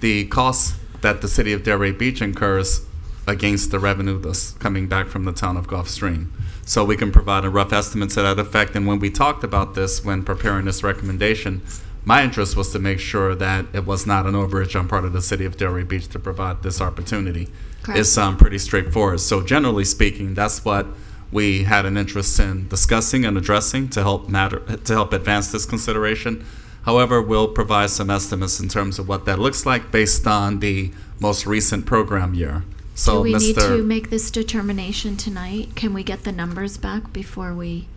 the costs that the city of Delray Beach incurs against the revenue that's coming back from the town of Gulfstream. So we can provide a rough estimate to that effect. And when we talked about this, when preparing this recommendation, my interest was to make sure that it was not an overage on part of the city of Delray Beach to provide this opportunity. Correct. It's pretty straightforward. So generally speaking, that's what we had an interest in discussing and addressing to help advance this consideration. However, we'll provide some estimates in terms of what that looks like based on the most recent program year. So, Do we need to Mr. make this determination tonight? Can we get the numbers back before we?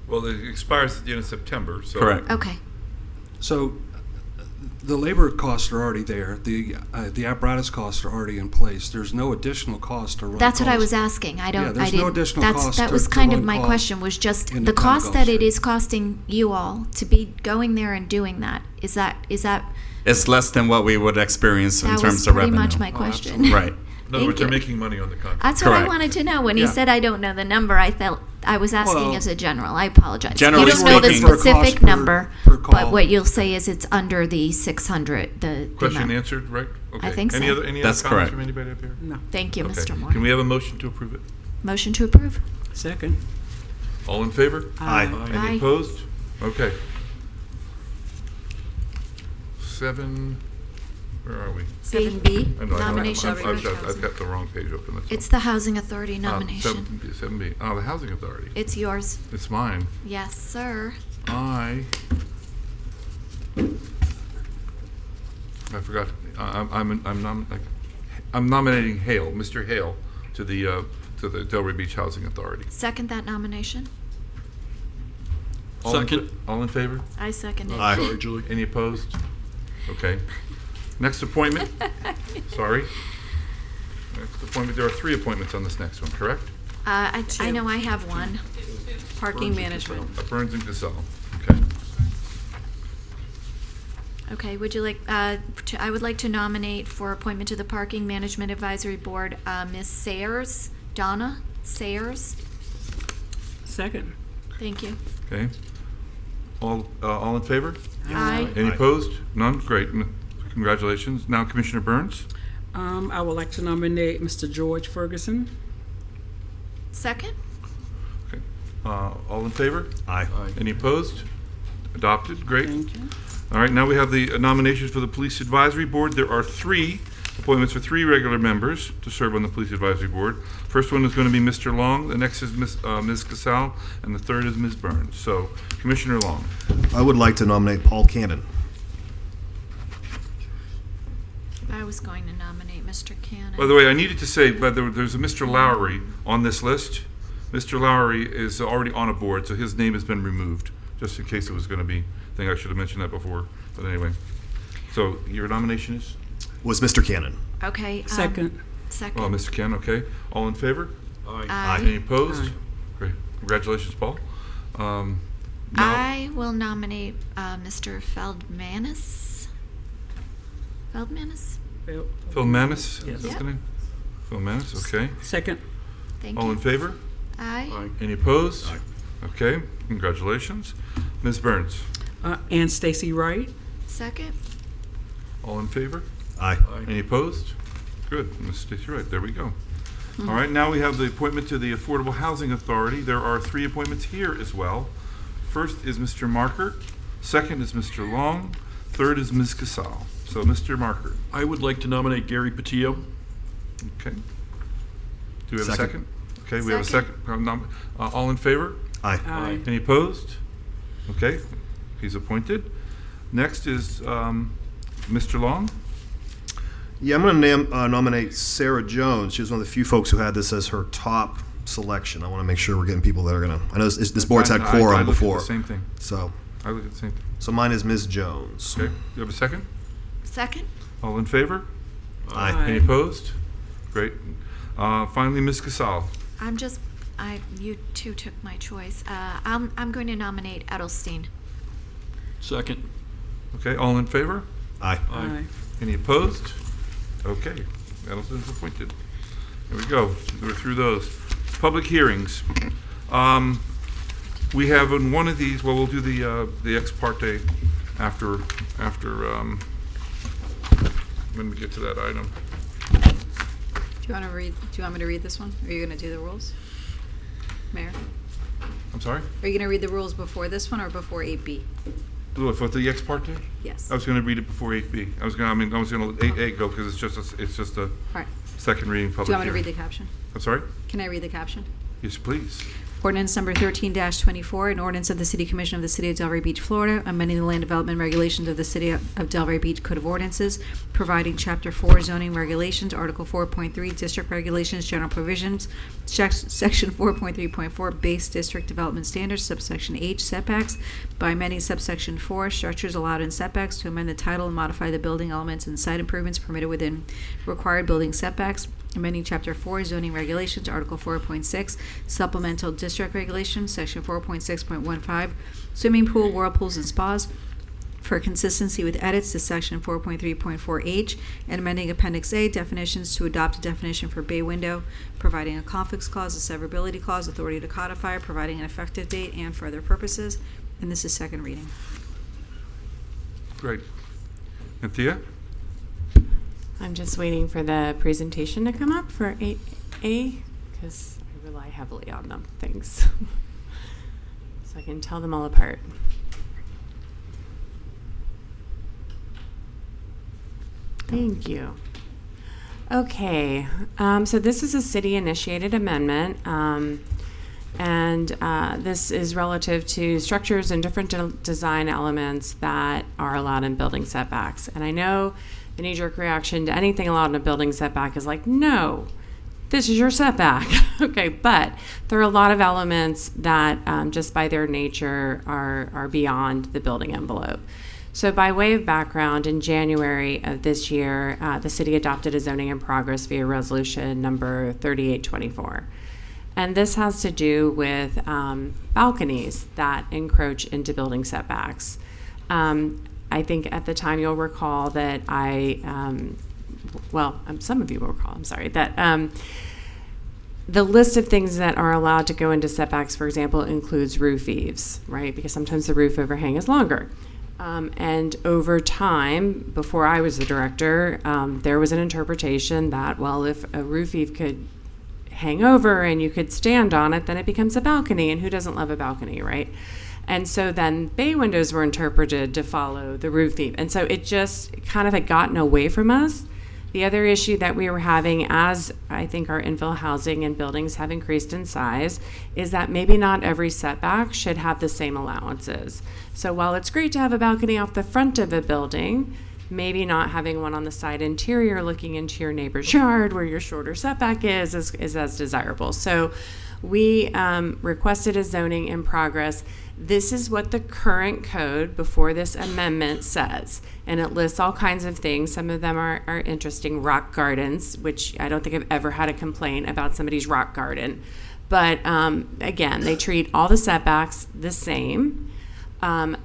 Well, it expires at the end of September, so. Correct. Okay. So the labor costs are already there. The apparatus costs are already in place. There's no additional cost to run. That's what I calls. was asking. I don't. Yeah, there's I didn't. no additional that's, cost That to- was to kind of run my calls question. Was just in the the cost Gulf that it City. is costing you all to be going there and doing that. Is that? It's less than what we would experience in That terms was of pretty revenue. much my question. Right. In other words, Thank they're you. making money on the contract. That's what I Correct. wanted to know. When he Yeah. said I don't know the number, I felt I was asking Well, as a general. I apologize. Generally You don't know the speaking- For specific cost per- number, per but call. what you'll say is it's under the 600. The Question amount. answered, right? Okay. think Any so. other, any That's other comments correct. from anybody up here? No. Thank you, Okay. Mr. Moore. Can we have a motion to approve it? Motion to approve. Second. All in favor? Aye. Aye. Any opposed? Okay. 7, where are we? 7B, I know, I know. Nomination I've for I've got the wrong page open. that's It's all. the Housing Authority nomination. 7B. Oh, the Housing Authority. It's yours. It's mine. Yes, sir. I forgot. I'm nominating Hale, Mr. Hale, to the Delray Beach Housing Authority. Second that nomination. Second. All in favor? I second it. Aye. Sorry, Julie. Any opposed? Okay. Next appointment. Sorry. Next appointment. There are 3 appointments on this next one, correct? I know I have one. Parking management. Burns and Casella. Okay. Okay, would you like, I would like to nominate for appointment to the Parking Management Advisory Board, Ms. Sayers, Donna Sayers. Second. Thank you. Okay. All in favor? Aye. Any opposed? None? Great. Congratulations. Now Commissioner Burns. I would like to nominate Mr. George Ferguson. Second? Okay. All in favor? Aye. Any opposed? Adopted. Great. Thank you. All right, now we have the nominations for the Police Advisory Board. There are 3 appointments for 3 regular members to serve on the Police Advisory Board. First one is going to be Mr. Long, the next is Ms. Casal, and the third is Ms. Burns. So, Commissioner Long. I would like to nominate Paul Cannon. I was going to nominate Mr. Cannon. By the way, I needed to say, but there's a Mr. Lowry on this list. Mr. Lowry is already on a board, so his name has been removed, just in case it was going to be. I think I should have mentioned that before, but anyway. So, your nomination is? Was Mr. Cannon. Okay. Second. Second. Oh, Mr. Ken, okay. All in favor? Aye. Any opposed? Great. Congratulations, Paul. Now, I will nominate Mr. Feldmanis. Feldmanis? Phil Manis? Yes. Is that Yep. the name? Phil Manis, okay. Second. Thank All you. in favor? Aye. Any opposed? Okay, congratulations. Ms. Burns? And Stacy Wright. Second? All in favor? Aye. Any opposed? Good, Ms. Stacy Wright, there we go. All right, now we have the appointment to the Affordable Housing Authority. There are 3 appointments here as well. First is Mr. Marker, second is Mr. Long, third is Ms. Casal. So, Mr. Marker, I would like to nominate Gary Patillo. okay. Do we have a Second. second? Okay, we have a Second. second. All in favor? Aye. Aye. Any opposed? Okay, he's appointed. Next is Mr. Long. Yeah, I'm going to nominate Sarah Jones. She was one of the few folks who had this as her top selection. I want to make sure we're getting people that are going to. I know this board's had I quorum look at before. the same thing. So, I look at the same thing. so mine is Ms. Jones. Okay, you have a second? Second? All in favor? Aye. Any opposed? Great. Finally, Ms. Casal. You two took my choice. I'm going to nominate Edelstein. Second. Okay, all in favor? Aye. Aye. Any opposed? Okay, Edelson's appointed. There we go. We're through those. Public hearings. We have in one of these, well, we'll do the ex parte after when we get to that item. Do you want me to read this one? Are you going to do the rules? Mayor? I'm sorry? Are you going to read the rules before this one or before 8B? For the ex parte? Yes. I was going to read it before 8B. I was going to let 8A go because it's just a Right. second reading public Do you want me to hearing. read the caption? I'm sorry? Can I read the caption? Yes, please. Ordinance number 13-24, an ordinance of the City Commission of the City of Delray Beach, Florida, amending the land development regulations of the City of Delray Beach Code of Ordinances, providing Chapter 4 zoning regulations, Article 4.3 district regulations, general provisions, Section 4.3.4 base district development standards, subsection H setbacks, by amending subsection 4 structures allowed in setbacks, to amend the title and modify the building elements and site improvements permitted within required building setbacks, amending Chapter 4 zoning regulations, Article 4.6 supplemental district regulations, Section 4.6.15 swimming pool, whirlpools, and spas, for consistency with edits to Section 4.3.4H, and amending Appendix A definitions to adopt a definition for bay window, providing a conflicts clause, a severability clause, authority to codify, providing an effective date, and for other purposes. And this is second reading. Great. And Thea? I'm just waiting for the presentation to come up for 8A because I rely heavily on them things. So I can tell them all apart. Thank you. Okay, so this is a city-initiated amendment, and this is relative to structures and different design elements that are allowed in building setbacks. And I know the knee-jerk reaction to anything allowed in a building setback is like, no, this is your setback. Okay, but there are a lot of elements that just by their nature are beyond the building envelope. So by way of background, in January of this year, the city adopted a zoning in progress via resolution number 3824. And this has to do with balconies that encroach into building setbacks. I think at the time you'll recall that some of you will recall, I'm sorry, that the list of things that are allowed to go into setbacks, for example, includes roof eaves, right? Because sometimes the roof overhang is longer. And over time, before I was the director, there was an interpretation that, well, if a roof eave could hang over and you could stand on it, then it becomes a balcony, and who doesn't love a balcony, right? And so then bay windows were interpreted to follow the roof eave. And so it just kind of had gotten away from us. The other issue that we were having, as I think our infill housing and buildings have increased in size, is that maybe not every setback should have the same allowances. So while it's great to have a balcony off the front of a building, maybe not having one on the side interior looking into your neighbor's yard where your shorter setback is as desirable. So we requested a zoning in progress. This is what the current code before this amendment says, and it lists all kinds of things. Some of them are interesting. Rock gardens, which I don't think I've ever had a complaint about somebody's rock garden. But again, they treat all the setbacks the same.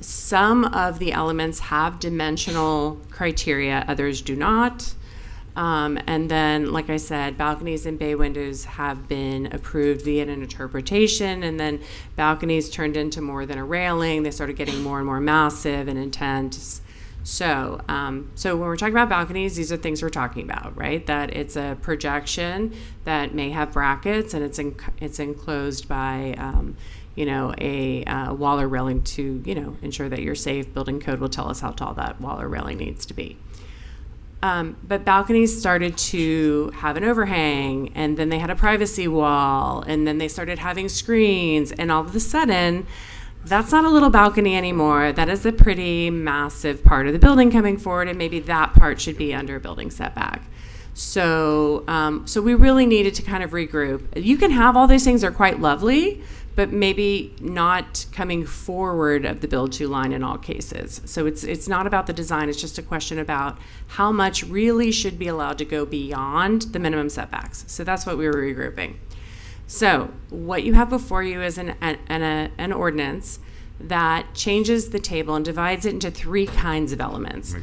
Some of the elements have dimensional criteria, others do not. And then, like I said, balconies and bay windows have been approved via an interpretation, and then balconies turned into more than a railing. They started getting more and more massive and intense. So when we're talking about balconies, these are things we're talking about, right? That it's a projection that may have brackets, and it's enclosed by a wall or railing to ensure that you're safe. Building code will tell us how tall that wall or railing needs to be. But balconies started to have an overhang, and then they had a privacy wall, and then they started having screens, and all of a sudden, that's not a little balcony anymore. That is a pretty massive part of the building coming forward, and maybe that part should be under a building setback. So we really needed to kind of regroup. You can have all these things, they're quite lovely, but maybe not coming forward of the build-to line in all cases. So it's not about the design, it's just a question about how much really should be allowed to go beyond the minimum setbacks. So that's what we were regrouping. So what you have before you is an ordinance that changes the table and divides it into three kinds of elements.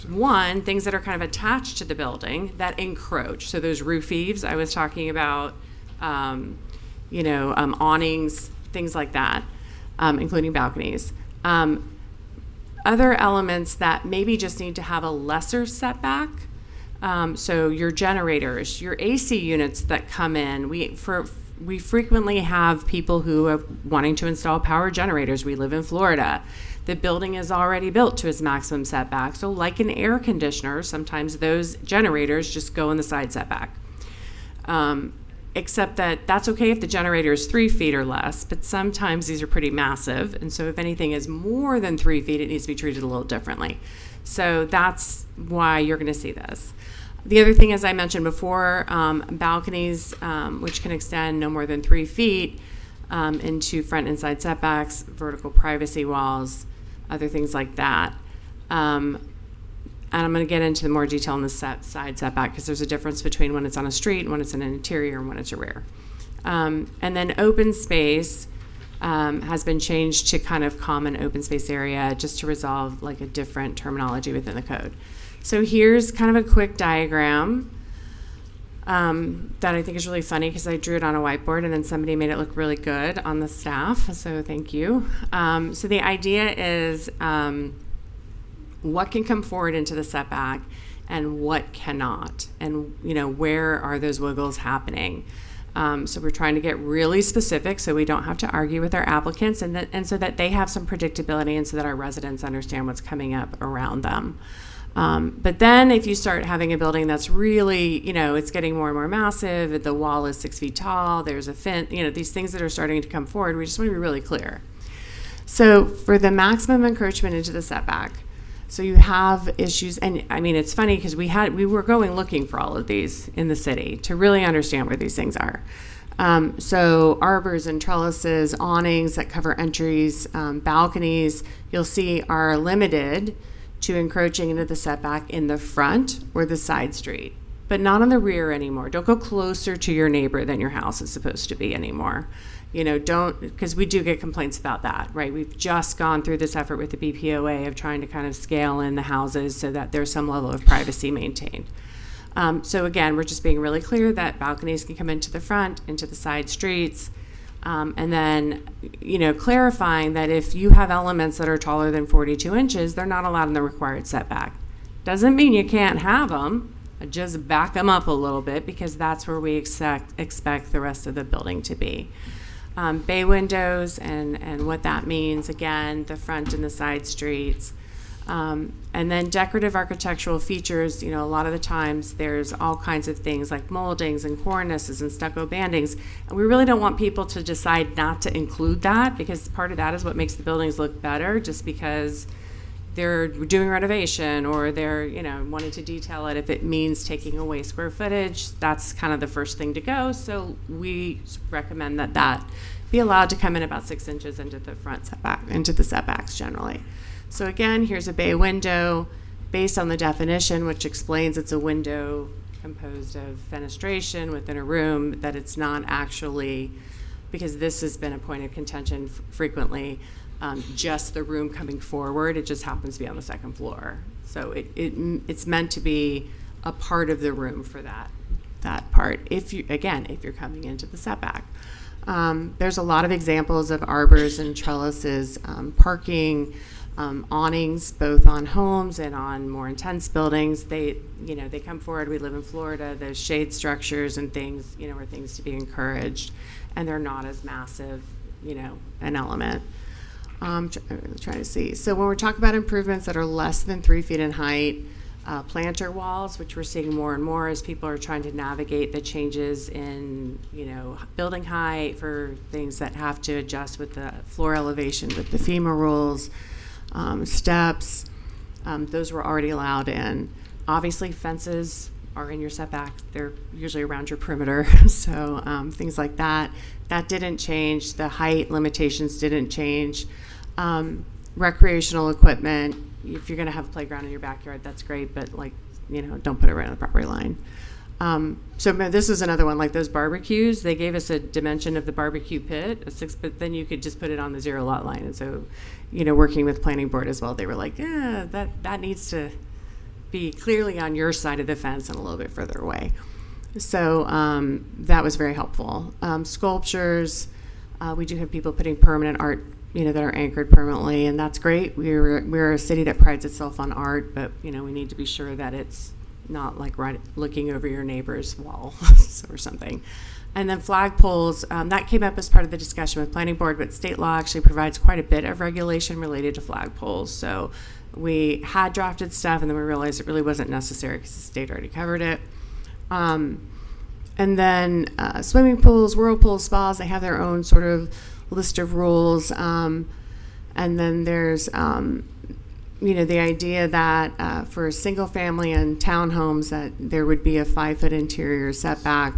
One, things that are kind of attached to the building that encroach. So those roof eaves I was talking about, awnings, things like that, including balconies. Other elements that maybe just need to have a lesser setback. So your generators, your AC units that come in, we frequently have people who are wanting to install power generators. We live in Florida. The building is already built to its maximum setback. So like an air conditioner, sometimes those generators just go in the side setback. except that that's okay if the generator is 3 feet or less, but sometimes these are pretty massive. And so if anything is more than 3 feet, it needs to be treated a little differently. So that's why you're going to see this. The other thing, as I mentioned before, balconies, which can extend no more than 3 feet into front and side setbacks, vertical privacy walls, other things like that. And I'm going to get into more detail on the side setback because there's a difference between when it's on a street and when it's in an interior and when it's a rear. And then open space has been changed to kind of common open space area just to resolve like a different terminology within the code. So here's kind of a quick diagram that I think is really funny because I drew it on a whiteboard and then somebody made it look really good on the staff. So thank you. So the idea is what can come forward into the setback and what cannot, and where are those wiggles happening. So we're trying to get really specific so we don't have to argue with our applicants, and so that they have some predictability and so that our residents understand what's coming up around them. But then if you start having a building that's really, it's getting more and more massive, the wall is 6 feet tall, there's a fence, these things that are starting to come forward, we just want to be really clear. So for the maximum encroachment into the setback, so you have issues, and I mean, it's funny because we were going looking for all of these in the city to really understand where these things are. So arbors and trellises, awnings that cover entries, balconies, you'll see are limited to encroaching into the setback in the front or the side street, but not on the rear anymore. Don't go closer to your neighbor than your house is supposed to be anymore. Don't, because we do get complaints about that, right? We've just gone through this effort with the BPOA of trying to kind of scale in the houses so that there's some level of privacy maintained. So again, we're just being really clear that balconies can come into the front, into the side streets, and then, clarifying that if you have elements that are taller than 42 inches, they're not allowed in the required setback. Doesn't mean you can't have them, just back them up a little bit because that's where we expect the rest of the building to be. Bay windows and what that means, again, the front and the side streets. And then decorative architectural features, a lot of the times there's all kinds of things like moldings and cornices and stucco bandings. And we really don't want people to decide not to include that because part of that is what makes the buildings look better just because they're doing renovation or they're, wanting to detail it. If it means taking away square footage, that's kind of the first thing to go. So we recommend that be allowed to come in about 6 inches into the front setback, into the setbacks generally. So again, here's a bay window based on the definition, which explains it's a window composed of fenestration within a room, that it's not actually, because this has been a point of contention frequently, just the room coming forward. It just happens to be on the second floor. So it's meant to be a part of the room for that part. If you're coming into the setback. There's a lot of examples of arbors and trellises, parking, awnings, both on homes and on more intense buildings. They come forward. We live in Florida. There's shade structures and things, are things to be encouraged, and they're not as massive, an element. I'm trying to see. So when we're talking about improvements that are less than 3 feet in height, planter walls, which we're seeing more and more as people are trying to navigate the changes in, building height for things that have to adjust with the floor elevation with the FEMA rules, steps, those were already allowed in. Obviously, fences are in your setback. They're usually around your perimeter, so things like that. That didn't change. The height limitations didn't change. Recreational equipment, if you're going to have a playground in your backyard, that's great, but don't put it right on the property line. So this is another one, like those barbecues, they gave us a dimension of the barbecue pit, but then you could just put it on the 0 lot line. And so, working with planning board as well, they were like, that needs to be clearly on your side of the fence and a little bit further away. So that was very helpful. Sculptures, we do have people putting permanent art, that are anchored permanently, and that's great. We're a city that prides itself on art, but we need to be sure that it's not like right looking over your neighbor's wall or something. And then flagpoles, that came up as part of the discussion with planning board, but state law actually provides quite a bit of regulation related to flagpoles. So we had drafted stuff, and then we realized it really wasn't necessary because the state already covered it. And then swimming pools, whirlpools, spas, they have their own sort of list of rules. And then there's, the idea that for single family and townhomes that there would be a 5-foot interior setback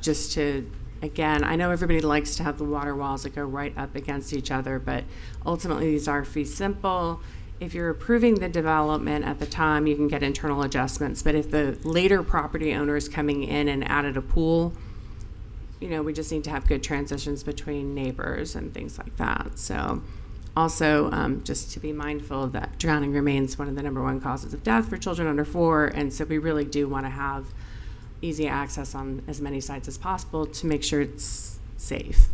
just to, again, I know everybody likes to have the water walls that go right up against each other, but ultimately these are fee simple. If you're approving the development at the time, you can get internal adjustments. But if the later property owner is coming in and added a pool, we just need to have good transitions between neighbors and things like that. So also just to be mindful that drowning remains one of the #1 causes of death for children under 4. And so we really do want to have easy access on as many sites as possible to make sure it's safe.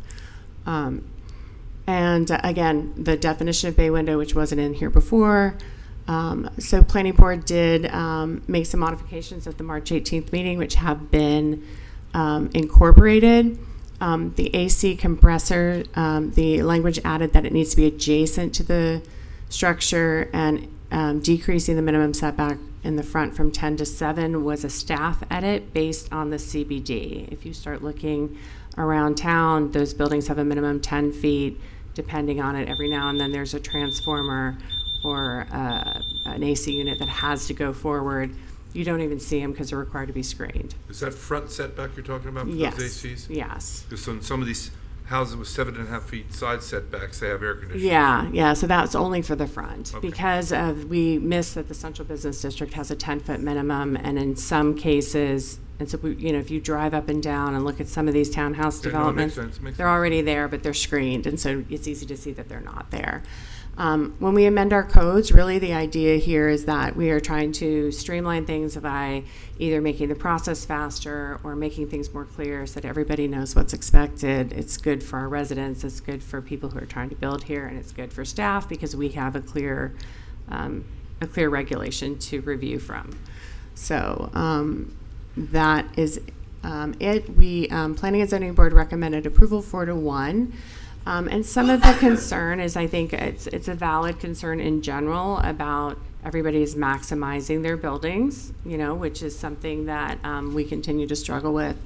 And again, the definition of bay window, which wasn't in here before. So Planning Board did make some modifications at the March 18th meeting, which have been incorporated. The AC compressor, the language added that it needs to be adjacent to the structure, and decreasing the minimum setback in the front from 10 to 7 was a staff edit based on the CBD. If you start looking around town, those buildings have a minimum 10 feet. Depending on it, every now and then there's a transformer or an AC unit that has to go forward. You don't even see them because they're required to be screened. Is that front setback you're talking about for Yes. those ACs? Yes. Because on some of these houses with 7.5 feet side setbacks, they have air conditioning. Yeah. So that's only for the front Okay. because we miss that the Central Business District has a 10-foot minimum, and in some cases, and so if you drive up and down and look at some of these townhouse Yeah, no, it makes developments, sense, makes they're sense. already there, but they're screened, and so it's easy to see that they're not there. When we amend our codes, really the idea here is that we are trying to streamline things by either making the process faster or making things more clear so that everybody knows what's expected. It's good for our residents, it's good for people who are trying to build here, and it's good for staff because we have a clear regulation to review from. So that is it. We Planning and Zoning Board recommended approval 4-1. And some of the concern is, I think it's a valid concern in general about everybody's maximizing their buildings, which is something that we continue to struggle with.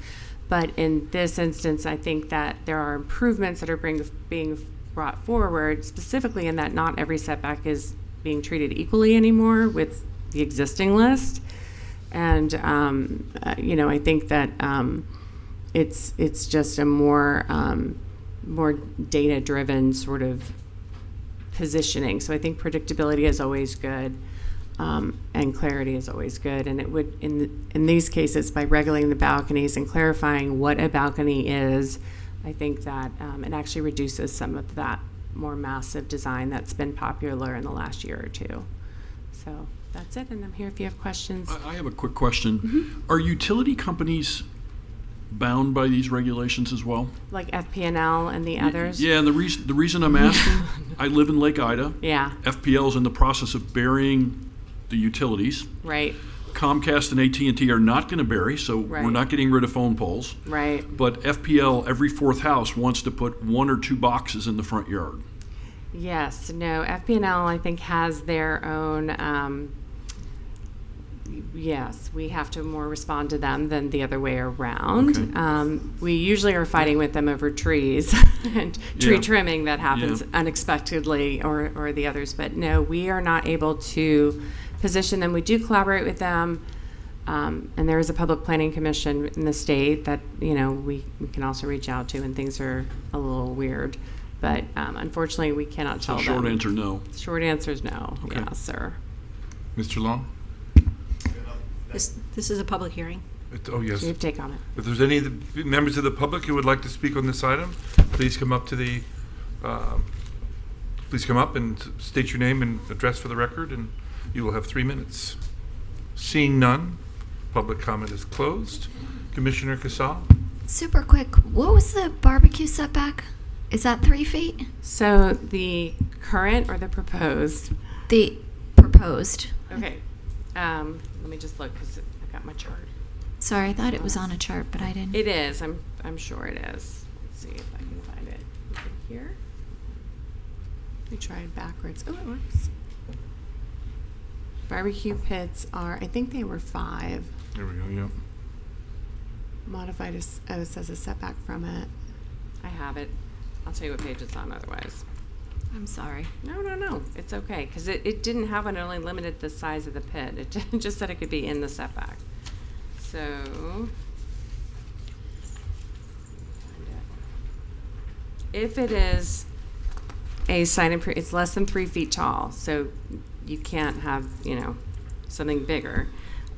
But in this instance, I think that there are improvements that are being brought forward, specifically in that not every setback is being treated equally anymore with the existing list. And, I think that it's just a more data-driven sort of positioning. So I think predictability is always good, and clarity is always good. And it would, in these cases, by regulating the balconies and clarifying what a balcony is, I think that it actually reduces some of that more massive design that's been popular in the last year or two. So that's it, and I'm here if you have questions. I have a quick question. Are utility companies bound by these regulations as well? Like FP&L and the others? Yeah, and the reason I'm asking, I live in Lake Ida. Yeah. FPL is in the process of burying the utilities. Right. Comcast and AT&T are not going to bury, so we're Right. not getting rid of phone poles. Right. But FPL, every fourth house wants to put 1 or 2 boxes in the front yard. Yes, no, FP&L I think has their own, yes, we have to more respond to them than the other way around. Okay. We usually are fighting with them over trees and tree Yeah. trimming that happens Yeah. unexpectedly or the others. But no, we are not able to position them. We do collaborate with them. And there is a public planning commission in the state that, we can also reach out to when things are a little weird. But unfortunately, we cannot So tell them. short answer, no. Short answer is no. Okay. Yes, sir. Mr. Long? This is a public hearing. Oh, yes. So you take on it. If there's any of the members of the public who would like to speak on this item, please come up and state your name and address for the record, and you will have 3 minutes. Seeing none, public comment is closed. Commissioner Casal? Super quick, what was the barbecue setback? Is that 3 feet? So the current or the proposed? The proposed. Okay. Let me just look because I got my chart. Sorry, I thought it was on a chart, but I didn't. It is. I'm sure it is. Let's see if I can find it. Is it here? We tried backwards. Oh, it works. Barbecue pits are, I think they were 5. There we go, yeah. Modified as a setback from it. I have it. I'll tell you what page it's on otherwise. I'm sorry. No. It's okay, because it didn't have it only limited the size of the pit. It just said it could be in the setback. So, if it is a site it's less than 3 feet tall, so you can't have, something bigger.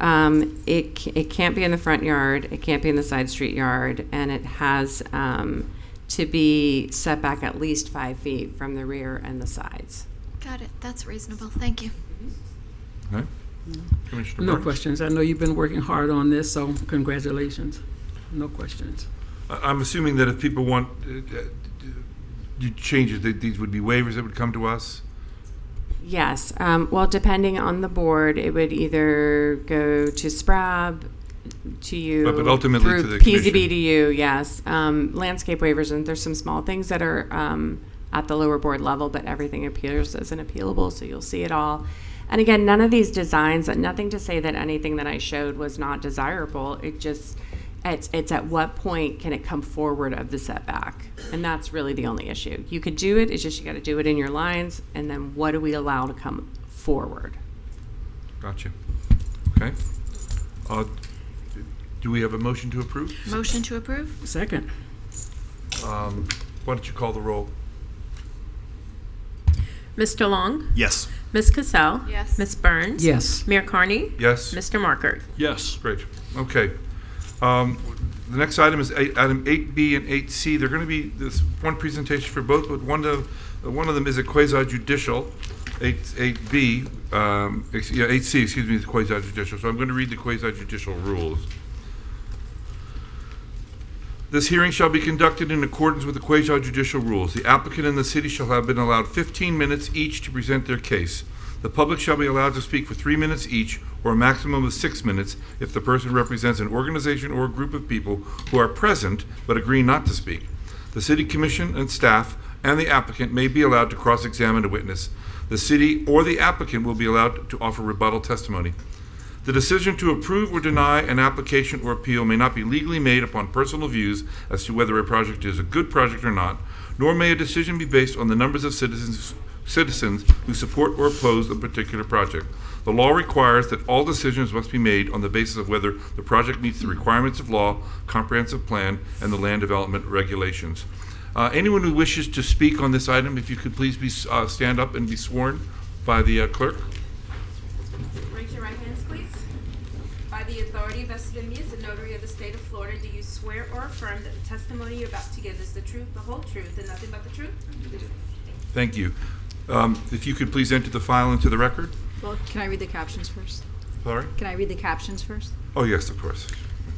It can't be in the front yard, it can't be in the side street yard, and it has to be set back at least 5 feet from the rear and the sides. Got it. That's reasonable. Thank you. Okay. Commissioner No Burns? questions. I know you've been working hard on this, so congratulations. No questions. I'm assuming that if people want changes, that these would be waivers that would come to us? Yes. Well, depending on the board, it would either go to SPRAB, to you, But ultimately through to the PZB commission. to you, yes. Landscape waivers, and there's some small things that are at the lower board level, but everything appears as an appealable, so you'll see it all. And again, none of these designs, nothing to say that anything that I showed was not desirable. It just, it's at what point can it come forward of the setback? And that's really the only issue. You could do it, it's just you got to do it in your lines, and then what do we allow to come forward? Gotcha. Okay. Do we have a motion to approve? Motion to approve? Second. Why don't you call the roll? Mr. Long? Yes. Ms. Cassell? Yes. Ms. Burns? Yes. Mayor Carney? Yes. Mr. Markert? Yes. Great. Okay. The next item is item 8B and 8C. They're going to be this one presentation for both, but one of them is a quasi-judicial. 8B, 8C, excuse me, is quasi-judicial. So I'm going to read the quasi-judicial rules. This hearing shall be conducted in accordance with the quasi-judicial rules. The applicant and the city shall have been allowed 15 minutes each to present their case. The public shall be allowed to speak for 3 minutes each, or a maximum of 6 minutes if the person represents an organization or a group of people who are present but agree not to speak. The city commission and staff and the applicant may be allowed to cross-examine a witness. The city or the applicant will be allowed to offer rebuttal testimony. The decision to approve or deny an application or appeal may not be legally made upon personal views as to whether a project is a good project or not, nor may a decision be based on the numbers of citizens who support or oppose a particular project. The law requires that all decisions must be made on the basis of whether the project meets the requirements of law, comprehensive plan, and the land development regulations. Anyone who wishes to speak on this item, if you could please stand up and be sworn by the clerk. Raise your right hands, please. By the authority vested in me as a notary of the state of Florida, do you swear or affirm that the testimony you're about to give is the truth, the whole truth, and nothing but the truth? Thank you. If you could please enter the file into the record. Well, can I read the captions first? Sorry? Can I read the captions first? Oh, yes, of course.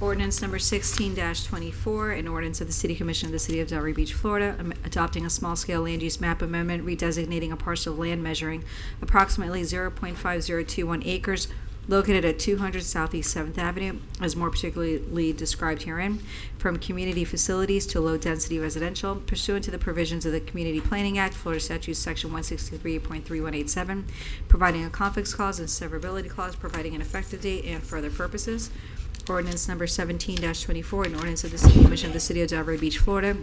Ordinance number 16-24, an ordinance of the City Commission of the City of Delray Beach, Florida, adopting a small-scale land use map amendment, redesignating a parcel of land measuring approximately 0.5021 acres located at 200 Southeast 7th Avenue, as more particularly described herein, from community facilities to low-density residential, pursuant to the provisions of the Community Planning Act, Florida Statute Section 163.3187, providing a conflicts clause and severability clause, providing an effective date and for other purposes. Ordinance number 17-24, an ordinance of the City Commission of the City of Delray Beach, Florida,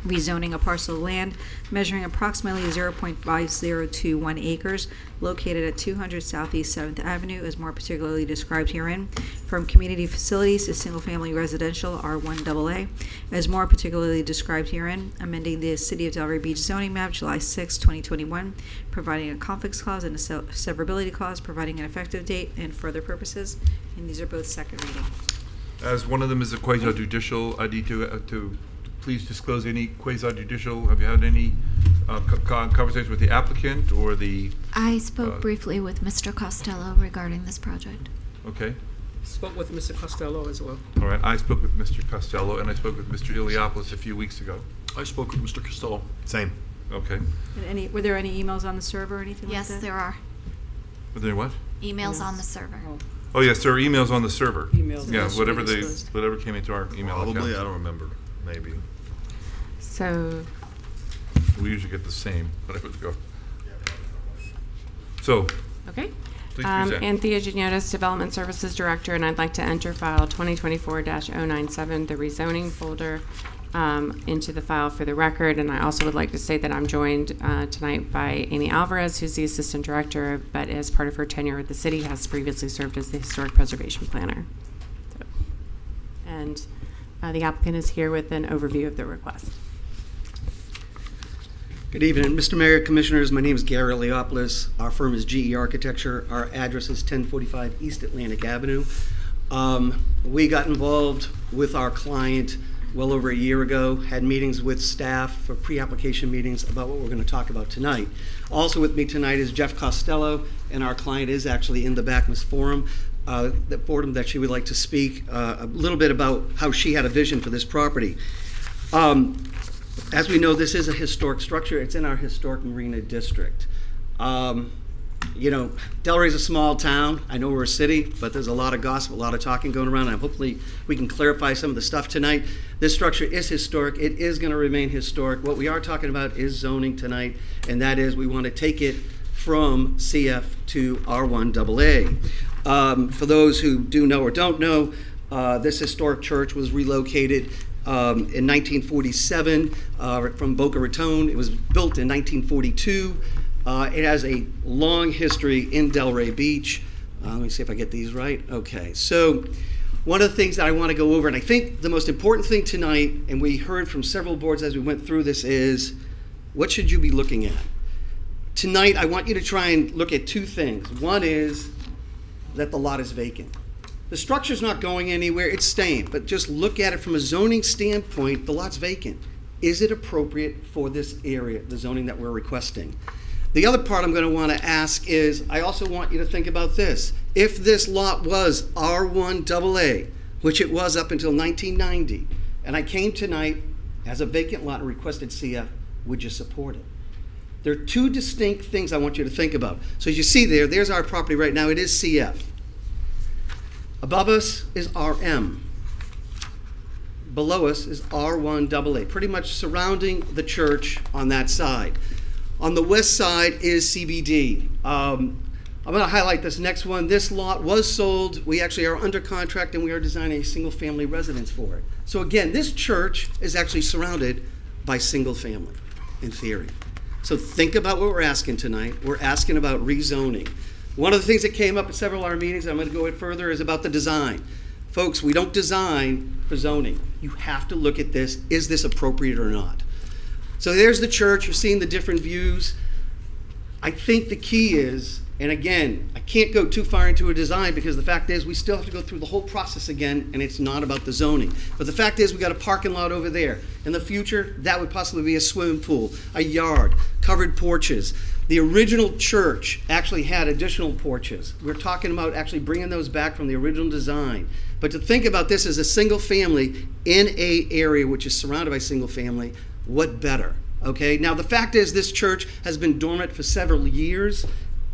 rezoning a parcel of land measuring approximately 0.5021 acres located at 200 Southeast 7th Avenue, as more particularly described herein, from community facilities to single-family residential R1AA, as more particularly described herein, amending the City of Delray Beach zoning map July 6, 2021, providing a conflicts clause and a severability clause, providing an effective date and further purposes, and these are both second reading. As one of them is a quasi-judicial, I need to please disclose any quasi-judicial. Have you had any conversations with the applicant or the? I spoke briefly with Mr. Costello regarding this project. Okay. Spoke with Mr. Costello as well. All right. I spoke with Mr. Costello and I spoke with Mr. Iliopoulos a few weeks ago. I spoke with Mr. Costello. Same. Okay. And were there any emails on the server or anything Yes, like that? there are. Were there what? Emails on the server. Oh yes, there are emails on the server. Emails. Yeah, So whatever those should be disclosed. whatever came into our email. Probably, account. I don't remember. Maybe. So, We usually get the same, but I would go. So, okay. Please present. Anthea Geniotis, Development Services Director, and I'd like to enter file 2024-097, the rezoning folder, into the file for the record. And I also would like to say that I'm joined tonight by Amy Alvarez, who's the Assistant Director, but as part of her tenure at the city has previously served as the Historic Preservation Planner. And the applicant is here with an overview of the request. Good evening, Mr. Mayor, Commissioners. My name is Gary Leopoulos. Our firm is GE Architecture. Our address is 1045 East Atlantic Avenue. We got involved with our client well over a year ago, had meetings with staff for pre-application meetings about what we're going to talk about tonight. Also with me tonight is Jeff Costello, and our client is actually in the back, Ms. Forum, that she would like to speak a little bit about how she had a vision for this property. As we know, this is a historic structure. It's in our historic marina district. You know, Delray's a small town. I know we're a city, but there's a lot of gossip, a lot of talking going around, and hopefully we can clarify some of the stuff tonight. This structure is historic. It is going to remain historic. What we are talking about is zoning tonight, and that is we want to take it from CF to R1AA. For those who do know or don't know, this historic church was relocated in 1947 from Boca Raton. It was built in 1942. It has a long history in Delray Beach. Let me see if I get these right. Okay, so one of the things that I want to go over, and I think the most important thing tonight, and we heard from several boards as we went through this, is what should you be looking at? Tonight, I want you to try and look at two things. One is that the lot is vacant. The structure's not going anywhere, it's staying, but just look at it from a zoning standpoint, the lot's vacant. Is it appropriate for this area, the zoning that we're requesting? The other part I'm going to want to ask is, I also want you to think about this. If this lot was R1AA, which it was up until 1990, and I came tonight as a vacant lot and requested CF, would you support it? There are two distinct things I want you to think about. So as you see there's our property right now. It is CF. Above us is RM. Below us is R1AA, pretty much surrounding the church on that side. On the west side is CBD. I'm going to highlight this next one. This lot was sold. We actually are under contract, and we are designing a single-family residence for it. So again, this church is actually surrounded by single-family, in theory. So think about what we're asking tonight. We're asking about rezoning. One of the things that came up at several of our meetings, I'm going to go further, is about the design. Folks, we don't design for zoning. You have to look at this. Is this appropriate or not? So there's the church. You're seeing the different views. I think the key is, and again, I can't go too far into a design because the fact is we still have to go through the whole process again, and it's not about the zoning. But the fact is we got a parking lot over there. In the future, that would possibly be a swimming pool, a yard, covered porches. The original church actually had additional porches. We're talking about actually bringing those back from the original design. But to think about this as a single family in a area which is surrounded by single family, what better? Okay, now the fact is this church has been dormant for several years,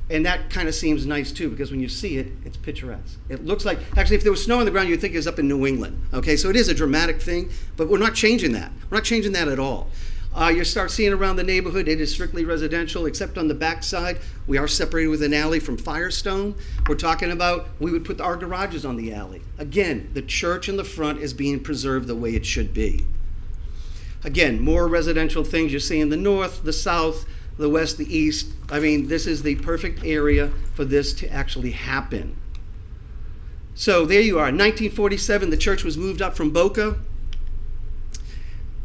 and that kind of seems nice too, because when you see it, it's picturesque. It looks like, actually if there was snow on the ground, you'd think it was up in New England. Okay, so it is a dramatic thing, but we're not changing that. We're not changing that at all. You start seeing around the neighborhood, it is strictly residential, except on the back side, we are separated with an alley from Firestone. We're talking about, we would put our garages on the alley. Again, the church in the front is being preserved the way it should be. Again, more residential things you see in the north, the south, the west, the east. I mean, this is the perfect area for this to actually happen. So there you are. In 1947, the church was moved up from Boca.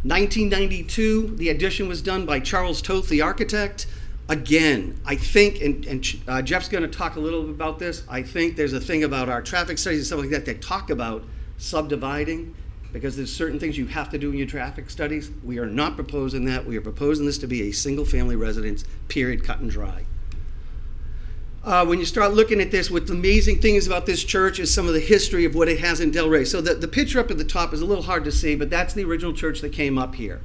1992, the addition was done by Charles Toth, the architect. Again, I think, and Jeff's going to talk a little bit about this, I think there's a thing about our traffic studies and stuff like that talk about subdividing, because there's certain things you have to do in your traffic studies. We are not proposing that. We are proposing this to be a single-family residence, period, cut and dry. When you start looking at this, what's amazing things about this church is some of the history of what it has in Delray. So the picture up at the top is a little hard to see, but that's the original church that came up here.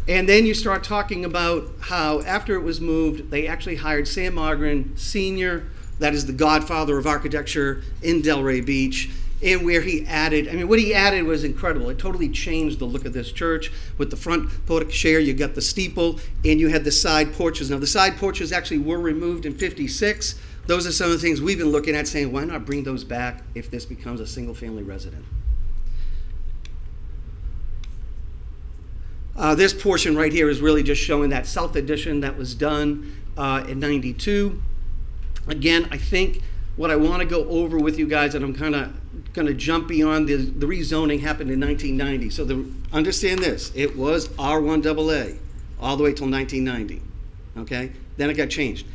And then you start talking about how after it was moved, they actually hired Sam Margren Sr., that is the godfather of architecture in Delray Beach, and where he added, I mean, what he added was incredible. It totally changed the look of this church. With the front portico share, you got the steeple, and you had the side porches. Now, the side porches actually were removed in '56. those are some of the things we've been looking at, saying, why not bring those back if this becomes a single-family resident? This portion right here is really just showing that south addition that was done in 92. Again, I think what I want to go over with you guys, and I'm kind of going to jump beyond the rezoning happened in 1990. So understand this, it was R1AA all the way till 1990, okay? Then it got changed.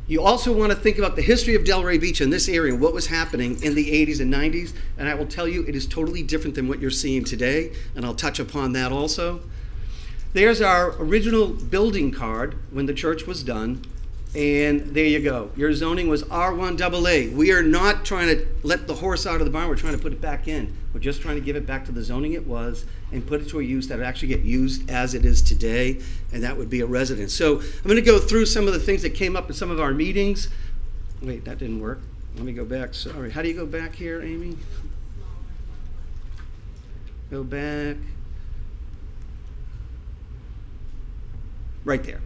You also want to think about the history of Delray Beach in this area, what was happening in the 80s and 90s, and I will tell you it is totally different than what you're seeing today, and I'll touch upon that also. There's our original building card when the church was done, and there you go. Your zoning was R1AA. We are not trying to let the horse out of the barn. We're trying to put it back in. We're just trying to give it back to the zoning it was and put it to a use that would actually get used as it is today, and that would be a residence. So I'm going to go through some of the things that came up in some of our meetings. Wait, that didn't work. Let me go back. Sorry. How do you go back here, Amy? Go back. Right there.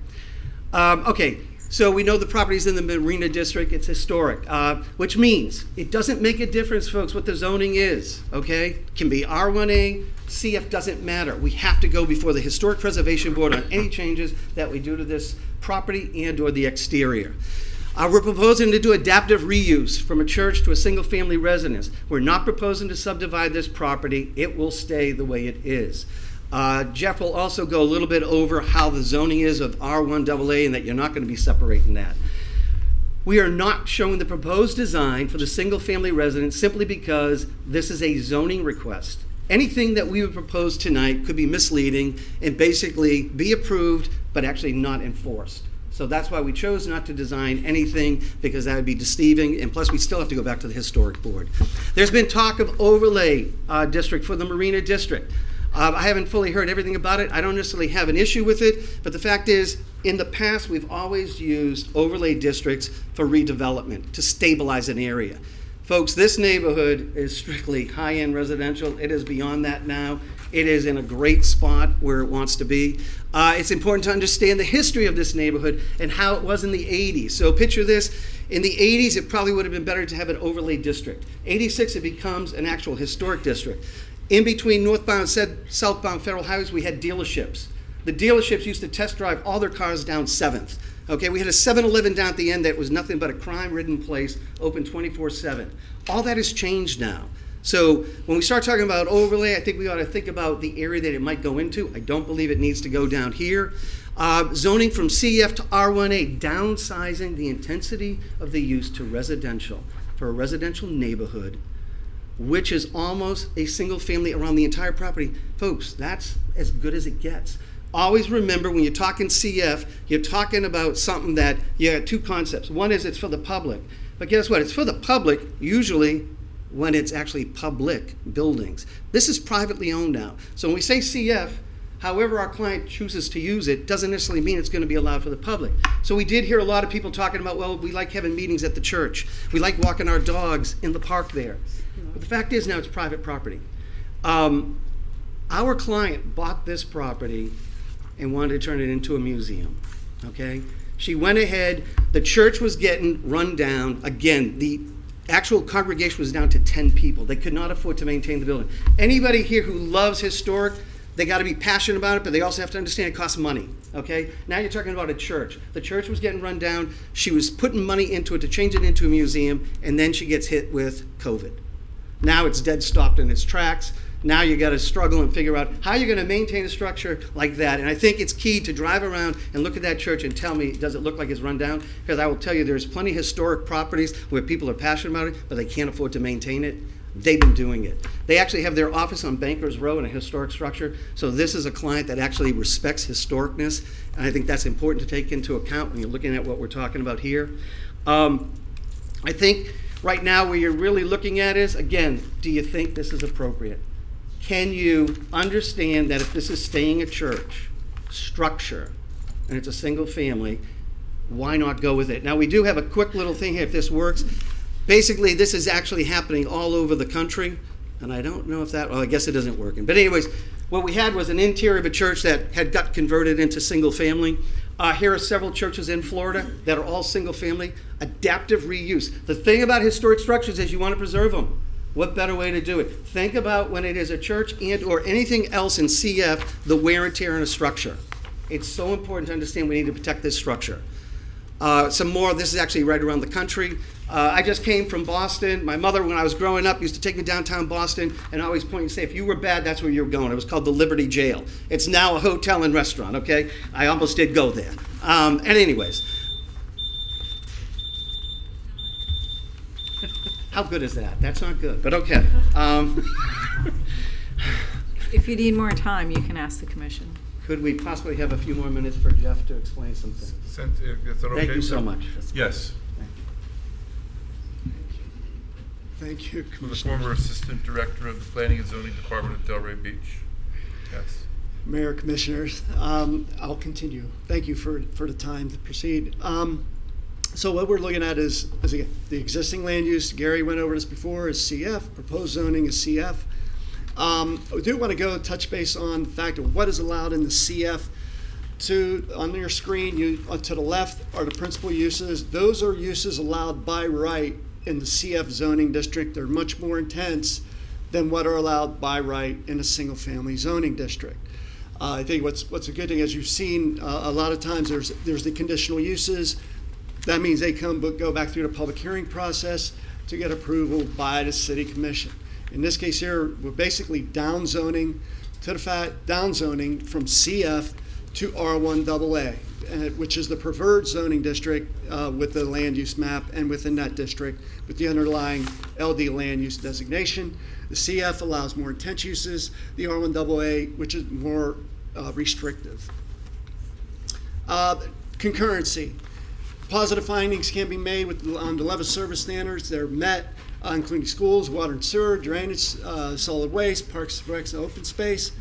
Okay, so we know the property's in the Marina District. It's historic, which means it doesn't make a difference, folks, what the zoning is, okay? It can be R1A, CF, doesn't matter. We have to go before the Historic Preservation Board on any changes that we do to this property and or the exterior. We're proposing to do adaptive reuse from a church to a single-family residence. We're not proposing to subdivide this property. It will stay the way it is. Jeff will also go a little bit over how the zoning is of R1AA and that you're not going to be separating that. We are not showing the proposed design for the single-family residence simply because this is a zoning request. Anything that we would propose tonight could be misleading and basically be approved but actually not enforced. So that's why we chose not to design anything, because that would be deceiving, and plus we still have to go back to the historic board. There's been talk of overlay district for the Marina District. I haven't fully heard everything about it. I don't necessarily have an issue with it, but the fact is, in the past, we've always used overlay districts for redevelopment to stabilize an area. Folks, this neighborhood is strictly high-end residential. It is beyond that now. It is in a great spot where it wants to be. It's important to understand the history of this neighborhood and how it was in the 80s. So picture this. In the 80s, it probably would have been better to have an overlay district. 86, it becomes an actual historic district. In between northbound and southbound federal highways, we had dealerships. The dealerships used to test drive all their cars down 7th. Okay, we had a 7-Eleven down at the end that was nothing but a crime-ridden place, open 24/7. All that has changed now. So when we start talking about overlay, I think we ought to think about the area that it might go into. I don't believe it needs to go down here. Zoning from CF to R1A, downsizing the intensity of the use to residential for a residential neighborhood, which is almost a single family around the entire property. Folks, that's as good as it gets. Always remember, when you're talking CF, you're talking about something that, you got two concepts. One is it's for the public. But guess what? It's for the public usually when it's actually public buildings. This is privately owned now. So when we say CF, however our client chooses to use it, doesn't necessarily mean it's going to be allowed for the public. So we did hear a lot of people talking about, well, we like having meetings at the church. We like walking our dogs in the park there. But the fact is now it's private property. Our client bought this property and wanted to turn it into a museum, okay? She went ahead, the church was getting run down. Again, the actual congregation was down to 10 people. They could not afford to maintain the building. Anybody here who loves historic, they got to be passionate about it, but they also have to understand it costs money, okay? Now you're talking about a church. The church was getting run down. She was putting money into it to change it into a museum, and then she gets hit with COVID. Now it's dead stopped in its tracks. Now you got to struggle and figure out how you're going to maintain a structure like that. And I think it's key to drive around and look at that church and tell me, does it look like it's run down? Because I will tell you, there's plenty of historic properties where people are passionate about it, but they can't afford to maintain it. They've been doing it. They actually have their office on Bankers Row in a historic structure. So this is a client that actually respects historicness. And I think that's important to take into account when you're looking at what we're talking about here. I think right now where you're really looking at is, again, do you think this is appropriate? Can you understand that if this is staying a church structure and it's a single family, why not go with it? Now we do have a quick little thing here if this works. Basically, this is actually happening all over the country, and I don't know if that, well, I guess it isn't working. But anyways, what we had was an interior of a church that had got converted into single family. Here are several churches in Florida that are all single-family, adaptive reuse. The thing about historic structures is you want to preserve them. What better way to do it? Think about when it is a church and or anything else in CF, the wear and tear in a structure. It's so important to understand we need to protect this structure. Some more, this is actually right around the country. I just came from Boston. My mother, when I was growing up, used to take me downtown Boston and always point and say, if you were bad, that's where you were going. It was called the Liberty Jail. It's now a hotel and restaurant, okay? I almost did go there. And anyways. How good is that? That's not good, but okay. If you need more time, you can ask the commission. Could we possibly have a few more minutes for Jeff to explain something? Is that okay? Thank you so much. Yes. Thank you, For the former Assistant Director of the Planning and Zoning Department at Delray Beach. Yes. Mayor, Commissioners. I'll continue. Thank you for the time to proceed. So what we're looking at is again, the existing land use. Gary went over this before, is CF. Proposed zoning is CF. We do want to go touch base on the fact of what is allowed in the CF. On your screen, to the left are the principal uses. Those are uses allowed by right in the CF zoning district. They're much more intense than what are allowed by right in a single-family zoning district. I think what's a good thing, as you've seen a lot of times, there's the conditional uses. That means they go back through the public hearing process to get approval by the city commission. In this case here, we're basically down zoning from CF to R1AA, which is the preferred zoning district with the land use map, and within that district with the underlying LD land use designation. The CF allows more intense uses, the R1AA, which is more restrictive. Concurrency. Positive findings can be made on the level service standards. They're met, including schools, water and sewer, drainage, solid waste, parks, recs, and open space.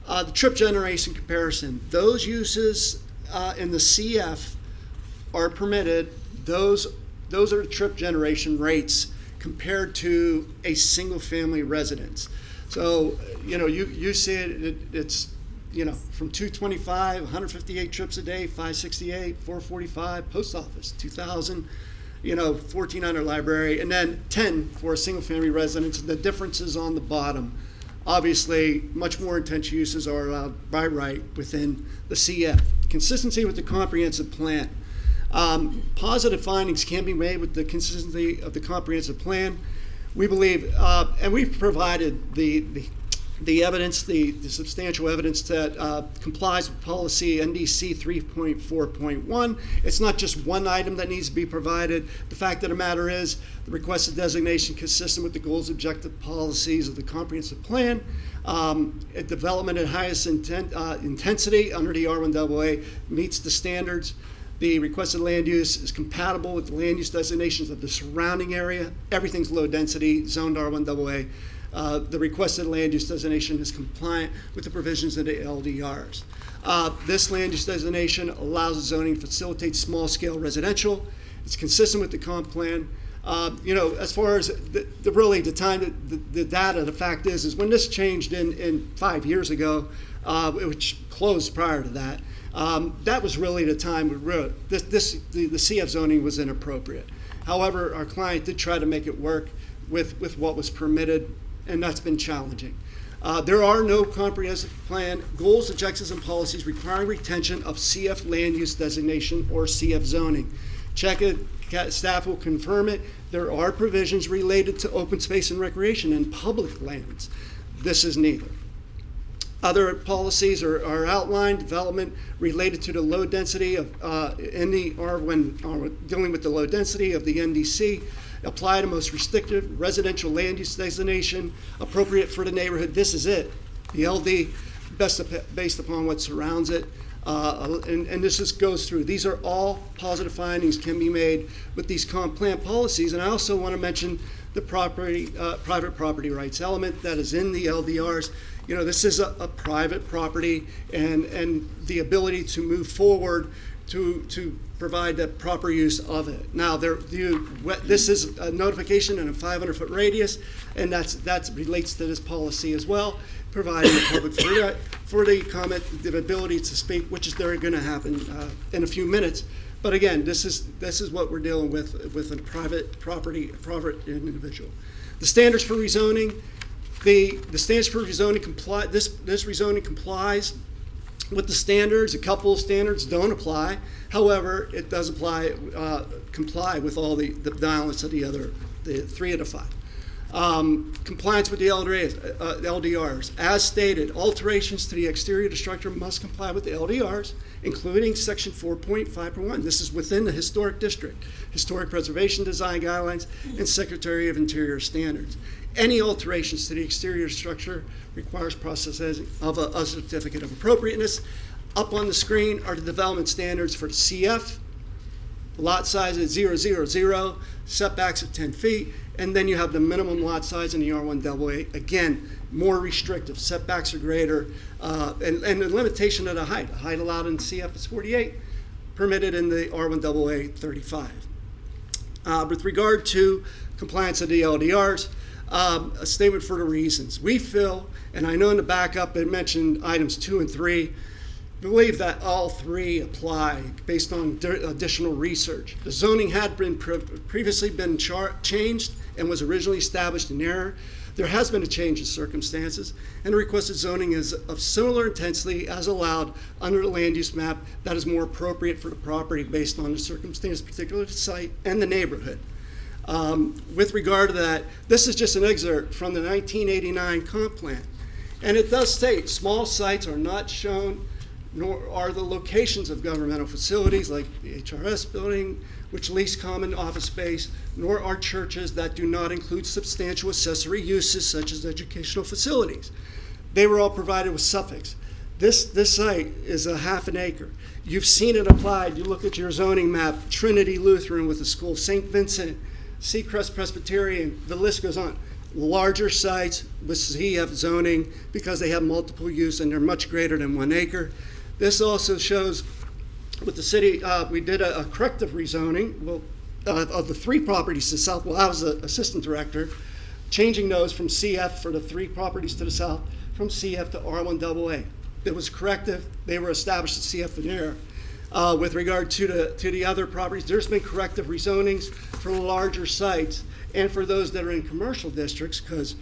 The trip generation comparison. Those uses in the CF are permitted. Those are the trip generation rates compared to a single family residence. So, you see it's from 225, 158 trips a day, 568, 445, post office, 2,000, 1,400 library, and then 10 for a single family residence. The differences on the bottom. Obviously, much more intense uses are allowed by right within the CF. Consistency with the comprehensive plan. Positive findings can be made with the consistency of the comprehensive plan. We believe, and we've provided the evidence, the substantial evidence that complies with policy NDC 3.4.1. It's not just one item that needs to be provided. The fact of the matter is the requested designation consistent with the goals, objective policies of the comprehensive plan. Development at highest intensity under the R1AA meets the standards. The requested land use is compatible with the land use designations of the surrounding area. Everything's low density, zoned R1AA. The requested land use designation is compliant with the provisions of the LDRs. This land use designation allows the zoning to facilitate small scale residential. It's consistent with the comp plan. As far as the time, the data, the fact is when this changed in 5 years ago, which closed prior to that, that was really the time where the CF zoning was inappropriate. However, our client did try to make it work with what was permitted, and that's been challenging. There are no comprehensive plan goals, objectives, and policies requiring retention of CF land use designation or CF zoning. Check it, staff will confirm it. There are provisions related to open space and recreation and public lands. This is neither. Other policies are outlined, development related to the low density of when dealing with the low density of the NDC. Apply to most restrictive residential land use designation, appropriate for the neighborhood. This is it. The LD, based upon what surrounds it. And this just goes through. These are all positive findings can be made with these comp plan policies. And I also want to mention the private property rights element that is in the LDRs. This is a private property, and the ability to move forward to provide the proper use of it. Now, this is a notification in a 500-foot radius, and that relates to this policy as well. providing the public for the comment, the ability to speak, which is going to happen in a few minutes. But again, this is what we're dealing with a private individual. The standards for rezoning, the standards for rezoning comply. This rezoning complies with the standards. A couple of standards don't apply. However, it does comply with all the balance of the 3 of the 5. Compliance with the LDRs. As stated, alterations to the exterior of the structure must comply with the LDRs, including Section 4.5.1. This is within the historic district, historic preservation design guidelines, and Secretary of Interior standards. Any alterations to the exterior structure requires processing of a certificate of appropriateness. Up on the screen are the development standards for CF, lot size at 000, setbacks of 10 feet, and then you have the minimum lot size in the R1AA. Again, more restrictive. Setbacks are greater, and the limitation of the height. The height allowed in CF is 48, permitted in the R1AA 35. With regard to compliance of the LDRs, a statement for the reasons. We feel, and I know in the backup it mentioned items 2 and 3, believe that all 3 apply based on additional research. The zoning had been previously been changed and was originally established in error. There has been a change in circumstances, and the requested zoning is of similar intensity as allowed under the land use map that is more appropriate for the property based on the circumstance, particular to the site and the neighborhood. With regard to that, this is just an excerpt from the 1989 comp plan, and it does state small sites are not shown, nor are the locations of governmental facilities like the HRS building, which lease common office space, nor are churches that do not include substantial accessory uses such as educational facilities. They were all provided with suffix. This site is a half an acre. You've seen it applied. You look at your zoning map, Trinity Lutheran with the school, St. Vincent, Seacrest Presbyterian, the list goes on. Larger sites with CF zoning because they have multiple use and they're much greater than 1 acre. This also shows with the city, we did a corrective rezoning of the 3 properties to the south. Well, I was the assistant director, changing those from CF for the 3 properties to the south, from CF to R1AA. It was corrective. They were established at CF in error. With regard to the other properties, there's been corrective rezonings for larger sites and for those that are in commercial districts because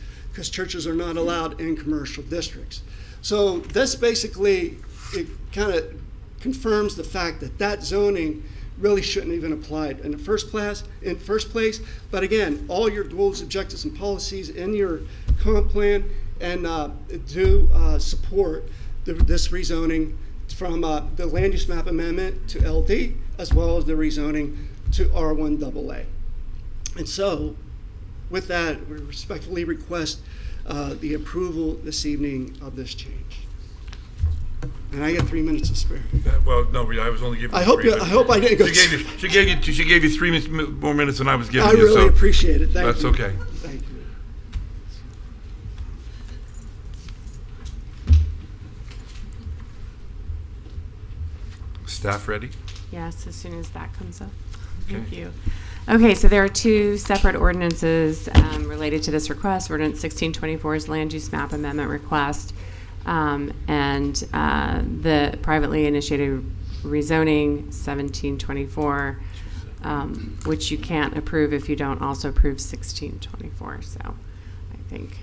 churches are not allowed in commercial districts. So this basically, it kind of confirms the fact that zoning really shouldn't even applied in the first place. But again, all your goals, objectives, and policies in your comp plan and do support this rezoning from the land use map amendment to LD, as well as the rezoning to R1AA. And so, with that, we respectfully request the approval this evening of this change. And I got 3 minutes to spare. Well, no, I was only giving you I hope I didn't go. She gave you 3 more minutes than I was giving I you. really so appreciate it. Thank that's you. okay. Thank you. Staff ready? Yes, as soon as that comes up. Okay. Thank you. Okay, so there are 2 separate ordinances related to this request. Ordinance 1624 land use map amendment request, and the privately initiated rezoning 1724, which you can't approve if you don't also approve 1624. So I think.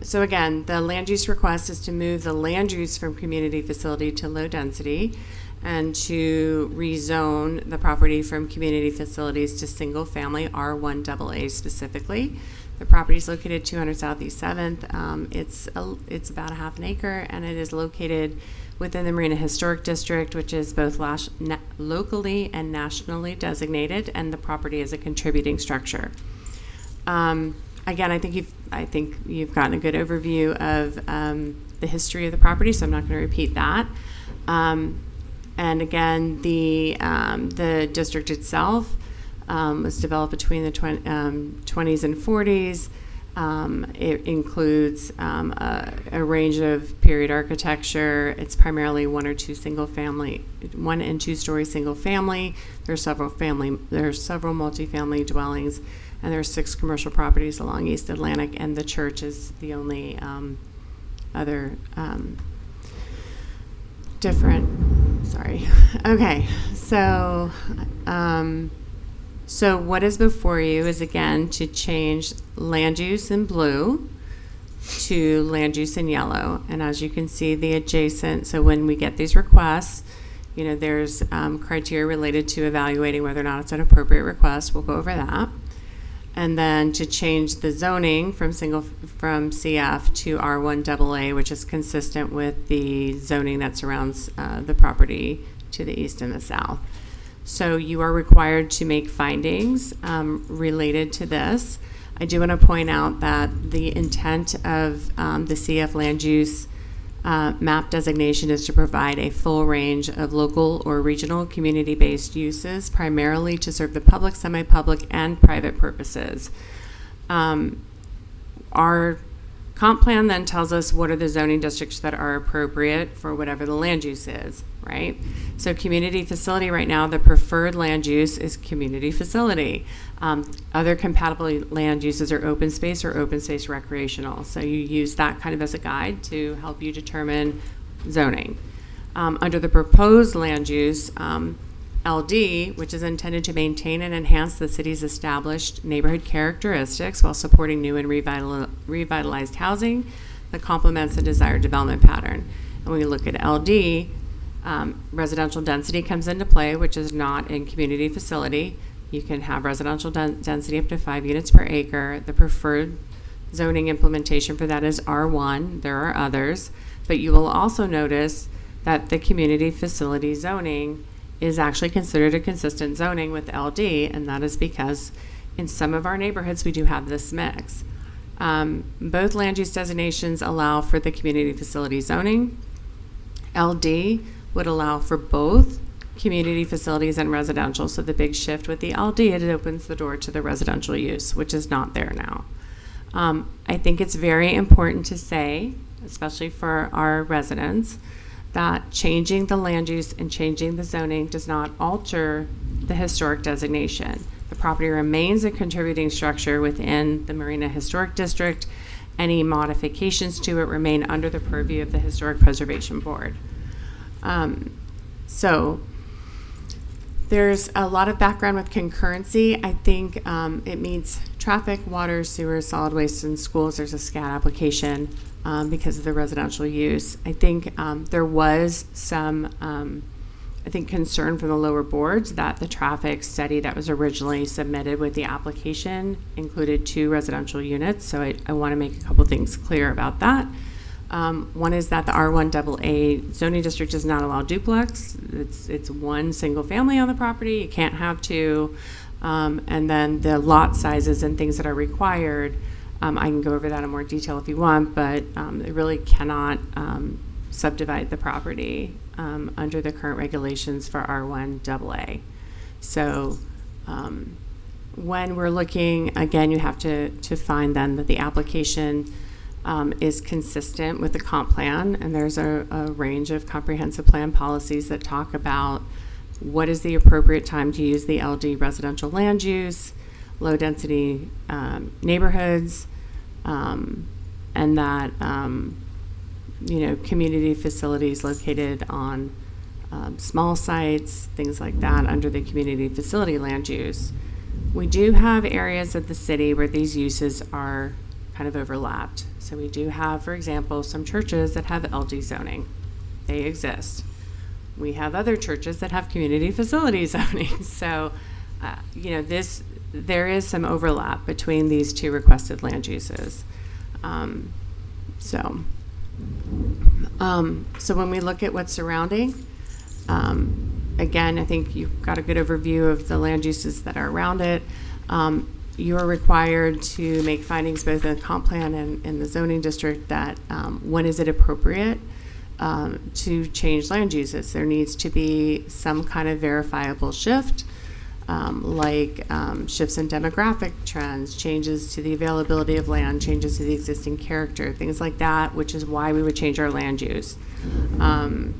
So again, the land use request is to move the land use from community facility to low density, and to rezone the property from community facilities to single family R1AA specifically. The property is located 200 Southeast 7th. It's about a half an acre, and it is located within the Marina Historic District, which is both locally and nationally designated, and the property is a contributing structure. Again, I think you've gotten a good overview of the history of the property, so I'm not going to repeat that. And again, the district itself was developed between the 20s and 40s. It includes a range of period architecture. It's primarily 1 or 2 single family, 1 and 2 story single family. There are several multifamily dwellings, and there are 6 commercial properties along East Atlantic, and the church is the only other different, sorry. Okay, so so what is before you is, again, to change land use in blue to land use in yellow. And as you can see, the adjacent, so when we get these requests, you know, there's criteria related to evaluating whether or not it's an appropriate request. We'll go over that. And then to change the zoning from CF to R1AA, which is consistent with the zoning that surrounds the property to the east and the south. So you are required to make findings related to this. I do want to point out that the intent of the CF land use map designation is to provide a full range of local or regional community-based uses, primarily to serve the public, semi-public, and private purposes. Our comp plan then tells us what are the zoning districts that are appropriate for whatever the land use is, right? So community facility right now, the preferred land use is community facility. Other compatible land uses are open space or open space recreational. So you use that kind of as a guide to help you determine zoning. Under the proposed land use, LD, which is intended to maintain and enhance the city's established neighborhood characteristics while supporting new and revitalized housing that complements the desired development pattern. And when we look at LD, residential density comes into play, which is not in community facility. You can have residential density up to 5 units per acre. The preferred zoning implementation for that is R1. There are others, but you will also notice that the community facility zoning is actually considered a consistent zoning with LD, and that is because in some of our neighborhoods we do have this mix. Both land use designations allow for the community facility zoning. LD would allow for both community facilities and residential. So the big shift with the LD, it opens the door to the residential use, which is not there now. I think it's very important to say, especially for our residents, that changing the land use and changing the zoning does not alter the historic designation. The property remains a contributing structure within the Marina Historic District. Any modifications to it remain under the purview of the Historic Preservation Board. So there's a lot of background with concurrency. I think it means traffic, water, sewer, solid waste, and schools. There's a SCAT application because of the residential use. I think there was some, I think, concern from the lower boards that the traffic study that was originally submitted with the application included 2 residential units. So I want to make a couple things clear about that. One is that the R1AA zoning district does not allow duplex. It's one single family on the property. You can't have 2. And then the lot sizes and things that are required, I can go over that in more detail if you want, but it really cannot subdivide the property under the current regulations for R1AA. So when we're looking, again, you have to find then that the application is consistent with the comp plan, and there's a range of comprehensive plan policies that talk about what is the appropriate time to use the LD residential land use, low density neighborhoods, and that community facilities located on small sites, things like that, under the community facility land use. We do have areas of the city where these uses are kind of overlapped. So we do have, for example, some churches that have LD zoning. They exist. We have other churches that have community facility zoning. So, there is some overlap between these 2 requested land uses. So when we look at what's surrounding, again, I think you've got a good overview of the land uses that are around it. You are required to make findings both in the comp plan and in the zoning district that when is it appropriate to change land uses. There needs to be some kind of verifiable shift, like shifts in demographic trends, changes to the availability of land, changes to the existing character, things like that, which is why we would change our land use. And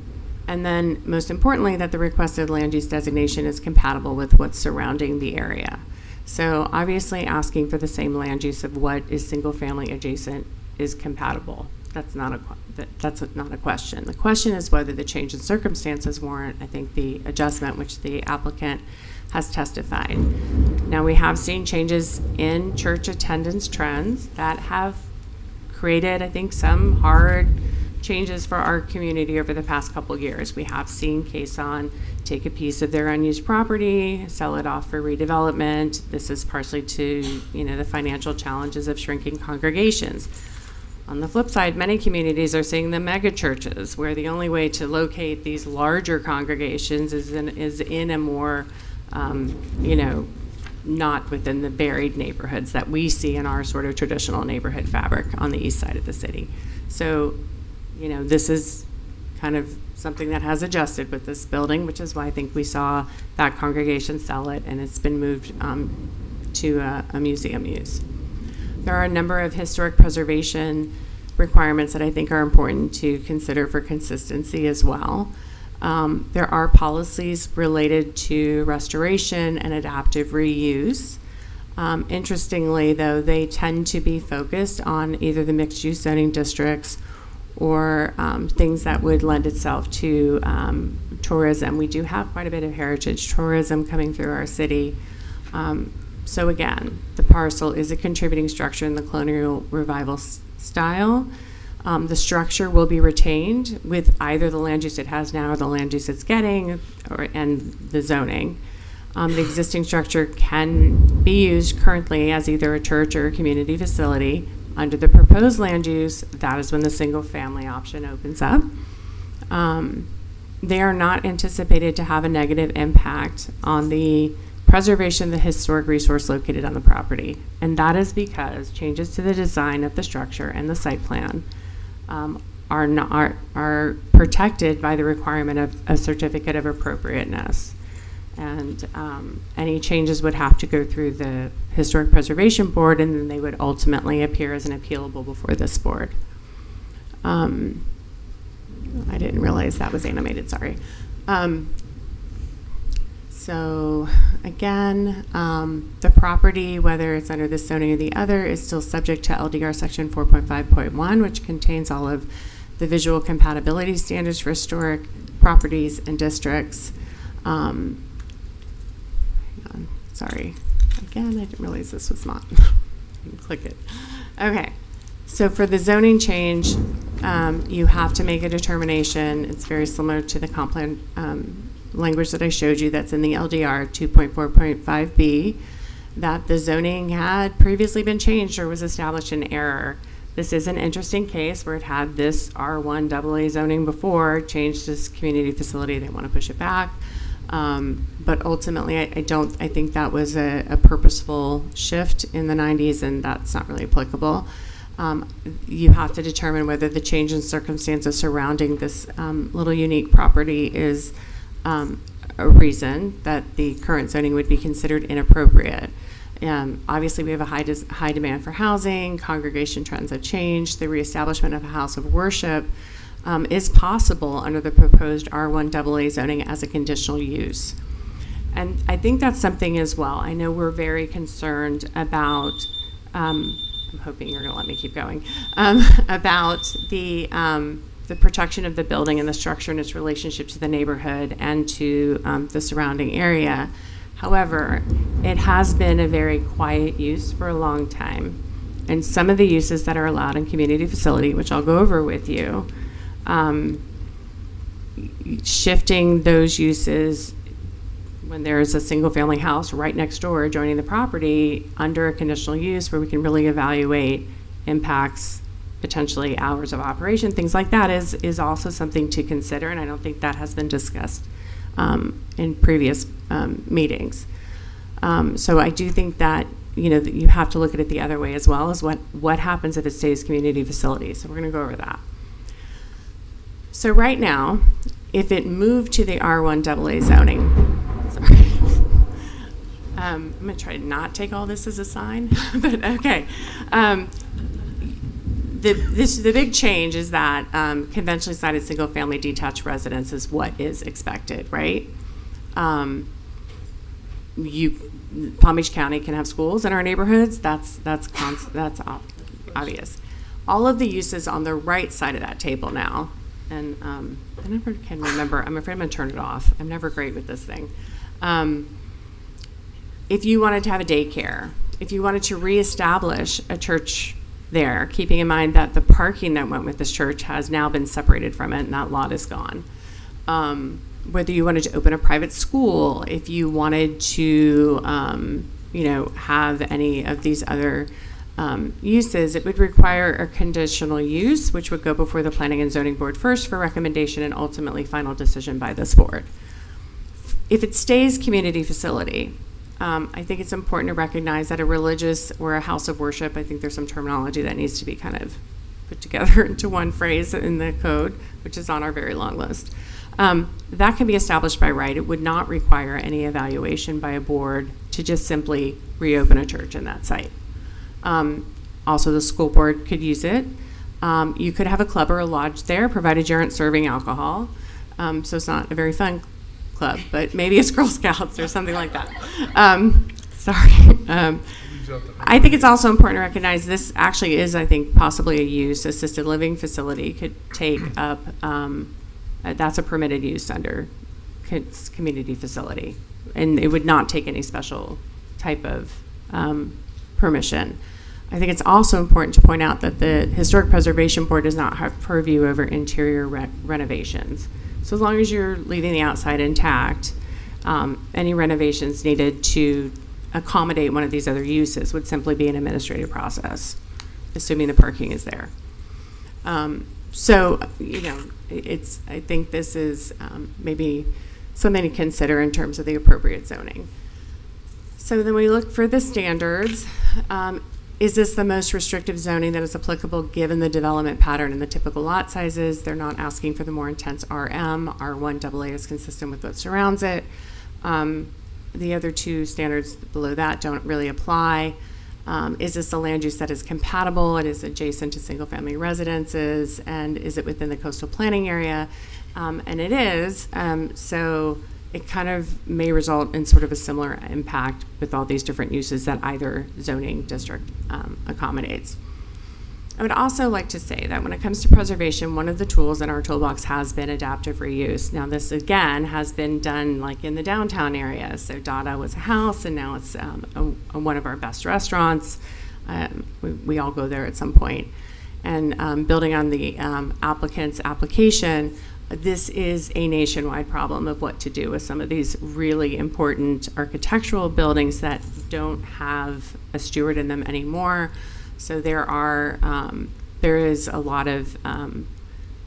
then most importantly, that the requested land use designation is compatible with what's surrounding the area. So obviously asking for the same land use of what is single family adjacent is compatible. that's not a question. The question is whether the change in circumstances warrant, I think, the adjustment which the applicant has testified. Now, we have seen changes in church attendance trends that have created, I think, some hard changes for our community over the past couple of years. We have seen Quezon take a piece of their unused property, sell it off for redevelopment. This is partially to, the financial challenges of shrinking congregations. On the flip side, many communities are seeing the mega churches, where the only way to locate these larger congregations is in a more, not within the buried neighborhoods that we see in our sort of traditional neighborhood fabric on the east side of the city. So, this is kind of something that has adjusted with this building, which is why I think we saw that congregation sell it, and it's been moved to a museum use. There are a number of historic preservation requirements that I think are important to consider for consistency as well. There are policies related to restoration and adaptive reuse. Interestingly, though, they tend to be focused on either the mixed-use zoning districts or things that would lend itself to tourism. We do have quite a bit of heritage tourism coming through our city. So again, the parcel is a contributing structure in the colonial revival style. The structure will be retained with either the land use it has now or the land use it's getting, and the zoning. The existing structure can be used currently as either a church or a community facility. Under the proposed land use, that is when the single family option opens up. They are not anticipated to have a negative impact on the preservation of the historic resource located on the property. And that is because changes to the design of the structure and the site plan are protected by the requirement of a certificate of appropriateness. And any changes would have to go through the Historic Preservation Board, and then they would ultimately appear as an appealable before this board. I didn't realize that was animated, sorry. So again, the property, whether it's under this zoning or the other, is still subject to LDR section 4.5.1, which contains all of the visual compatibility standards for historic properties and districts. Hang on, sorry. Again, I didn't realize this was not. Click it. Okay. So for the zoning change, you have to make a determination. It's very similar to the comp plan language that I showed you that's in the LDR 2.4.5b, that the zoning had previously been changed or was established in error. This is an interesting case where it had this R1 AA zoning before, changed this community facility, they want to push it back. But ultimately, I think that was a purposeful shift in the 90s, and that's not really applicable. You have to determine whether the change in circumstances surrounding this little unique property is a reason that the current zoning would be considered inappropriate. Obviously, we have a high demand for housing, congregation trends have changed, the reestablishment of a house of worship is possible under the proposed R1 AA zoning as a conditional use. And I think that's something as well. I know we're very concerned about, I'm hoping you're going to let me keep going, about the protection of the building and the structure and its relationship to the neighborhood and to the surrounding area. However, it has been a very quiet use for a long time. And some of the uses that are allowed in community facility, which I'll go over with you, shifting those uses when there's a single family house right next door adjoining the property under a conditional use where we can really evaluate impacts, potentially hours of operation, things like that is also something to consider, and I don't think that has been discussed in previous meetings. So I do think that that you have to look at it the other way as well, as what happens if it stays community facility. So we're going to go over that. So right now, if it moved to the R1 AA zoning, sorry, I'm going to try to not take all this as a sign, but okay. The big change is that conventionally sited single-family detached residence is what is expected, right? Palm Beach County can have schools in our neighborhoods. That's obvious. all of the uses on the right side of that table now, and I never can remember. I'm afraid I'm going to turn it off. I'm never great with this thing. If you wanted to have a daycare, if you wanted to reestablish a church there, keeping in mind that the parking that went with this church has now been separated from it and that lot is gone. Whether you wanted to open a private school, if you wanted to, have any of these other uses, it would require a conditional use, which would go before the Planning and Zoning Board first for recommendation and ultimately final decision by this board. If it stays community facility, I think it's important to recognize that a religious or a house of worship, I think there's some terminology that needs to be kind of put together into one phrase in the code, which is on our very long list. That can be established by right. It would not require any evaluation by a board to just simply reopen a church in that site. Also, the school board could use it. You could have a club or a lodge there, provided you aren't serving alcohol. So it's not a very fun club, but maybe it's Girl Scouts or something like that. I think it's also important to recognize this actually is, I think, possibly a use. Assisted living facility could take up, that's a permitted use under community facility. And it would not take any special type of permission. I think it's also important to point out that the Historic Preservation Board does not have purview over interior renovations. So as long as you're leaving the outside intact, any renovations needed to accommodate one of these other uses would simply be an administrative process, assuming the parking is there. I think this is maybe something to consider in terms of the appropriate zoning. So then we look for the standards. Is this the most restrictive zoning that is applicable given the development pattern and the typical lot sizes? They're not asking for the more intense RM. R1 AA is consistent with what surrounds it. The other two standards below that don't really apply. Is this a land use that is compatible? It is adjacent to single family residences, and is it within the coastal planning area? And it is, so it kind of may result in sort of a similar impact with all these different uses that either zoning district accommodates. I would also like to say that when it comes to preservation, one of the tools in our toolbox has been adaptive reuse. Now this again has been done like in the downtown area. So Dada was a house and now it's one of our best restaurants. We all go there at some point. And building on the applicant's application, this is a nationwide problem of what to do with some of these really important architectural buildings that don't have a steward in them anymore. So there is a lot of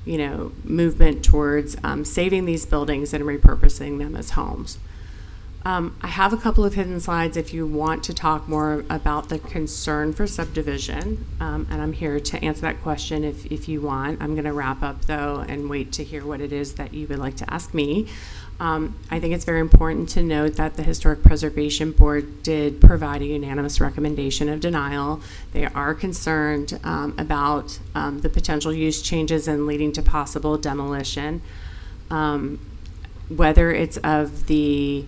movement towards saving these buildings and repurposing them as homes. I have a couple of hidden slides if you want to talk more about the concern for subdivision, and I'm here to answer that question if you want. I'm going to wrap up though and wait to hear what it is that you would like to ask me. I think it's very important to note that the Historic Preservation Board did provide a unanimous recommendation of denial. They are concerned about the potential use changes and leading to possible demolition, whether it's of the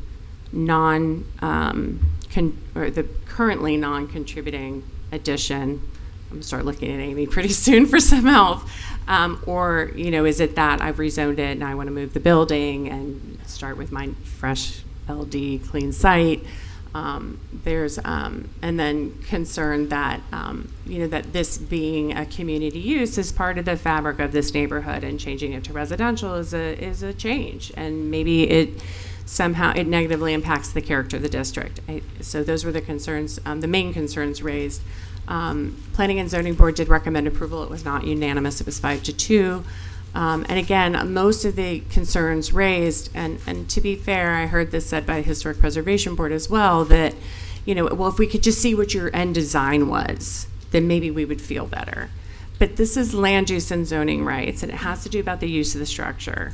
the currently non-contributing addition. I'm gonna start looking at Amy pretty soon for some help. Or is it that I've rezoned it and I want to move the building and start with my fresh LD clean site? There's and then concern that that this being a community use is part of the fabric of this neighborhood, and changing it to residential is a change, and maybe it somehow it negatively impacts the character of the district. So those were the concerns, the main concerns raised. Planning and Zoning Board did recommend approval. It was not unanimous. It was 5-2. And again, most of the concerns raised, and to be fair, I heard this said by the Historic Preservation Board as well, that, well, if we could just see what your end design was, then maybe we would feel better. But this is land use and zoning rights, and it has to do about the use of the structure.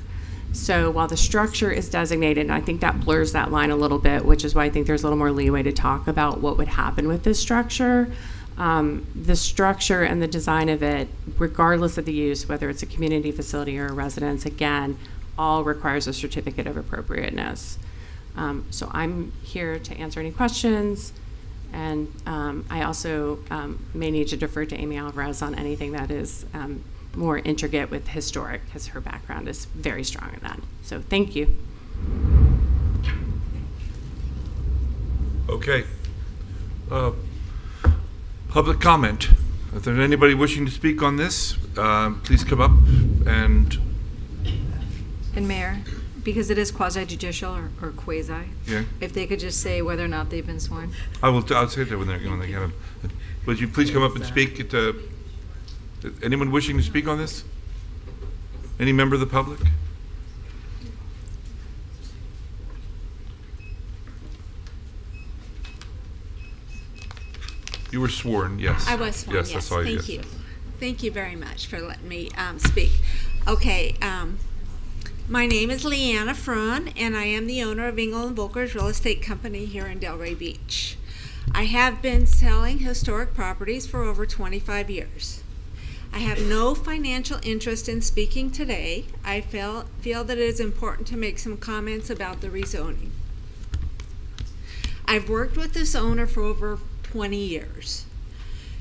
So while the structure is designated, and I think that blurs that line a little bit, which is why I think there's a little more leeway to talk about what would happen with this structure. The structure and the design of it, regardless of the use, whether it's a community facility or a residence, again, all requires a certificate of appropriateness. So I'm here to answer any questions And I also may need to defer to Amy Alvarez on anything that is more intricate with historic, because her background is very strong in that. So thank you. Okay. Public comment. If there's anybody wishing to speak on this, please come up and. And Mayor, because it is quasi judicial or quasi, Yeah. if they could just say whether or not they've been sworn. I'll say that when they get them. Would you please come up and speak at anyone wishing to speak on this? Any member of the public? You were sworn, yes. I was sworn, yes. I yes. saw you. Thank you. Thank you very much for letting me speak. Okay, my name is Leanna Frun, and I am the owner of Engel & Volker's Real Estate Company here in Delray Beach. I have been selling historic properties for over 25 years. I have no financial interest in speaking today. I feel that it is important to make some comments about the rezoning. I've worked with this owner for over 20 years.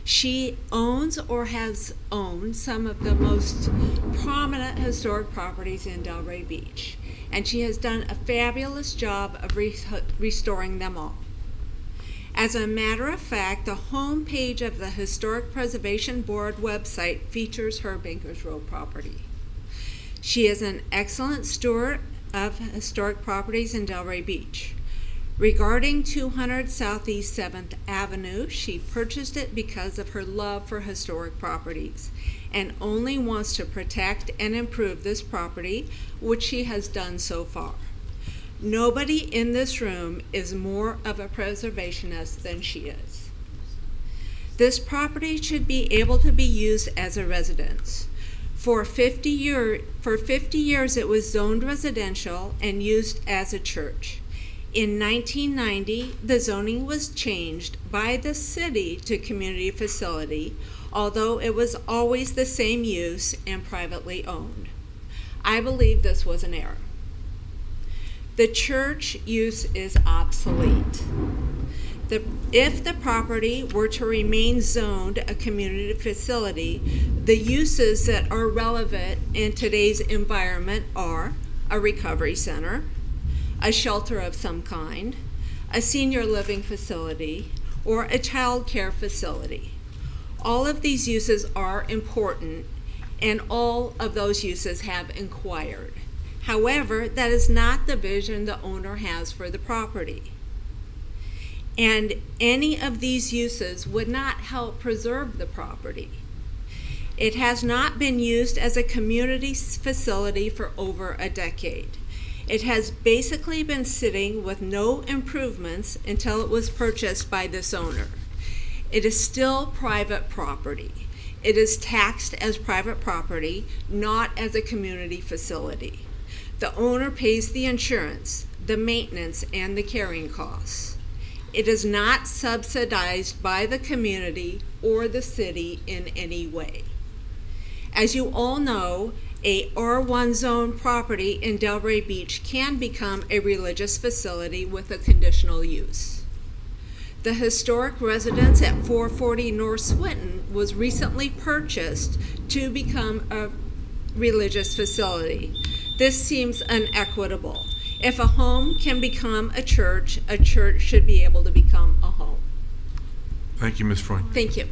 She owns or has owned some of the most prominent historic properties in Delray Beach, and she has done a fabulous job of restoring them all. As a matter of fact, the home page of the Historic Preservation Board website features her Bankers Row property. She is an excellent steward of historic properties in Delray Beach. Regarding 200 Southeast 7th Avenue, she purchased it because of her love for historic properties and only wants to protect and improve this property, which she has done so far. Nobody in this room is more of a preservationist than she is. This property should be able to be used as a residence. For 50 years it was zoned residential and used as a church. In 1990, the zoning was changed by the city to community facility, although it was always the same use and privately owned. I believe this was an error. The church use is obsolete. If the property were to remain zoned a community facility, the uses that are relevant in today's environment are a recovery center, a shelter of some kind, a senior living facility, or a child care facility. All of these uses are important, and all of those uses have inquired. However, that is not the vision the owner has for the property. And any of these uses would not help preserve the property. It has not been used as a community facility for over a decade. It has basically been sitting with no improvements until it was purchased by this owner. It is still private property. It is taxed as private property, not as a community facility. The owner pays the insurance, the maintenance, and the carrying costs. It is not subsidized by the community or the city in any way. As you all know, a R1 zone property in Delray Beach can become a religious facility with a conditional use. The historic residence at 440 North Swinton was recently purchased to become a religious facility. This seems inequitable. If a home can become a church should be able to become a home. Thank you, Ms. Freund. Thank you.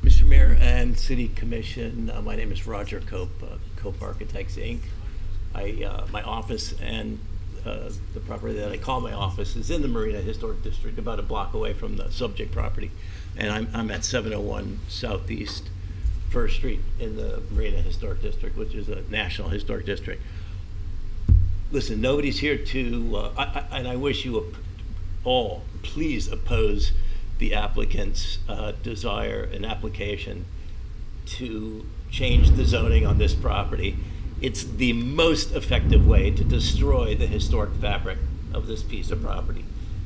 Mr. Mayor and City Commission, my name is Roger Cope, Cope Architects, Inc. My office and the property that I call my office is in the Marina Historic District, about a block away from the subject property. And I'm at 701 Southeast 1st Street in the Marina Historic District, which is a National Historic District. Listen, nobody's here to, and I wish you all please oppose the applicant's desire and application to change the zoning on this property. It's the most effective way to destroy the historic fabric of this piece of property.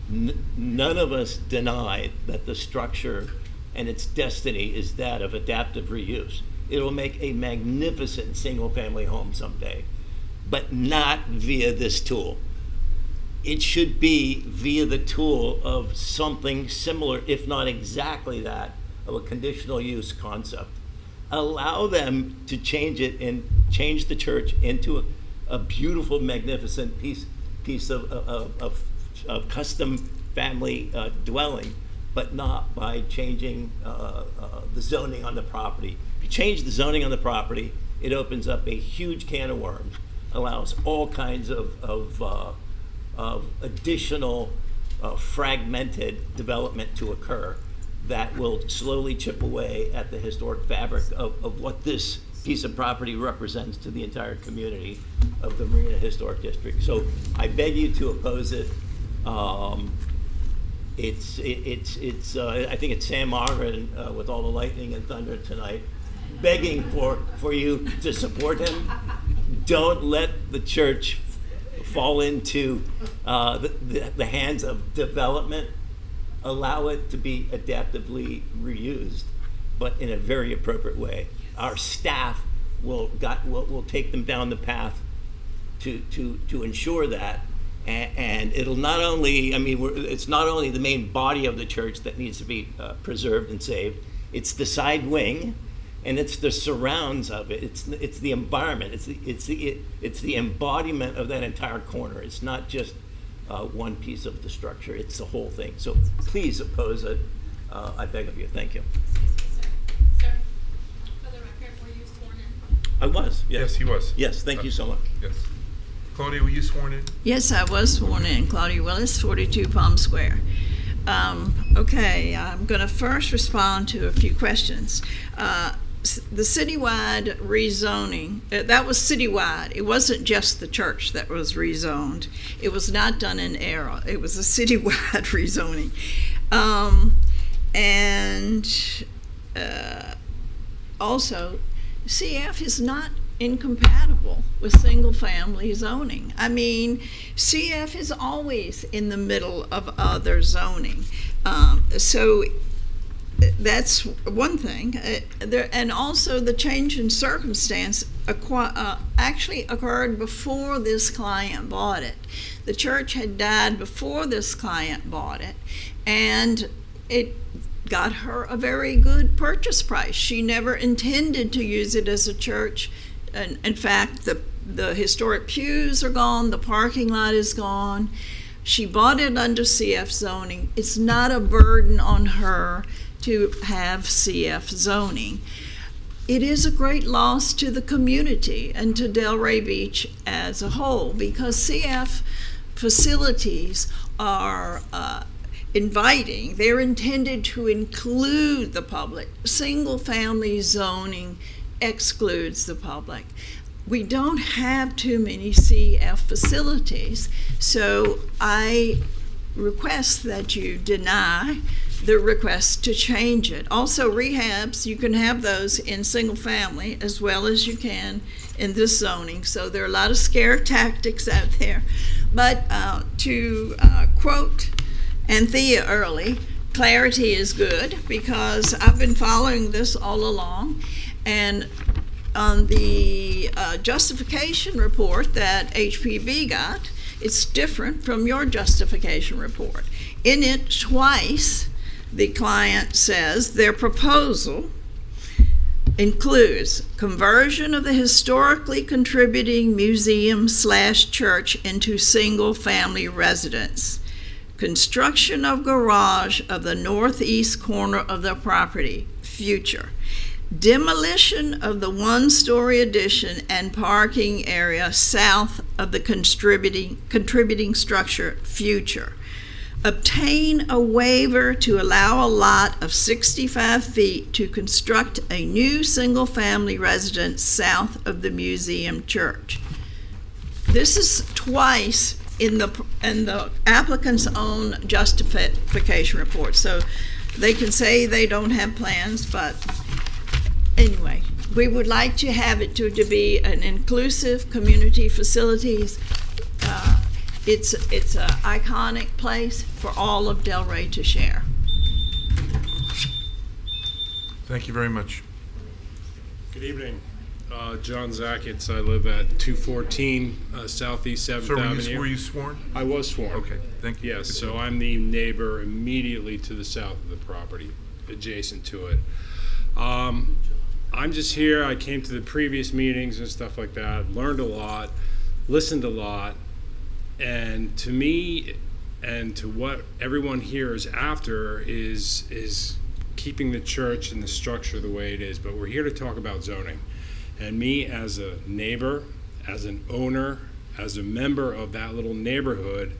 none of us deny that the structure and its destiny is that of adaptive reuse. It'll make a magnificent single-family home someday, but not via this tool. It should be via the tool of something similar, if not exactly that, of a conditional use concept. Allow them to change it and change the church into a beautiful, magnificent piece of custom family dwelling, but not by changing the zoning on the property. If you change the zoning on the property, it opens up a huge can of worms, allows all kinds of additional fragmented development to occur that will slowly chip away at the historic fabric of what this piece of property represents to the entire community of the Marina Historic District. So I beg you to oppose it. I think it's Sam Margaret with all the lightning and thunder tonight, begging for you to support him. Don't let the church fall into the hands of development. Allow it to be adaptively reused, but in a very appropriate way. Our staff will take them down the path to ensure that, and it'll not only, it's not only the main body of the church that needs to be preserved and saved, it's the side wing, and it's the surrounds of it. It's the environment. It's the embodiment of that entire corner. It's not just one piece of the structure. It's the whole thing. So please oppose it. I beg of you. Thank you. Sir, for the record, were you sworn in? I was. Yes, Yes, he was. Yes, thank you so much. Yes. Claudia, were you sworn in? Yes, I was sworn in. Claudia Willis, 42 Palm Square. Okay, I'm going to first respond to a few questions. The citywide rezoning, that was citywide. It wasn't just the church that was rezoned. It was not done in error. It was a citywide rezoning. Also, CF is not incompatible with single-family zoning. I mean, CF is always in the middle of other zoning. So that's one thing. And also the change in circumstance actually occurred before this client bought it. The church had died before this client bought it, and it got her a very good purchase price. She never intended to use it as a church. And in fact, the historic pews are gone, the parking lot is gone. She bought it under CF zoning. It's not a burden on her to have CF zoning. It is a great loss to the community and to Delray Beach as a whole, because CF facilities are inviting. They're intended to include the public. Single-family zoning excludes the public. We don't have too many CF facilities, so I request that you deny the request to change it. Also, rehabs, you can have those in single family as well as you can in this zoning, so there are a lot of scare tactics out there. But to quote Anthea Early, clarity is good, because I've been following this all along. And on the justification report that HPB got, it's different from your justification report. In it, twice, the client says their proposal includes conversion of the historically contributing museum/church into single-family residence, construction of garage of the northeast corner of the property, future, demolition of the one-story addition and parking area south of the contributing structure, future. Obtain a waiver to allow a lot of 65 feet to construct a new single-family residence south of the museum church. This is twice in the applicant's own justification report. So they can say they don't have plans, but anyway, we would like to have it to be an inclusive community facilities it's an iconic place for all of Delray to share. Thank you very much. Good evening. John Zackets. I live at 214 Southeast 7th Sir, Avenue. were you sworn? I was sworn. Okay, thank you. Yes, so I'm the neighbor immediately to the south of the property, adjacent to it. I'm just here. I came to the previous meetings and stuff like that, learned a lot, listened a lot, and to me and to what everyone here is after is keeping the church and the structure the way it is. But we're here to talk about zoning. And me as a neighbor, as an owner, as a member of that little neighborhood,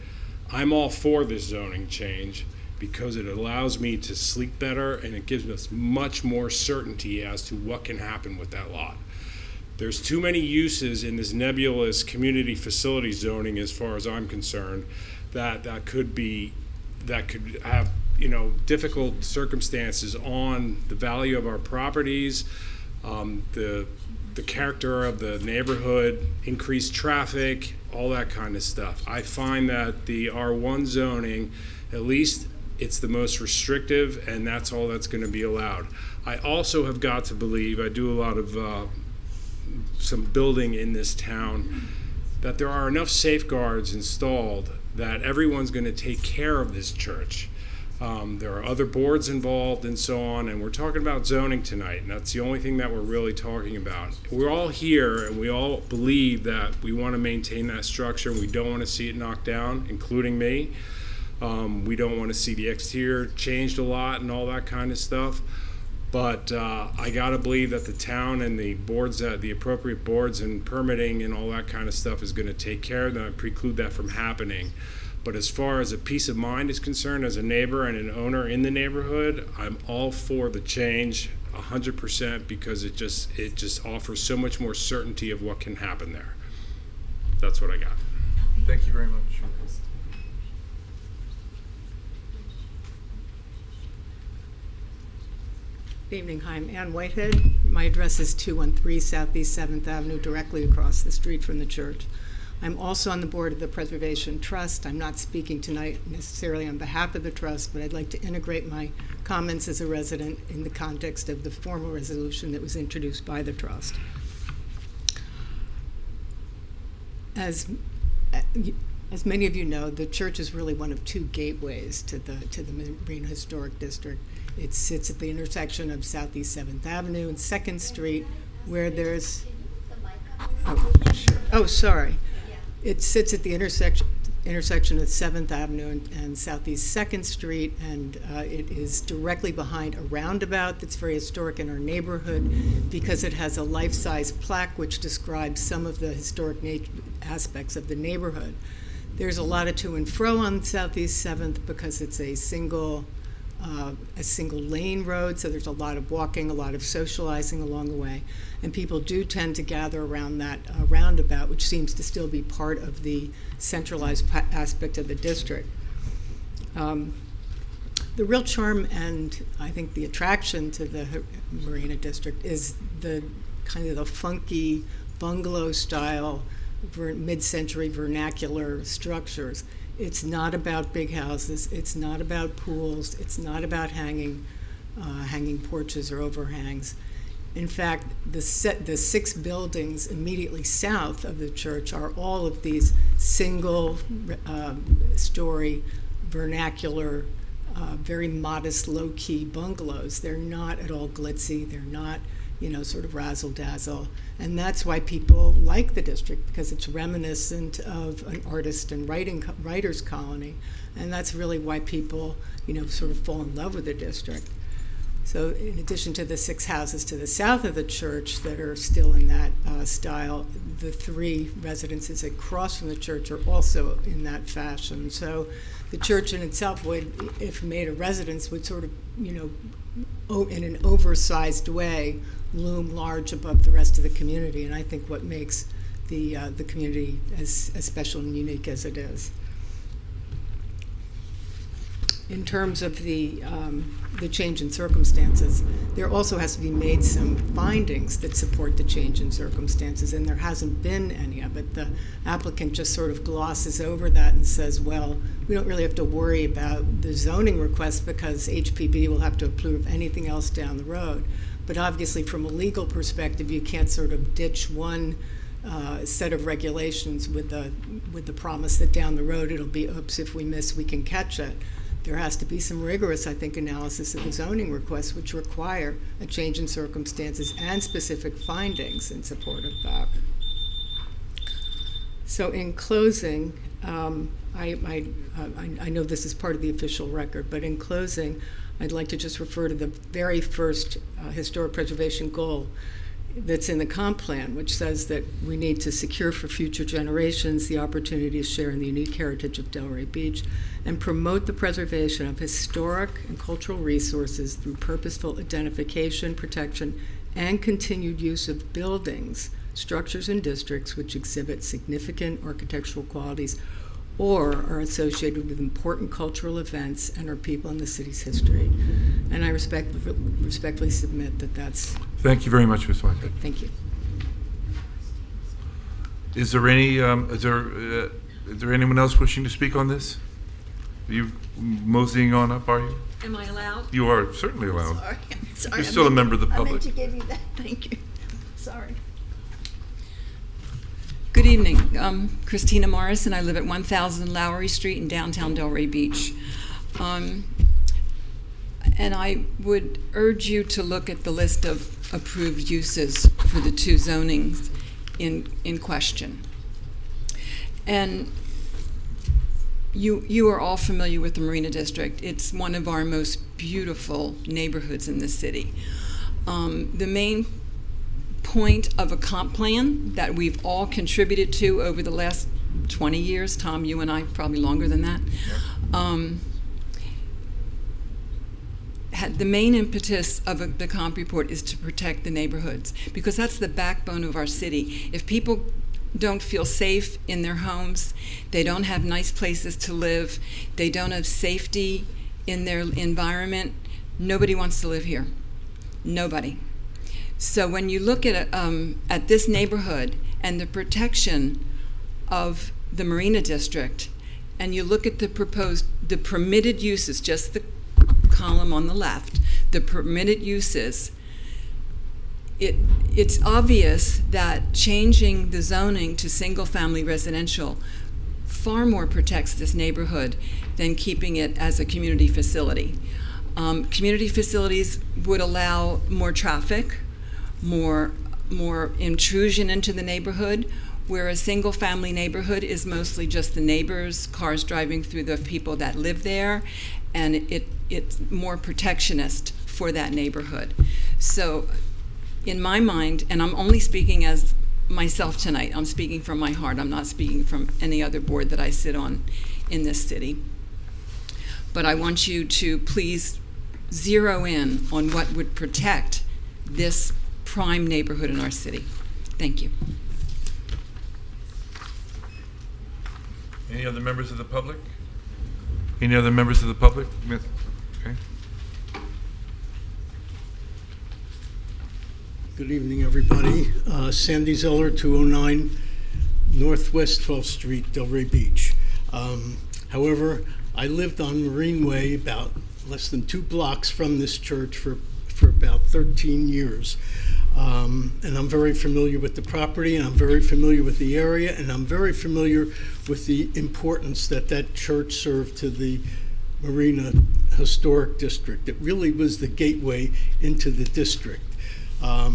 I'm all for this zoning change because it allows me to sleep better and it gives us much more certainty as to what can happen with that lot. There's too many uses in this nebulous community facility zoning, as far as I'm concerned, that could have, you know, difficult circumstances on the value of our properties, the character of the neighborhood, increased traffic, all that kind of stuff. I find that the R1 zoning, at least it's the most restrictive, and that's all that's going to be allowed. I also have got to believe, I do a lot of some building in this town, that there are enough safeguards installed that everyone's going to take care of this church. There are other boards involved and so on, and we're talking about zoning tonight, and that's the only thing that we're really talking about. We're all here, and we all believe that we want to maintain that structure, and we don't want to see it knocked down, including me. We don't want to see the exterior changed a lot and all that kind of stuff. But I got to believe that the town and the boards, the appropriate boards and permitting and all that kind of stuff is going to take care of that, preclude that from happening. But as far as a peace of mind is concerned, as a neighbor and an owner in the neighborhood, I'm all for the change 100% because it just offers so much more certainty of what can happen there. That's what I got. Thank you very much. Good evening. Hi, I'm Ann Whitehead. My address is 213 Southeast 7th Avenue, directly across the street from the church. I'm also on the board of the Preservation Trust. I'm not speaking tonight necessarily on behalf of the trust, but I'd like to integrate my comments as a resident in the context of the formal resolution that was introduced by the trust. As many of you know, the church is really one of two gateways to the Marina Historic District. It sits at the intersection of Southeast 7th Avenue and 2nd Street, where there's... Oh, sorry. It sits at the intersection of 7th Avenue and Southeast 2nd Street, and it is directly behind a roundabout that's very historic in our neighborhood because it has a life-size plaque which describes some of the historic aspects of the neighborhood. There's a lot of to and fro on Southeast 7th because it's a single lane road, so there's a lot of walking, a lot of socializing along the way, and people do tend to gather around that roundabout, which seems to still be part of the centralized aspect of the district. The real charm and I think the attraction to the Marina District is the kind of the funky bungalow style mid-century vernacular structures. It's not about big houses. It's not about pools. It's not about hanging porches or overhangs. In fact, the 6 buildings immediately south of the church are all of these single story vernacular, very modest, low-key bungalows. They're not at all glitzy. They're not, sort of razzle-dazzle. And that's why people like the district, because it's reminiscent of an artist and writer's colony. And that's really why people, sort of fall in love with the district. So in addition to the 6 houses to the south of the church that are still in that style, the 3 residences across from the church are also in that fashion. So the church in itself would, if made a residence, would sort of, in an oversized way, loom large above the rest of the community, and I think what makes the community as special and unique as it is. in terms of the change in circumstances, there also has to be made some findings that support the change in circumstances, and there hasn't been any of it. The applicant just sort of glosses over that and says, well, we don't really have to worry about the zoning request because HPB will have to approve anything else down the road. But obviously, from a legal perspective, you can't sort of ditch one set of regulations with the promise that down the road it'll be, oops, if we miss, we can catch it. There has to be some rigorous, I think, analysis of the zoning requests, which require a change in circumstances and specific findings in support of that. So in closing, I know this is part of the official record, but in closing, I'd like to just refer to the very first historic preservation goal that's in the comp plan, which says that we need to secure for future generations the opportunity to share in the unique heritage of Delray Beach and promote the preservation of historic and cultural resources through purposeful identification, protection, and continued use of buildings, structures, and districts which exhibit significant architectural qualities or are associated with important cultural events and are people in the city's history. And I respectfully submit that that's... Thank you very much, Ms. White. Thank you. Is there any, is there anyone else wishing to speak on this? Are you moseying on up, are you? Am I allowed? You are certainly allowed. Sorry. You're still a member of the I public. meant to give you that. Thank you. Sorry. Good evening. I'm Christina Morris, and I live at 1000 Lowry Street in downtown Delray Beach. And I would urge you to look at the list of approved uses for the two zonings in question. And you are all familiar with the Marina District. It's one of our most beautiful neighborhoods in the city. The main point of a comp plan that we've all contributed to over the last 20 years, Tom, you and I probably longer than that, the main impetus of the comp report is to protect the neighborhoods, because that's the backbone of our city. If people don't feel safe in their homes, they don't have nice places to live, they don't have safety in their environment, nobody wants to live here. Nobody. So when you look at this neighborhood and the protection of the Marina District, and you look at the permitted uses, just the column on the left, the permitted uses, it's obvious that changing the zoning to single-family residential far more protects this neighborhood than keeping it as a community facility. Community facilities would allow more traffic, more intrusion into the neighborhood, where a single-family neighborhood is mostly just the neighbors, cars driving through the people that live there, and it's more protectionist for that neighborhood. So in my mind, and I'm only speaking as myself tonight, I'm speaking from my heart, I'm not speaking from any other board that I sit on in this city, but I want you to please zero in on what would protect this prime neighborhood in our city. Thank you. Any other members of the public? Any other members of the public? Okay. Good evening, everybody. Sandy Zeller, 209 Northwest 12th Street, Delray Beach. However, I lived on Marine Way, about less than 2 blocks from this church for about 13 years. And I'm very familiar with the property, and I'm very familiar with the area, and I'm very familiar with the importance that that church served to the Marina Historic District. It really was the gateway into the district. A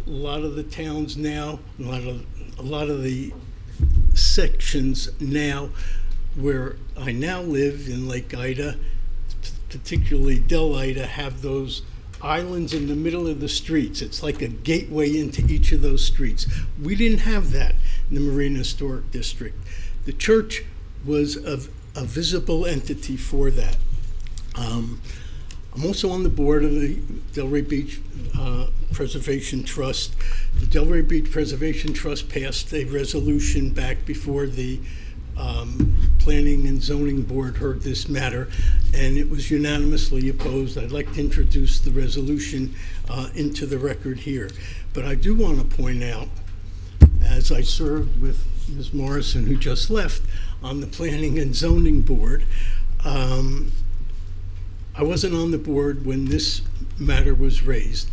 lot of the towns now, a lot of the sections now where I now live in Lake Ida, particularly Del Ida, have those islands in the middle of the streets. It's like a gateway into each of those streets. We didn't have that in the Marina Historic District. The church was a visible entity for that. I'm also on the board of the Delray Beach Preservation Trust. The Delray Beach Preservation Trust passed a resolution back before the Planning and Zoning Board heard this matter, and it was unanimously opposed. I'd like to introduce the resolution into the record here. But I do want to point out, as I served with Ms. Morrison, who just left, on the Planning and Zoning Board, I wasn't on the board when this matter was raised.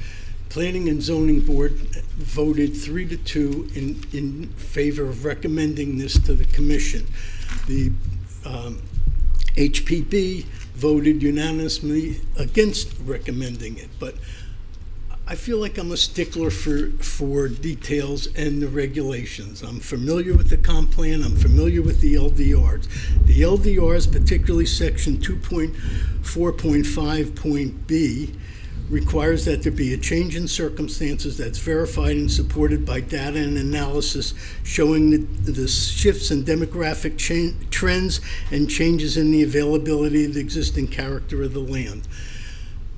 Planning and Zoning Board voted 3-2 in favor of recommending this to the commission. The HPB voted unanimously against recommending it, but I feel like I'm a stickler for details and the regulations. I'm familiar with the comp plan, I'm familiar with the LDRs. The LDRs, particularly section 2.4.5.b, requires that there be a change in circumstances that's verified and supported by data and analysis showing the shifts in demographic trends and changes in the availability of the existing character of the land.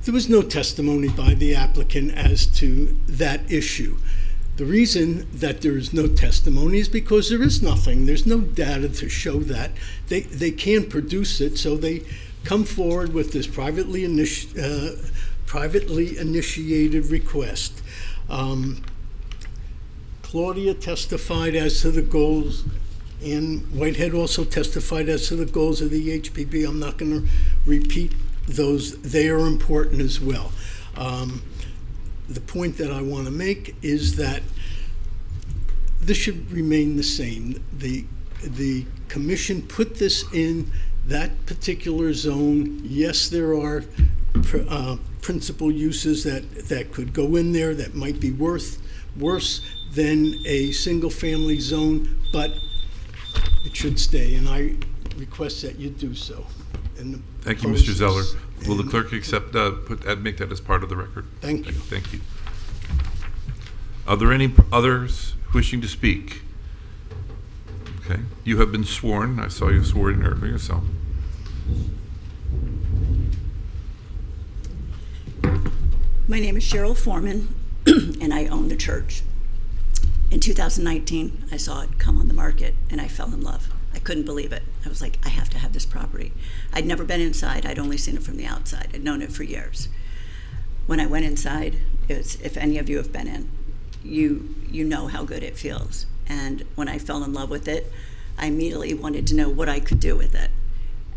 There was no testimony by the applicant as to that issue. The reason that there is no testimony is because there is nothing. There's no data to show that. They can't produce it, so they come forward with this privately initiated request. Claudia testified as to the goals, and Whitehead also testified as to the goals of the HPB. I'm not going to repeat those. They are important as well. The point that I want to make is that this should remain the same. The commission put this in that particular zone. Yes, there are principal uses that could go in there that might be worse than a single-family zone, but it should stay, and I request that you do so. Thank you, Mr. Zeller. Will the clerk accept, make that as part of the record? Thank you. Thank you. Are there any others wishing to speak? Okay. You have been sworn. I saw you sworn in earlier, so. My name is Cheryl Foreman, and I own the church. In 2019, I saw it come on the market, and I fell in love. I couldn't believe it. I was like, I have to have this property. I'd never been inside. I'd only seen it from the outside. I'd known it for years. When I went inside, if any of you have been in, you know how good it feels. And when I fell in love with it, I immediately wanted to know what I could do with it.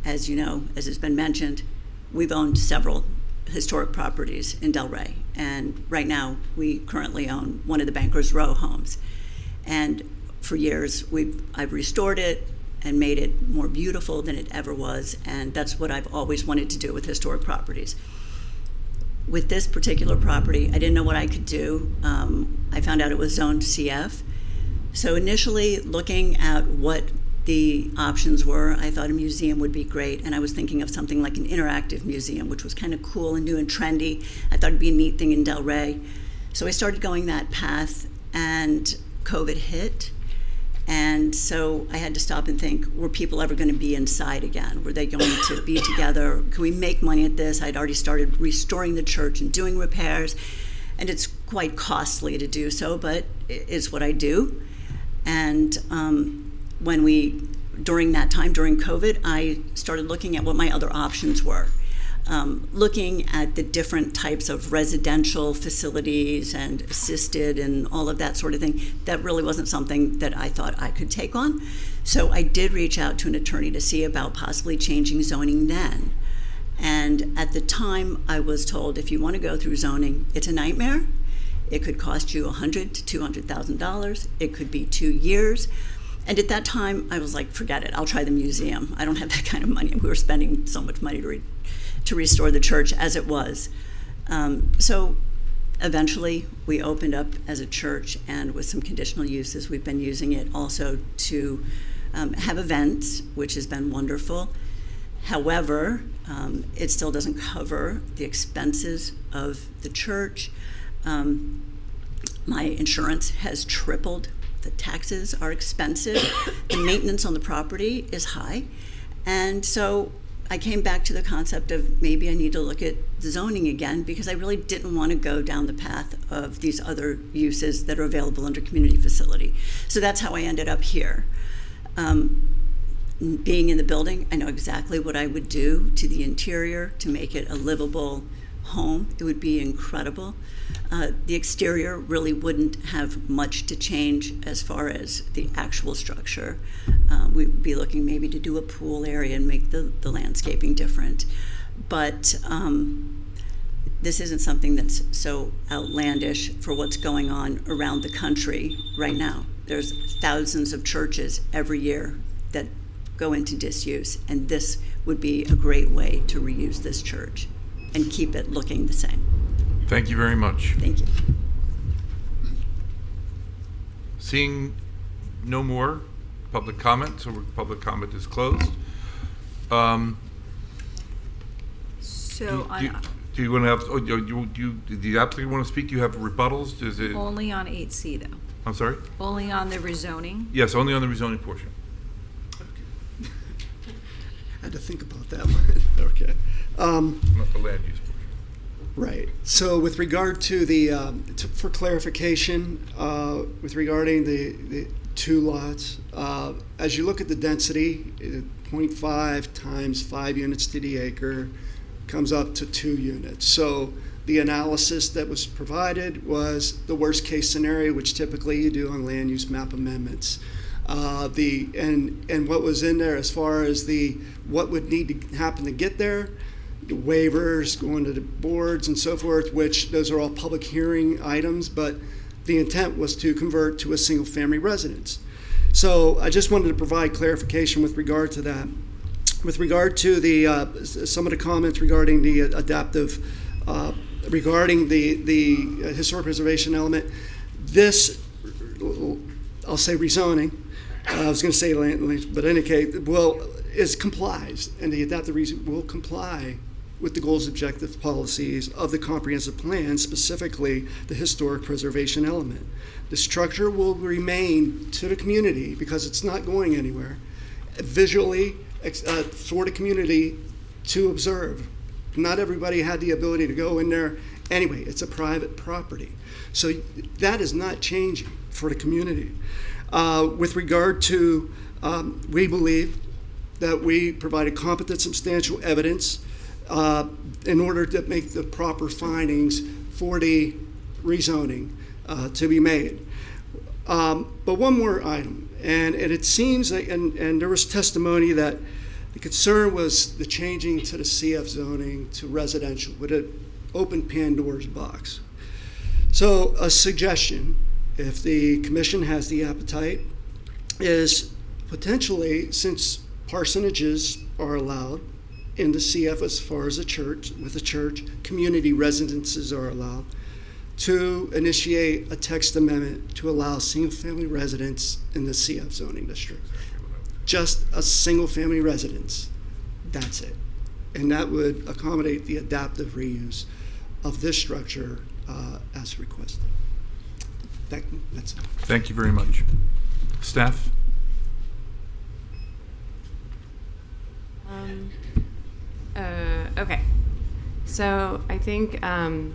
As you know, as has been mentioned, we've owned several historic properties in Delray. And right now, we currently own one of the Bankers Row homes. And for years, I've restored it and made it more beautiful than it ever was. And that's what I've always wanted to do with historic properties. With this particular property, I didn't know what I could do. I found out it was zoned CF. So initially, looking at what the options were, I thought a museum would be great. And I was thinking of something like an interactive museum, which was kind of cool and new and trendy. I thought it'd be a neat thing in Delray. So I started going that path, and COVID hit. And so I had to stop and think, were people ever going to be inside again? Were they going to be together? Could we make money at this? I'd already started restoring the church and doing repairs, and it's quite costly to do so, but it's what I do. And during that time, during COVID, I started looking at what my other options were. Looking at the different types of residential facilities and assisted and all of that sort of thing, that really wasn't something that I thought I could take on. So I did reach out to an attorney to see about possibly changing zoning then. And at the time, I was told, if you want to go through zoning, it's a nightmare. It could cost you $100,000 to $200,000. It could be 2 years. And at that time, I was like, forget it. I'll try the museum. I don't have that kind of money. We were spending so much money to restore the church as it was. So eventually we opened up as a church, and with some conditional uses, we've been using it also to have events, which has been wonderful. However, it still doesn't cover the expenses of the church. My insurance has tripled. The taxes are expensive. The maintenance on the property is high. And so I came back to the concept of maybe I need to look at the zoning again, because I really didn't want to go down the path of these other uses that are available under community facility. So that's how I ended up here. being in the building, I know exactly what I would do to the interior to make it a livable home. It would be incredible. The exterior really wouldn't have much to change as far as the actual structure. We'd be looking maybe to do a pool area and make the landscaping different. But this isn't something that's so outlandish for what's going on around the country right now. There's thousands of churches every year that go into disuse, and this would be a great way to reuse this church and keep it looking the same. Thank you very much. Thank you. Seeing no more public comment, so public comment is closed. So Do you want to have, do the applicant want to speak? Do you have rebuttals? Is it? only on 8C though. I'm sorry? Only on the rezoning. Yes, only on the rezoning portion. Had to think about that one. Okay. Not the land use portion. Right. So with regard to the, for clarification, with regarding the two lots, as you look at the density, 0.5 times 5 units to the acre comes up to 2 units. So the analysis that was provided was the worst case scenario, which typically you do on land use map amendments. And what was in there as far as what would need to happen to get there, waivers, going to the boards and so forth, which those are all public hearing items, but the intent was to convert to a single family residence. So I just wanted to provide clarification with regard to that. With regard to some of the comments regarding the adaptive, regarding the historic preservation element, this, I'll say rezoning, I was going to say land, but in any case, complies, and the adaptive rezoning will comply with the goals, objectives, policies of the comprehensive plan, specifically the historic preservation element. The structure will remain to the community because it's not going anywhere, visually for the community to observe. Not everybody had the ability to go in there. Anyway, it's a private property. So that is not changing for the community. With regard to, we believe that we provided competent, substantial evidence in order to make the proper findings for the rezoning to be made. But one more item, and it seems that, and there was testimony that the concern was the changing to the CF zoning to residential would it open Pandora's box. So a suggestion, if the commission has the appetite, is potentially, since parsonages are allowed in the CF as far as a church, with a church, community residences are allowed, to initiate a text amendment to allow single-family residence in the CF zoning district. Just a single-family residence, that's it. And that would accommodate the adaptive reuse of this structure as requested. That's it. Thank you very much. Staff? Okay. So I think I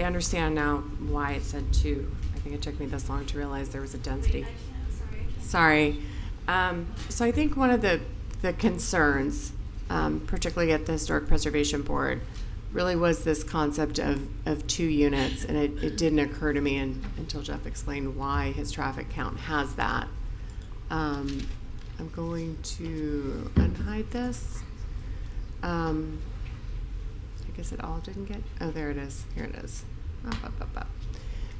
understand now why it said 2. I think it took me this long to realize there was a density. Sorry. So I think one of the concerns, particularly at the Historic Preservation Board, really was this concept of 2 units, and it didn't occur to me until Jeff explained why his traffic count has that. I'm going to unhide this. I guess it all didn't get, oh, there it is. Here it is. Up.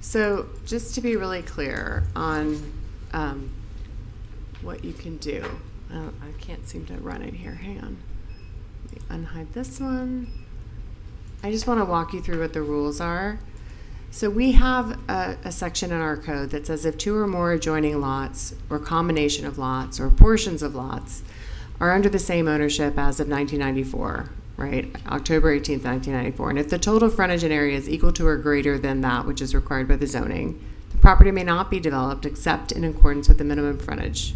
So just to be really clear on what you can do. I can't seem to run it here. Hang on. Let me unhide this one. I just want to walk you through what the rules are. So we have a section in our code that says if 2 or more adjoining lots or combination of lots or portions of lots are under the same ownership as of 1994, right, October 18th, 1994, and if the total frontage and area is equal to or greater than that which is required by the zoning, the property may not be developed except in accordance with the minimum frontage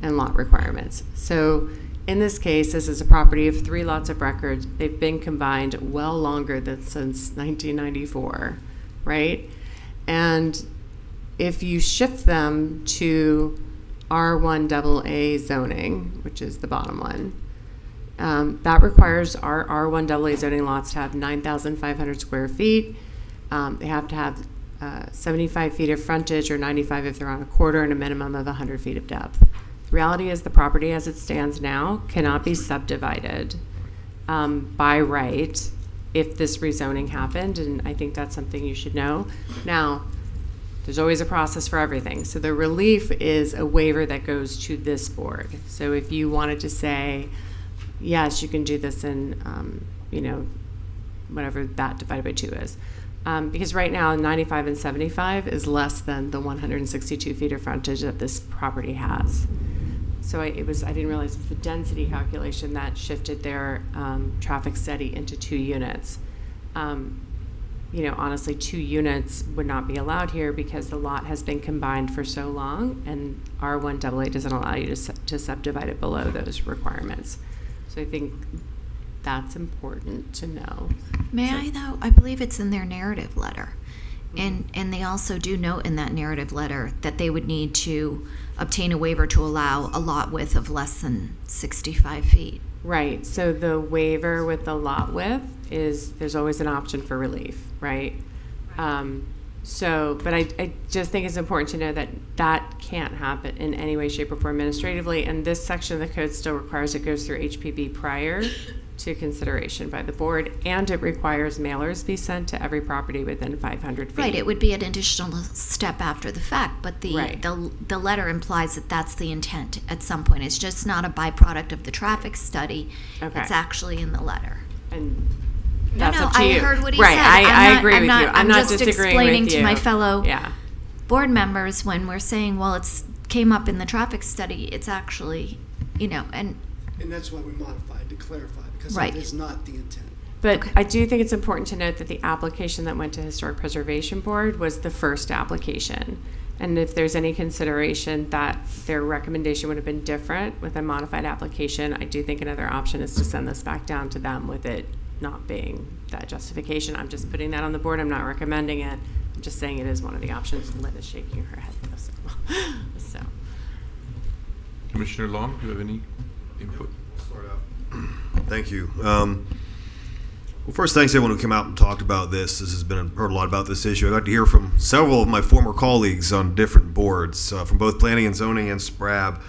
and lot requirements. So in this case, this is a property of 3 lots of record. They've been combined well longer than since 1994, right? And if you shift them to R1 AA zoning, which is the bottom one. That requires our R1 AA zoning lots to have 9,500 square feet. They have to have 75 feet of frontage, or 95 if they're on a quarter, and a minimum of 100 feet of depth. The reality is the property as it stands now cannot be subdivided by right if this rezoning happened, and I think that's something you should know. Now, there's always a process for everything. So the relief is a waiver that goes to this board. So if you wanted to say, yes, you can do this in, whatever that divided by 2 is. Because right now, 95 and 75 is less than the 162 feet of frontage that this property has. So I didn't realize it was the density calculation that shifted their traffic study into 2 units. Honestly, 2 units would not be allowed here because the lot has been combined for so long, and R1 AA doesn't allow you to subdivide it below those requirements. So I think that's important to know. May I, though? I believe it's in their narrative letter. And they also do note in that narrative letter that they would need to obtain a waiver to allow a lot width of less than 65 feet. Right. So the waiver with the lot width is there's always an option for relief, right? But I just think it's important to know that that can't happen in any way, shape, or form administratively. And this section of the code still requires it goes through HPB prior to consideration by the board, and it requires mailers be sent to every property within 500 feet. Right, it would be an additional step after the fact, but the letter implies that that's the intent at some point. It's just not a byproduct of the traffic study. Okay. It's actually in the letter. And that's up to I you. heard what he right, said. I agree with you. I'm not just disagreeing explaining with you. To my fellow board members when we're saying, well, it's came up in the traffic study, it's actually, and that's why we modified to clarify, because Right. it is not the intent. But I do think it's important to note that the application that went to Historic Preservation Board was the first application. And if there's any consideration that their recommendation would have been different with a modified application, I do think another option is to send this back down to them with it not being that justification. I'm just putting that on the board. I'm not recommending it. I'm just saying it is one of the options. Lynn is shaking her head. So. Commissioner Long, do you have any input? Thank you. Well, first, thanks to everyone who came out and talked about this. This has been heard a lot about this issue. I got to hear from several of my former colleagues on different boards, from both Planning and Zoning and SPRAB.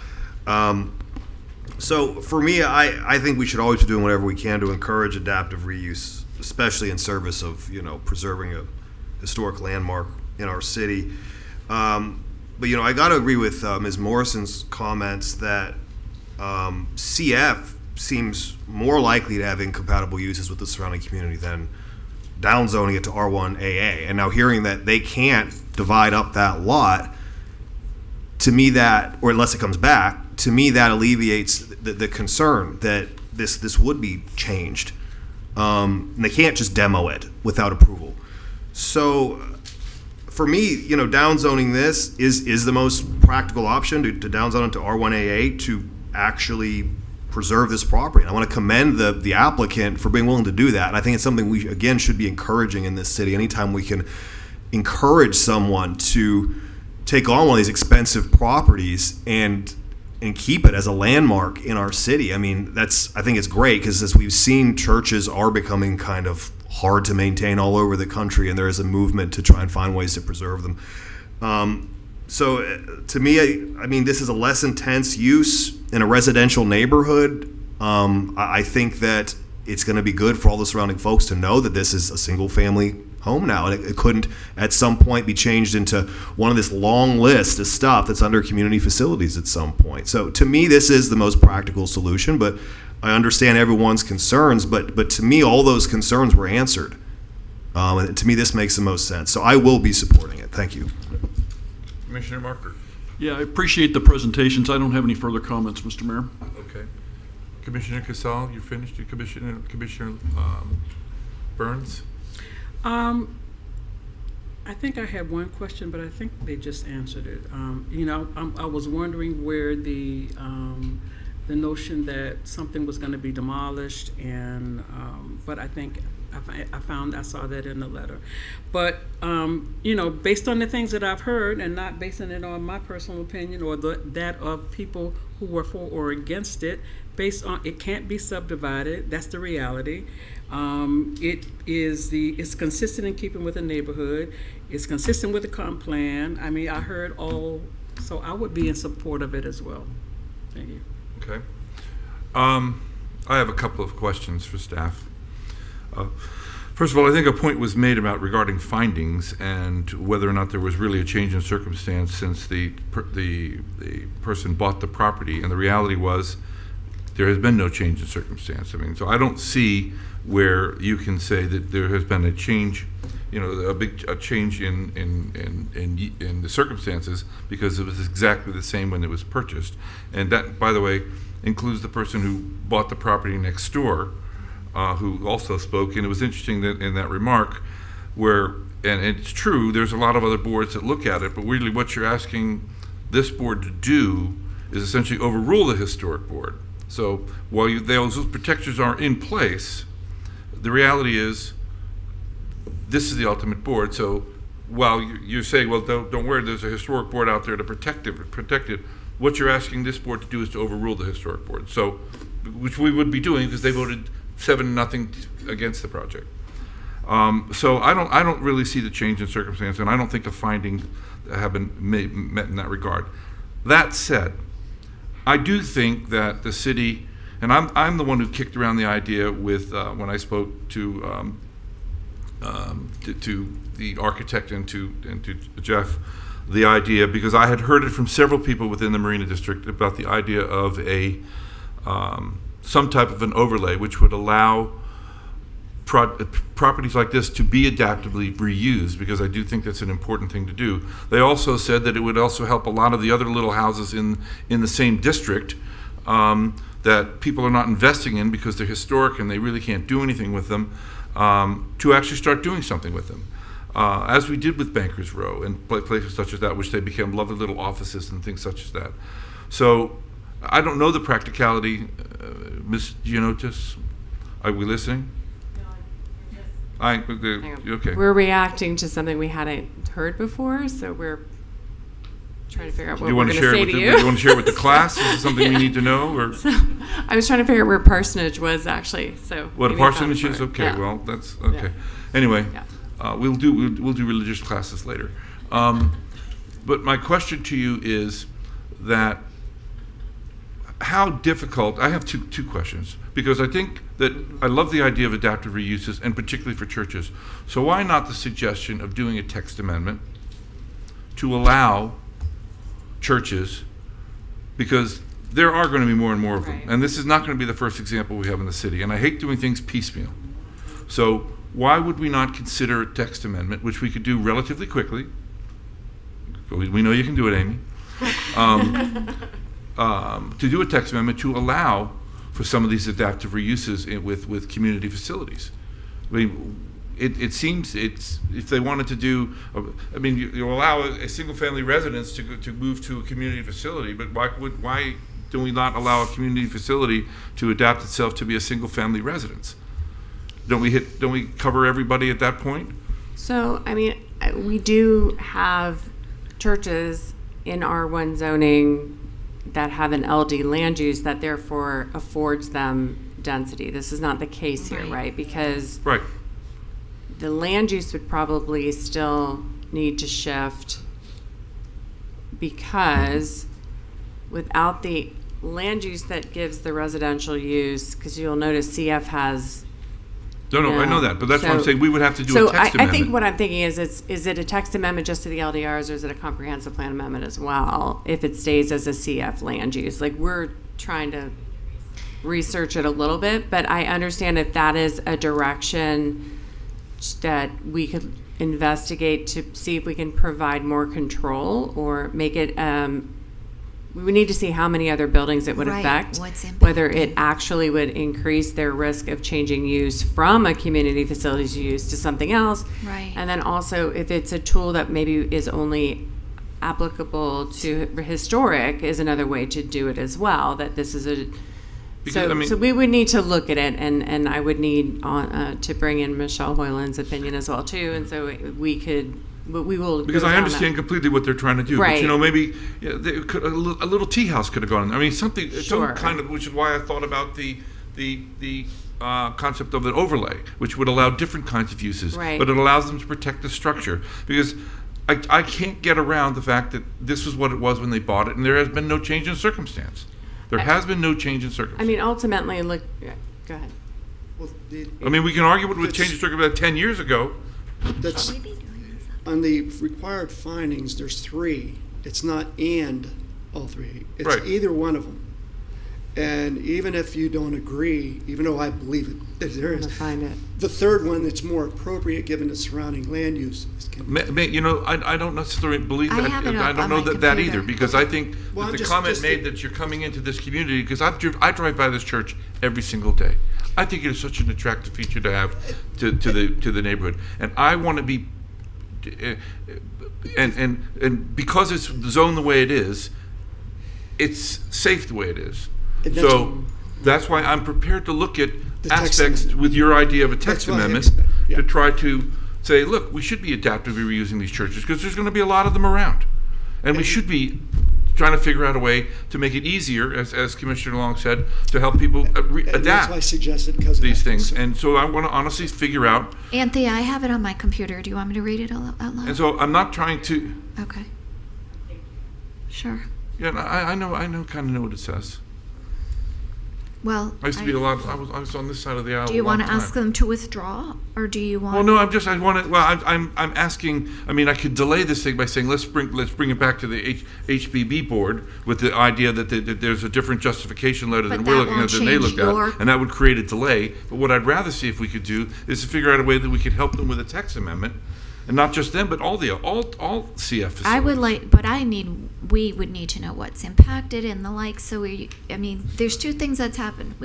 So for me, I think we should always be doing whatever we can to encourage adaptive reuse, especially in service of preserving a historic landmark in our city. But I got to agree with Ms. Morrison's comments that CF seems more likely to have incompatible uses with the surrounding community than downzoning it to R1 AA. And now hearing that they can't divide up that lot, to me or unless it comes back, to me that alleviates the concern that this would be changed. And they can't just demo it without approval. So for me, downzoning this is the most practical option to downzone it to R1 AA to actually preserve this property. And I want to commend the applicant for being willing to do that. And I think it's something we, again, should be encouraging in this city. Anytime we can encourage someone to take on one of these expensive properties and keep it as a landmark in our city. I mean, I think it's great, because as we've seen, churches are becoming kind of hard to maintain all over the country, and there is a movement to try and find ways to preserve them. So to me, I mean, this is a less intense use in a residential neighborhood. I think that it's going to be good for all the surrounding folks to know that this is a single family home now, and it couldn't at some point be changed into one of this long list of stuff that's under community facilities at some point. So to me, this is the most practical solution, but I understand everyone's concerns, but to me, all those concerns were answered. And to me, this makes the most sense. So I will be supporting it. Thank you. Commissioner Marker. Yeah, I appreciate the presentations. I don't have any further comments, Mr. Mayor. Okay. Commissioner Casal, you finished? Commissioner Burns? I think I had one question, but I think they just answered it. I was wondering where the the notion that something was going to be demolished, and but I think I saw that in the letter. But based on the things that I've heard, and not basing it on my personal opinion or that of people who were for or against it, based on it can't be subdivided. That's the reality. It's consistent in keeping with the neighborhood. It's consistent with the comp plan. I mean, I heard all, so I would be in support of it as well. Thank you. Okay. I have a couple of questions for staff. First of all, I think a point was made about regarding findings and whether or not there was really a change in circumstance since the person bought the property, and the reality was there has been no change in circumstance. I mean, so I don't see where you can say that there has been a change, a change in the circumstances, because it was exactly the same when it was purchased. And that, by the way, includes the person who bought the property next door, who also spoke. And it was interesting that in that remark where, and it's true, there's a lot of other boards that look at it, but really what you're asking this board to do is essentially overrule the historic board. So while those protections are in place, the reality is this is the ultimate board. So while you say, well, don't worry, there's a historic board out there to protect it, what you're asking this board to do is to overrule the historic board. So, which we would be doing because they voted 7-0 against the project. So I don't really see the change in circumstance, and I don't think the findings have been met in that regard. That said, I do think that the city, and I'm the one who kicked around the idea with when I spoke to the architect and to Jeff, the idea, because I had heard it from several people within the Marina District about the idea of a some type of an overlay which would allow properties like this to be adaptively reused, because I do think that's an important thing to do. They also said that it would also help a lot of the other little houses in the same district that people are not investing in because they're historic and they really can't do anything with them, to actually start doing something with them. As we did with Bankers Row and places such as that, which they became lovely little offices and things such as that. So I don't know the practicality. Ms. Gianotis, are we listening? Okay. We're reacting to something we hadn't heard before, so we're trying to figure out what we're going to say to you. Do you want to share it with the class? Is it something we need to know? Or? So, I was trying to figure out where parsonage was actually. So what a parsonage is? Okay, yeah. Well, that's okay. Yeah. Anyway, yeah. We'll do religious classes later. But my question to you is that how difficult, I have two questions, because I think that I love the idea of adaptive reuses, and particularly for churches. So why not the suggestion of doing a text amendment to allow churches, because there are going to be more and more of them, and this is not going to be the first example we have in the city, and I hate doing things piecemeal. So why would we not consider a text amendment, which we could do relatively quickly? We know you can do it, Amy. To do a text amendment to allow for some of these adaptive reuses with community facilities. I mean, it seems if they wanted to do, I mean, you allow a single-family residence to move to a community facility, but why do we not allow a community facility to adapt itself to be a single-family residence? Don't we cover everybody at that point? So, I mean, we do have churches in R1 zoning that have an LD land use that therefore affords them density. This is not the case here, right? Because the land use would probably still need to shift, because without the land use that gives the residential use, because you'll notice CF has I know that, but that's why I'm saying we would have to do a text amendment. I think what I'm thinking is it a text amendment just to the LDRs, or is it a comprehensive plan amendment as well, if it stays as a CF land use? Like, we're trying to research it a little bit, but I understand if that is a direction that we could investigate to see if we can provide more control or make it, we need to see how many other buildings it would affect, whether it actually would increase their risk of changing use from a community facilities use to something else. Right. And then also if it's a tool that maybe is only applicable to historic is another way to do it as well, that this is a, so we would need to look at it, and I would need to bring in Michelle Hoyland's opinion as well too, and so we will. Because I understand completely what they're trying to do, right. But maybe a little tea house could have gone in. I mean, some kind of, which is why I thought about the concept of an overlay, which would allow different kinds of uses, right. But it allows them to protect the structure. Because I can't get around the fact that this is what it was when they bought it, and there has been no change in circumstance. There has been no change in circumstance. I mean, ultimately, look, go ahead. Well, I mean, we can argue it would change in circumstance 10 years ago. That's, on the required findings, there's 3. It's not and all 3. It's right. Either one of them. And even if you don't agree, even though I believe it, there is, find it. The third one that's more appropriate given the surrounding land use is I don't necessarily believe that. I don't know that either, because I think that the comment made that you're coming into this community, because I drive by this church every single day. I think it is such an attractive feature to have to the neighborhood, and I want to be, and because it's zoned the way it is, it's safe the way it is. So that's why I'm prepared to look at aspects with your idea of a text amendment to try to say, look, we should be adaptively reusing these churches because there's going to be a lot of them around. And we should be trying to figure out a way to make it easier, as Commissioner Long said, to help people adapt that's why I suggested because these things. And so I want to honestly figure out. Anthony, I have it on my computer. Do you want me to read it out loud? And so I'm not trying to. Okay. Sure. Yeah, I know, kind of know what it says. Well, I used to be a lot. I was on this side of the aisle. Do you want to ask them to withdraw, or do you want? Well, no. I'm asking. I mean, I could delay this thing by saying let's bring it back to the HBB board with the idea that there's a different justification letter than we're looking at than they looked at, and that would create a delay. But what I'd rather see if we could do is to figure out a way that we could help them with a text amendment. And not just them, but all CF facilities. I would like, but we would need to know what's impacted and the like. So there's 2 things that's happened.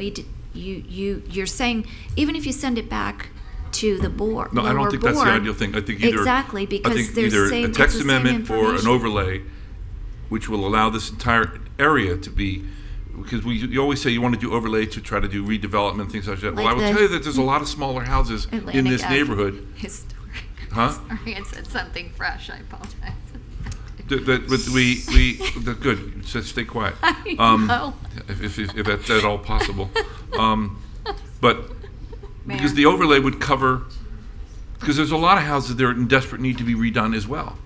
You're saying even if you send it back to the board, no, I don't think that's the ideal thing. I think exactly because they're saying a text amendment or an overlay, which will allow this entire area to be. Because you always say you want to do overlay to try to do redevelopment, things like that. Well, I will tell you that there's a lot of smaller houses in this neighborhood. Huh? Sorry, I said something fresh. I apologize. Good. So stay quiet. I know. If that's at all possible. But because the overlay would cover, because there's a lot of houses that are in desperate need to be redone as well.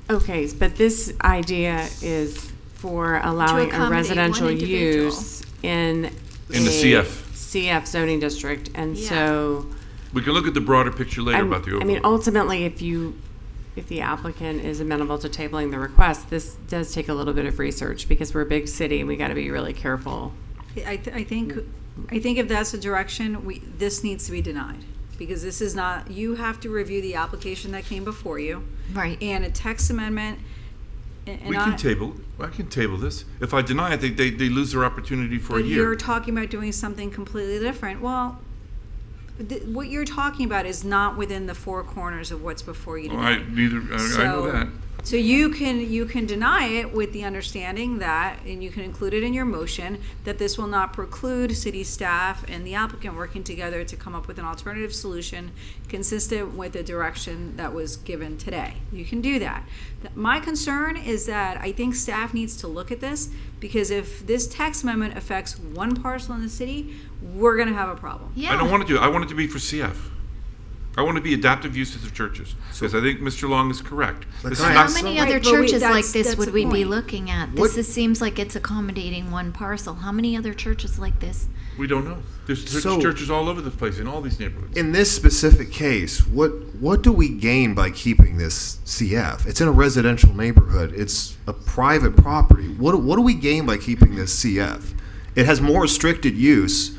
Okay, but this idea is for allowing a residential use in the CF zoning district, and so. We can look at the broader picture later about the overlay. I mean, ultimately, if the applicant is amenable to tabling the request, this does take a little bit of research because we're a big city and we got to be really careful. I think if that's the direction, this needs to be denied because this is not. You have to review the application that came before you, right? And a text amendment. We can table. I can table this. If I deny it, they lose their opportunity for a year. You're talking about doing something completely different. Well. What you're talking about is not within the 4 corners of what's before you today. I know that. So you can deny it with the understanding that, and you can include it in your motion, that this will not preclude city staff and the applicant working together to come up with an alternative solution consistent with the direction that was given today. You can do that. My concern is that I think staff needs to look at this because if this text amendment affects one parcel in the city, we're going to have a problem. I don't want to do it. I want it to be for CF. I want to be adaptive uses of churches because I think Mr. Long is correct. How many other churches like this would we be looking at? This seems like it's accommodating one parcel. How many other churches like this? We don't know. There's churches all over the place in all these neighborhoods. In this specific case, what do we gain by keeping this CF? It's in a residential neighborhood. It's a private property. What do we gain by keeping this CF? It has more restricted use.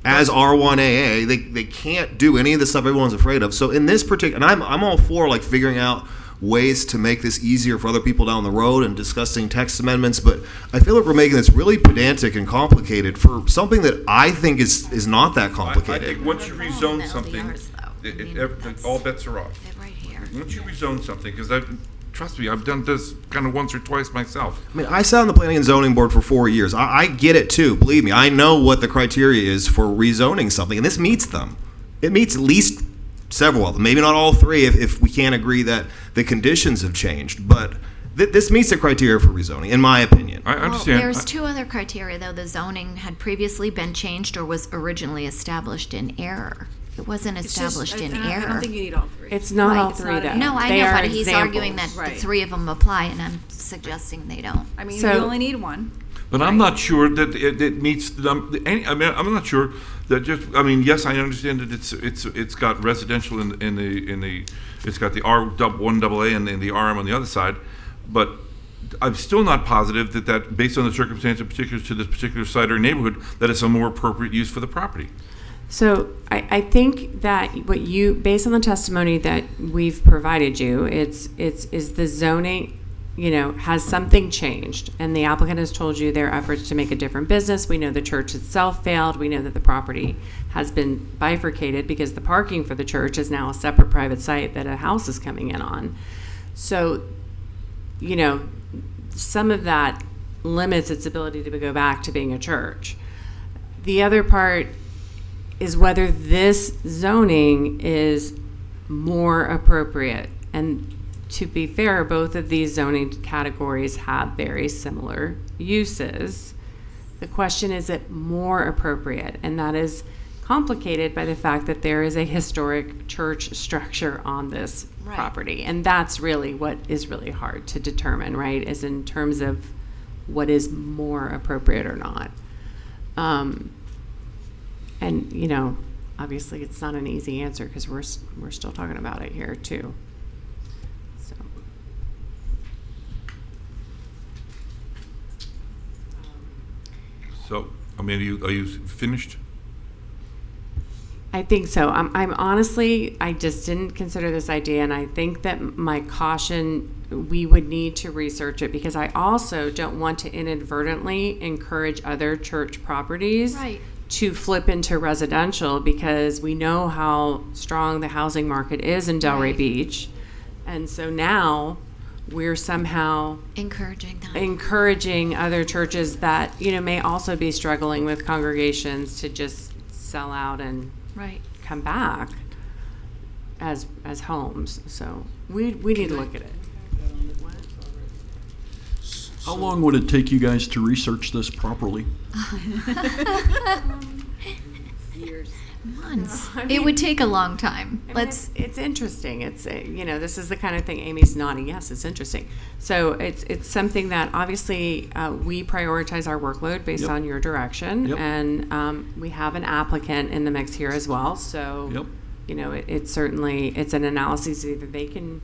As R1AA, they can't do any of the stuff everyone's afraid of. So in this particular, and I'm all for like figuring out ways to make this easier for other people down the road and discussing text amendments, but I feel like we're making this really pedantic and complicated for something that I think is not that complicated. I think once you rezone something, all bets are off. Right here. once you rezone something, because trust me, I've done this kind of once or twice myself. I mean, I sat on the Planning and Zoning Board for 4 years. I get it too. Believe me, I know what the criteria is for rezoning something, and this meets them. It meets at least several of them. Maybe not all three if we can't agree that the conditions have changed, but this meets the criteria for rezoning, in my opinion. I understand. There's two other criteria, though. The zoning had previously been changed or was originally established in error. It wasn't established in error. I don't think you need all three. It's not Right. all It's three, not though. an- No, I They know, are but he's arguing that examples. the three of them apply, and I'm suggesting they don't. I mean, So- you only need one. But I'm not sure that it meets I'm not sure that yes, I understand that it's got residential in the it's got the R1AA and the RM on the other side, but I'm still not positive that based on the circumstances particular to this particular site or neighborhood, that it's a more appropriate use for the property. So I think that based on the testimony that we've provided you, is the zoning, has something changed, and the applicant has told you their efforts to make a different business. We know the church itself failed. We know that the property has been bifurcated because the parking for the church is now a separate private site that a house is coming in on. So, some of that limits its ability to go back to being a church. The other part is whether this zoning is more appropriate. And to be fair, both of these zoning categories have very similar uses. The question is it more appropriate? And that is complicated by the fact that there is a historic church structure on this property. And that's really what is really hard to determine, right? Is in terms of what is more appropriate or not. And, obviously it's not an easy answer because we're still talking about it here too. So, are you finished? I think so. I'm honestly, I just didn't consider this idea, and I think that my caution, we would need to research it because I also don't want to inadvertently encourage other church properties to flip into residential because we know how strong the housing market is in Delray Beach. And so now we're somehow encouraging other churches that, may also be struggling with congregations to just sell out and come back as homes. So we need to look at it. How long would it take you guys to research this properly? Years. Months. It would take a long time. It's interesting. It's this is the kind of thing. Amy's nodding. Yes, it's interesting. So it's something that obviously we prioritize our workload based on your direction, and we have an applicant in the mix here as well. So it's certainly it's an analysis either they can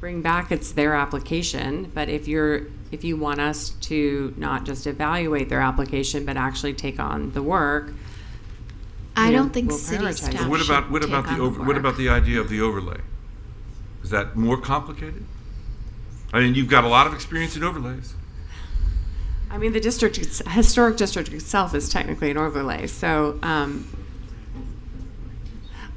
bring back. It's their application, but if you want us to not just evaluate their application but actually take on the work. I don't think we'll city staff What about the idea of the overlay? Is that more complicated? I mean, you've got a lot of experience in overlays. I mean, the historic district itself is technically an overlay. So, I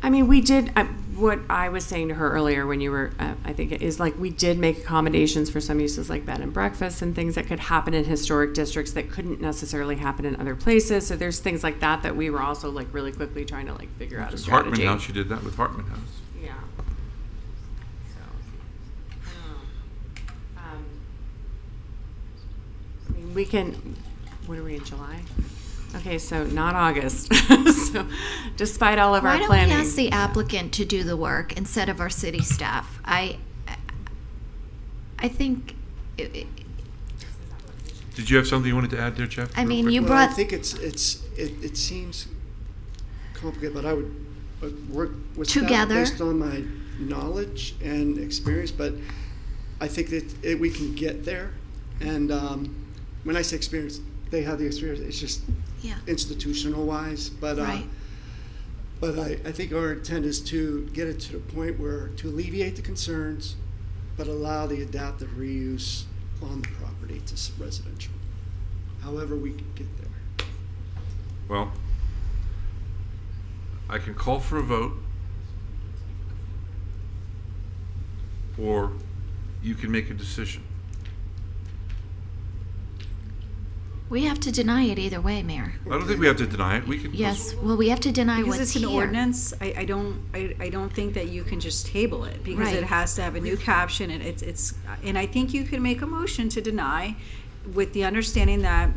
mean, we did what I was saying to her earlier when you were, I think it is like we did make accommodations for some uses like bed and breakfast and things that could happen in historic districts that couldn't necessarily happen in other places. So there's things like that we were also like really quickly trying to like figure out a strategy. Hartman House, you did that with Hartman House. Yeah. So, I mean, we can, what are we in July? Okay, so not August. So despite all of our planning. Why don't we ask the applicant to do the work instead of our city staff? I think. Did you have something you wanted to add there, Jeff? I mean, you I brought. think it seems complicated, but I would work with together staff based on my knowledge and experience. But I think that we can get there. And when I say experience, they have the experience. It's just institutional wise, but but I think our intent is to get it to the point where to alleviate the concerns, but allow the adaptive reuse on the property to residential. However, we can get there. Well, I can call for a vote. or you can make a decision. We have to deny it either way, Mayor. I don't think we have to deny it. We can. Yes, well, we have to deny Because what's it's an here. ordinance, I don't think that you can just table it, because Right. it has to have a new caption, and and I think you can make a motion to deny with the understanding that,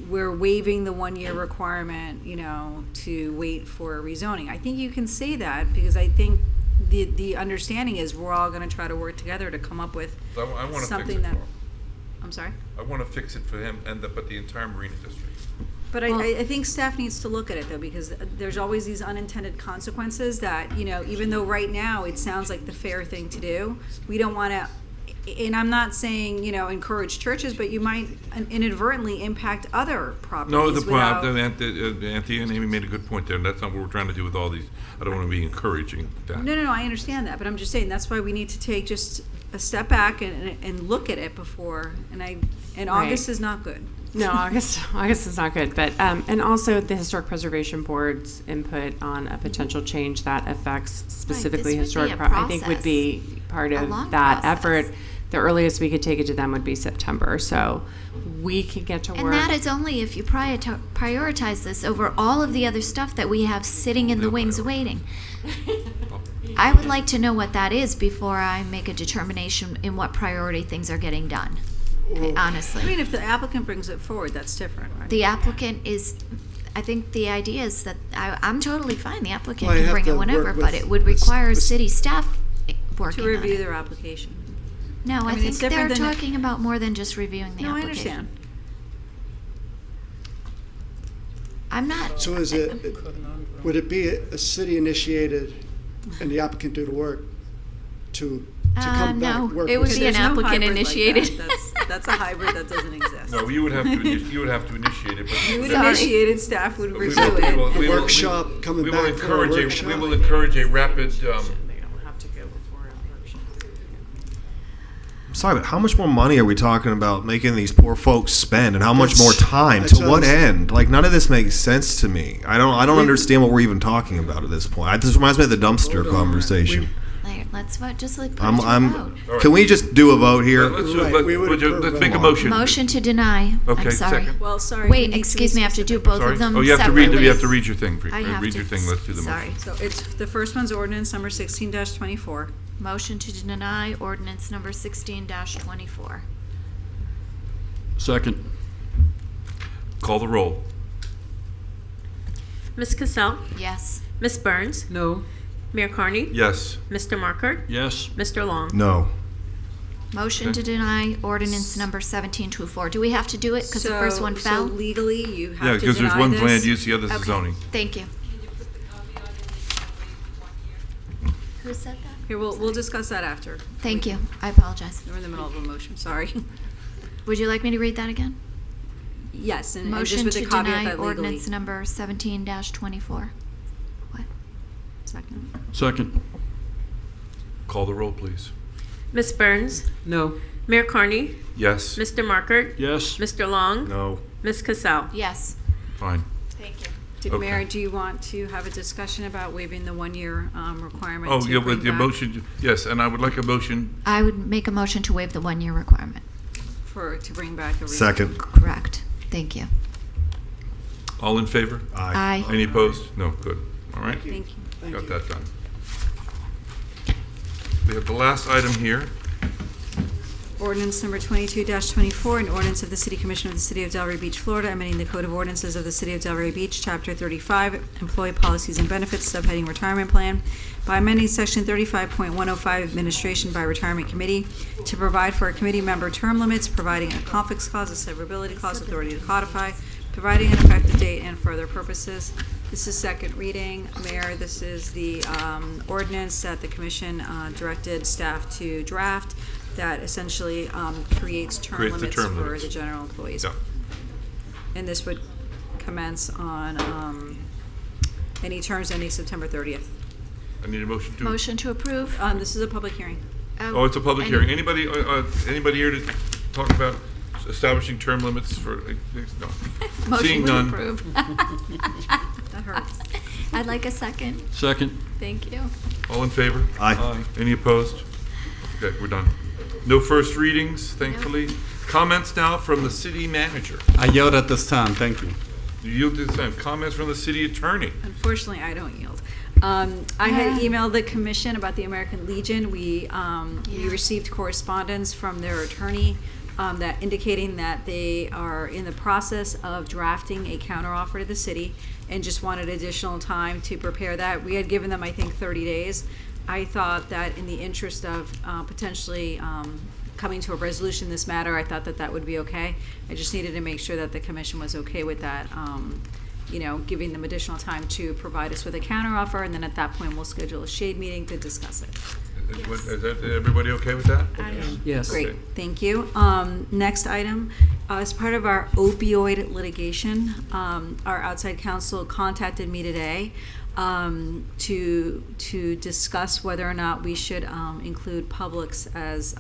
we're waiving the 1-year requirement, to wait for rezoning. I think you can say that, because I think the understanding is we're all gonna try to work together to come up with I want to fix something it that, for him. I'm sorry? I want to fix it for him but the entire Marina District. But I think staff needs to look at it, though, because there's always these unintended consequences that, even though right now it sounds like the fair thing to do, we don't want to, and I'm not saying, encourage churches, but you might inadvertently impact other properties. No, without- Anthony and Amy made a good point there, and that's not what we're trying to do with all these. I don't want to be encouraging that. No, I understand that, but I'm just saying, that's why we need to take just a step back and look at it before, and August is not good. No, August is not good, but, and also the Historic Preservation Board's input on a potential change that affects specifically this would be historic, a I think would be part A of long that process. effort. The earliest we could take it to them would be September, so we can get to work. And that is only if you prioritize this over all of the other stuff that we have sitting in the wings waiting. I would like to know what that is before I make a determination in what priority things are getting done, honestly. I mean, if the applicant brings it forward, that's different, right? The applicant is, I think the idea is that, I'm totally fine, the applicant Well, I can have bring to it whenever, work but with- it would require city staff working To on review it. their application. No, I mean, think it's they're different than- talking about more than just reviewing the No, I application. understand. I'm not. So would it be a city initiated and the applicant do the work to come back, no, work it with would be an There's no applicant hybrid like initiated. that. That's a hybrid that doesn't exist. No, you would have to initiate it, but You would Sorry. initiate it, staff would We review will- we it. will- we will- Workshop coming we will back for a encourage workshop. We will encourage a rapid, They don't have to go before a workshop. Sorry, but how much more money are we talking about making these poor folks spend, and how much more time? That's To what what I was- end? Like, none of this makes sense to me. I don't understand what we're even talking about at this point. This reminds me of the dumpster conversation. There, let's vote. Just like put it to a vote. All Can right. we just do a vote here? Let's Right, we would let's make a approve. motion. Motion to deny. Okay, I'm sorry. second. Well, sorry. Wait, you need to excuse be me. I have to do specific. both Sorry? of them Oh, you have to separately. read your thing. I have Read to. your thing. Let's do the Sorry. motion. So it's, the first one's ordinance number 16-24. Motion to deny ordinance number 16-24. Second. Call the roll. Ms. Cassell, Yes. Ms. Burns, No. Mayor Carney, Yes. Mr. Markert, Yes. Mr. Long. No. Motion to deny ordinance number 17-24. Do we have to do it because the So- first one fell? So legally, you have Yeah, to because there's deny one's this. land use, the other's Okay. zoning. Thank you. Who said that? Here, we'll discuss that after. Thank you. I apologize. We're in the middle of a motion, sorry. Would you like me to read that again? Yes, and just Motion with to the caveat deny that legally. ordinance number 17-24. What? Second. Second. Call the roll, please. Ms. Burns, No. Mayor Carney, Yes. Mr. Markert, Yes. Mr. Long, No. Ms. Cassell. Yes. Fine. Thank you. Did Mayor, Okay. do you want to have a discussion about waiving the 1-year requirement? Oh, to yeah, bring with your back motion, yes, and I would like a motion. I would make a motion to waive the 1-year requirement. To bring back a. Second. Correct. Thank you. All in favor? Aye. Any opposed? No, good. All right. Thank you. Got that done. We have the last item here. Ordinance number 22-24, an ordinance of the City Commission of the City of Delray Beach, Florida, amending the Code of Ordinances of the City of Delray Beach, Chapter 35, Employee Policies and Benefits, Subheading Retirement Plan, by amending Section 35.105, Administration by Retirement Committee, to provide for a committee member term limits, providing a conflicts clause, a severability clause, authority to codify, providing an effective date, and further purposes. This is second reading. Mayor, this is the ordinance that the commission directed staff to draft that essentially creates term Creates the limits term for limits. the general employees. Yeah. And this would commence on any terms ending September 30th. I need a motion to. Motion to approve. This is a public hearing. Oh, it's a public hearing. Anybody here to talk about establishing term limits for, no. Motion Seeing to none. approve. That hurts. I'd like a second. Second. Thank you. All in favor? Aye. Any opposed? Okay, we're done. No first readings, thankfully. Comments now from the city manager. I yield at this time. Thank you. You yield this time. Comments from the city attorney. Unfortunately, I don't yield. I had emailed the commission about the American Legion. We received correspondence from their attorney that indicating that they are in the process of drafting a counteroffer to the city and just wanted additional time to prepare that. We had given them, I think, 30 days. I thought that in the interest of potentially coming to a resolution in this matter, I thought that that would be okay. I just needed to make sure that the commission was okay with that, giving them additional time to provide us with a counteroffer, and then at that point, we'll schedule a shade meeting to discuss it. Is everybody okay with that? Yes. Great, thank you. Next item, as part of our opioid litigation, our outside counsel contacted me today to discuss whether or not we should include Publix as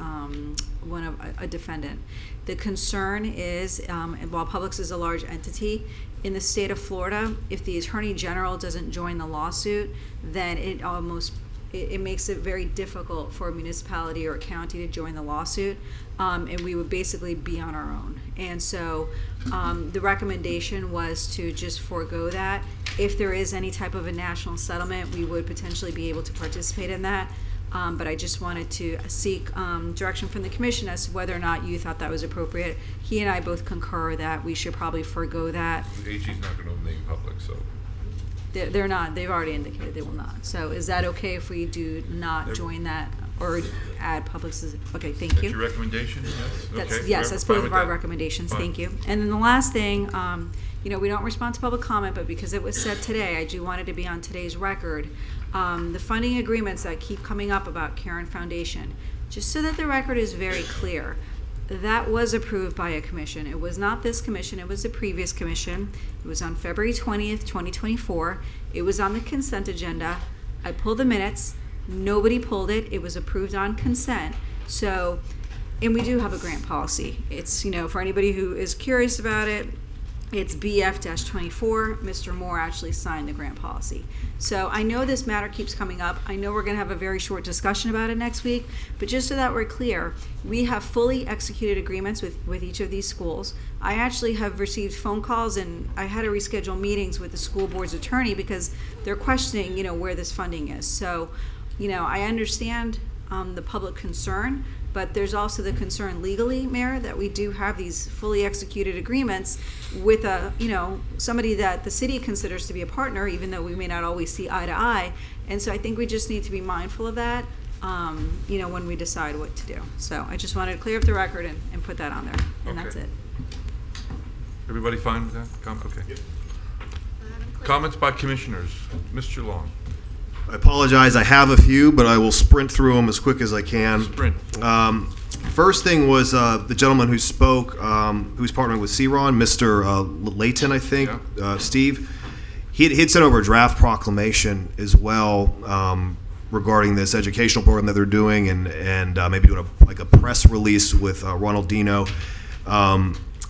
a defendant. The concern is, while Publix is a large entity in the state of Florida, if the Attorney General doesn't join the lawsuit, then it makes it very difficult for a municipality or a county to join the lawsuit, and we would basically be on our own. And so the recommendation was to just forego that. If there is any type of a national settlement, we would potentially be able to participate in that. But I just wanted to seek direction from the commission as to whether or not you thought that was appropriate. He and I both concur that we should probably forego that. The AG's not going to name Publix, so. They're not. They've already indicated they will not. So is that okay if we do not join that or add Publix? Okay, thank you. That's your recommendation? Yes. Okay. Yes, that's both of our recommendations. Fine. Thank you. And then the last thing, we don't respond to public comment, but because it was said today, I do want it to be on today's record. The funding agreements that keep coming up about Caron Foundation, just so that the record is very clear. That was approved by a commission. It was not this commission, it was the previous commission. It was on February 20th, 2024. It was on the consent agenda. I pulled the minutes. Nobody pulled it. It was approved on consent. So, and we do have a grant policy. It's, for anybody who is curious about it, it's BF-24. Mr. Moore actually signed the grant policy. So I know this matter keeps coming up. I know we're going to have a very short discussion about it next week, but just so that we're clear, we have fully executed agreements with each of these schools. I actually have received phone calls, and I had to reschedule meetings with the school board's attorney because they're questioning, where this funding is. So, I understand the public concern, but there's also the concern legally, Mayor, that we do have these fully executed agreements with somebody that the city considers to be a partner, even though we may not always see eye to eye. And so I think we just need to be mindful of that, when we decide what to do. So I just wanted to clear up the record and put that on there, and that's it. Everybody fine with that? Okay. Yep. Comments by commissioners. Mr. Long. I apologize. I have a few, but I will sprint through them as quick as I can. Sprint. First thing was the gentleman who spoke, who's partnering with CRON, Mr. Layton, I think, Steve. He'd sent over a draft proclamation as well regarding this educational program that they're doing, and maybe doing a press release with Ronald Dino.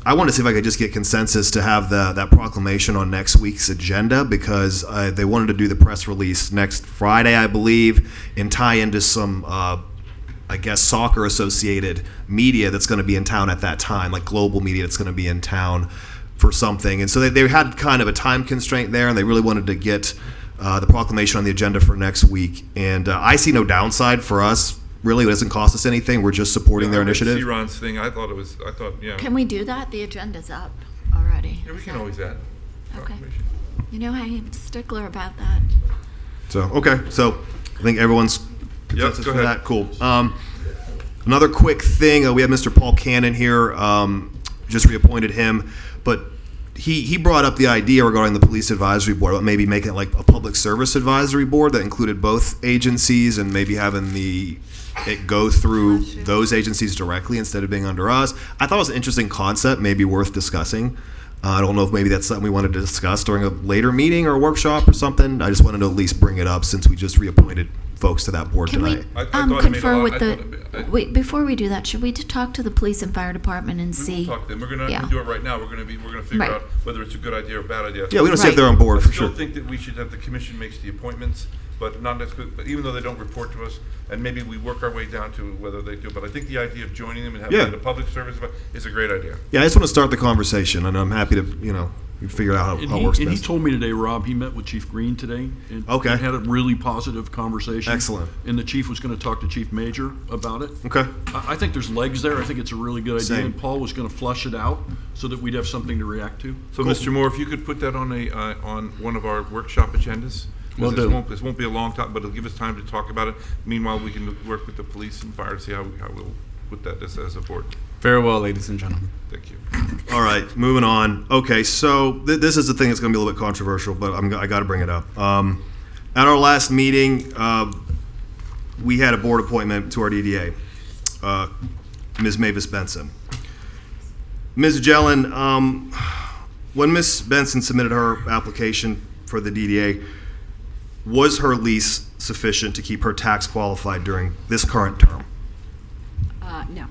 I want to see if I could just get consensus to have that proclamation on next week's agenda, because they wanted to do the press release next Friday, I believe, and tie into some, soccer associated media that's going to be in town at that time, like global media that's going to be in town for something. And so they had kind of a time constraint there, and they really wanted to get the proclamation on the agenda for next week. And I see no downside for us. Really, it doesn't cost us anything. We're just supporting their initiative. C-Ron's thing, I thought, Can we do that? The agenda's up already. Yeah, we can always add. Okay. I'm a stickler about that. So, okay. So, I think everyone's consensus go for ahead. that. Cool. Another quick thing. We have Mr. Paul Cannon here. Just reappointed him. But he brought up the idea regarding the police advisory board about maybe making it like a public service advisory board that included both agencies, and maybe having it go through those agencies directly instead of being under us. I thought it was an interesting concept, maybe worth discussing. I don't know if maybe that's something we wanted to discuss during a later meeting or a workshop or something. I just wanted to at least bring it up since we just reappointed folks to that board tonight. Can we confer with wait, before we do that, should we talk to the police and fire department and see? We will talk to them. We're going to do it right now. We're going to figure out whether it's a good idea or a bad idea. Yeah, we don't see if they're on board for I sure. still think that we should have the commission makes the appointments, but not necessarily, but even though they don't report to us, and maybe we work our way down to whether they do, but I think the idea of joining them and having Yeah. the public service is a great idea. Yeah, I just want to start the conversation, and I'm happy to, figure out how it works And he best. told me today, Rob, he met with Chief Green today. And Okay. and had a really positive conversation. Excellent. And the chief was going to talk to Chief Major about it. Okay. I think there's legs there. I think it's a really good idea. Same. And Paul was going to flush it out so that we'd have something to react to. So, Mr. Moore, if you could put that on on one of our workshop agendas? 'Cause Will do. This won't be a long time, but it'll give us time to talk about it. Meanwhile, we can work with the police and fire to see how we'll put that as a board. Very well, ladies and gentlemen. Thank you. All right, moving on. Okay, so this is the thing that's going to be a little bit controversial, but I got to bring it up. At our last meeting, we had a board appointment to our DDA, Ms. Mavis Benson. Ms. Jelen, when Ms. Benson submitted her application for the DDA, was her lease sufficient to keep her tax qualified during this current term? No.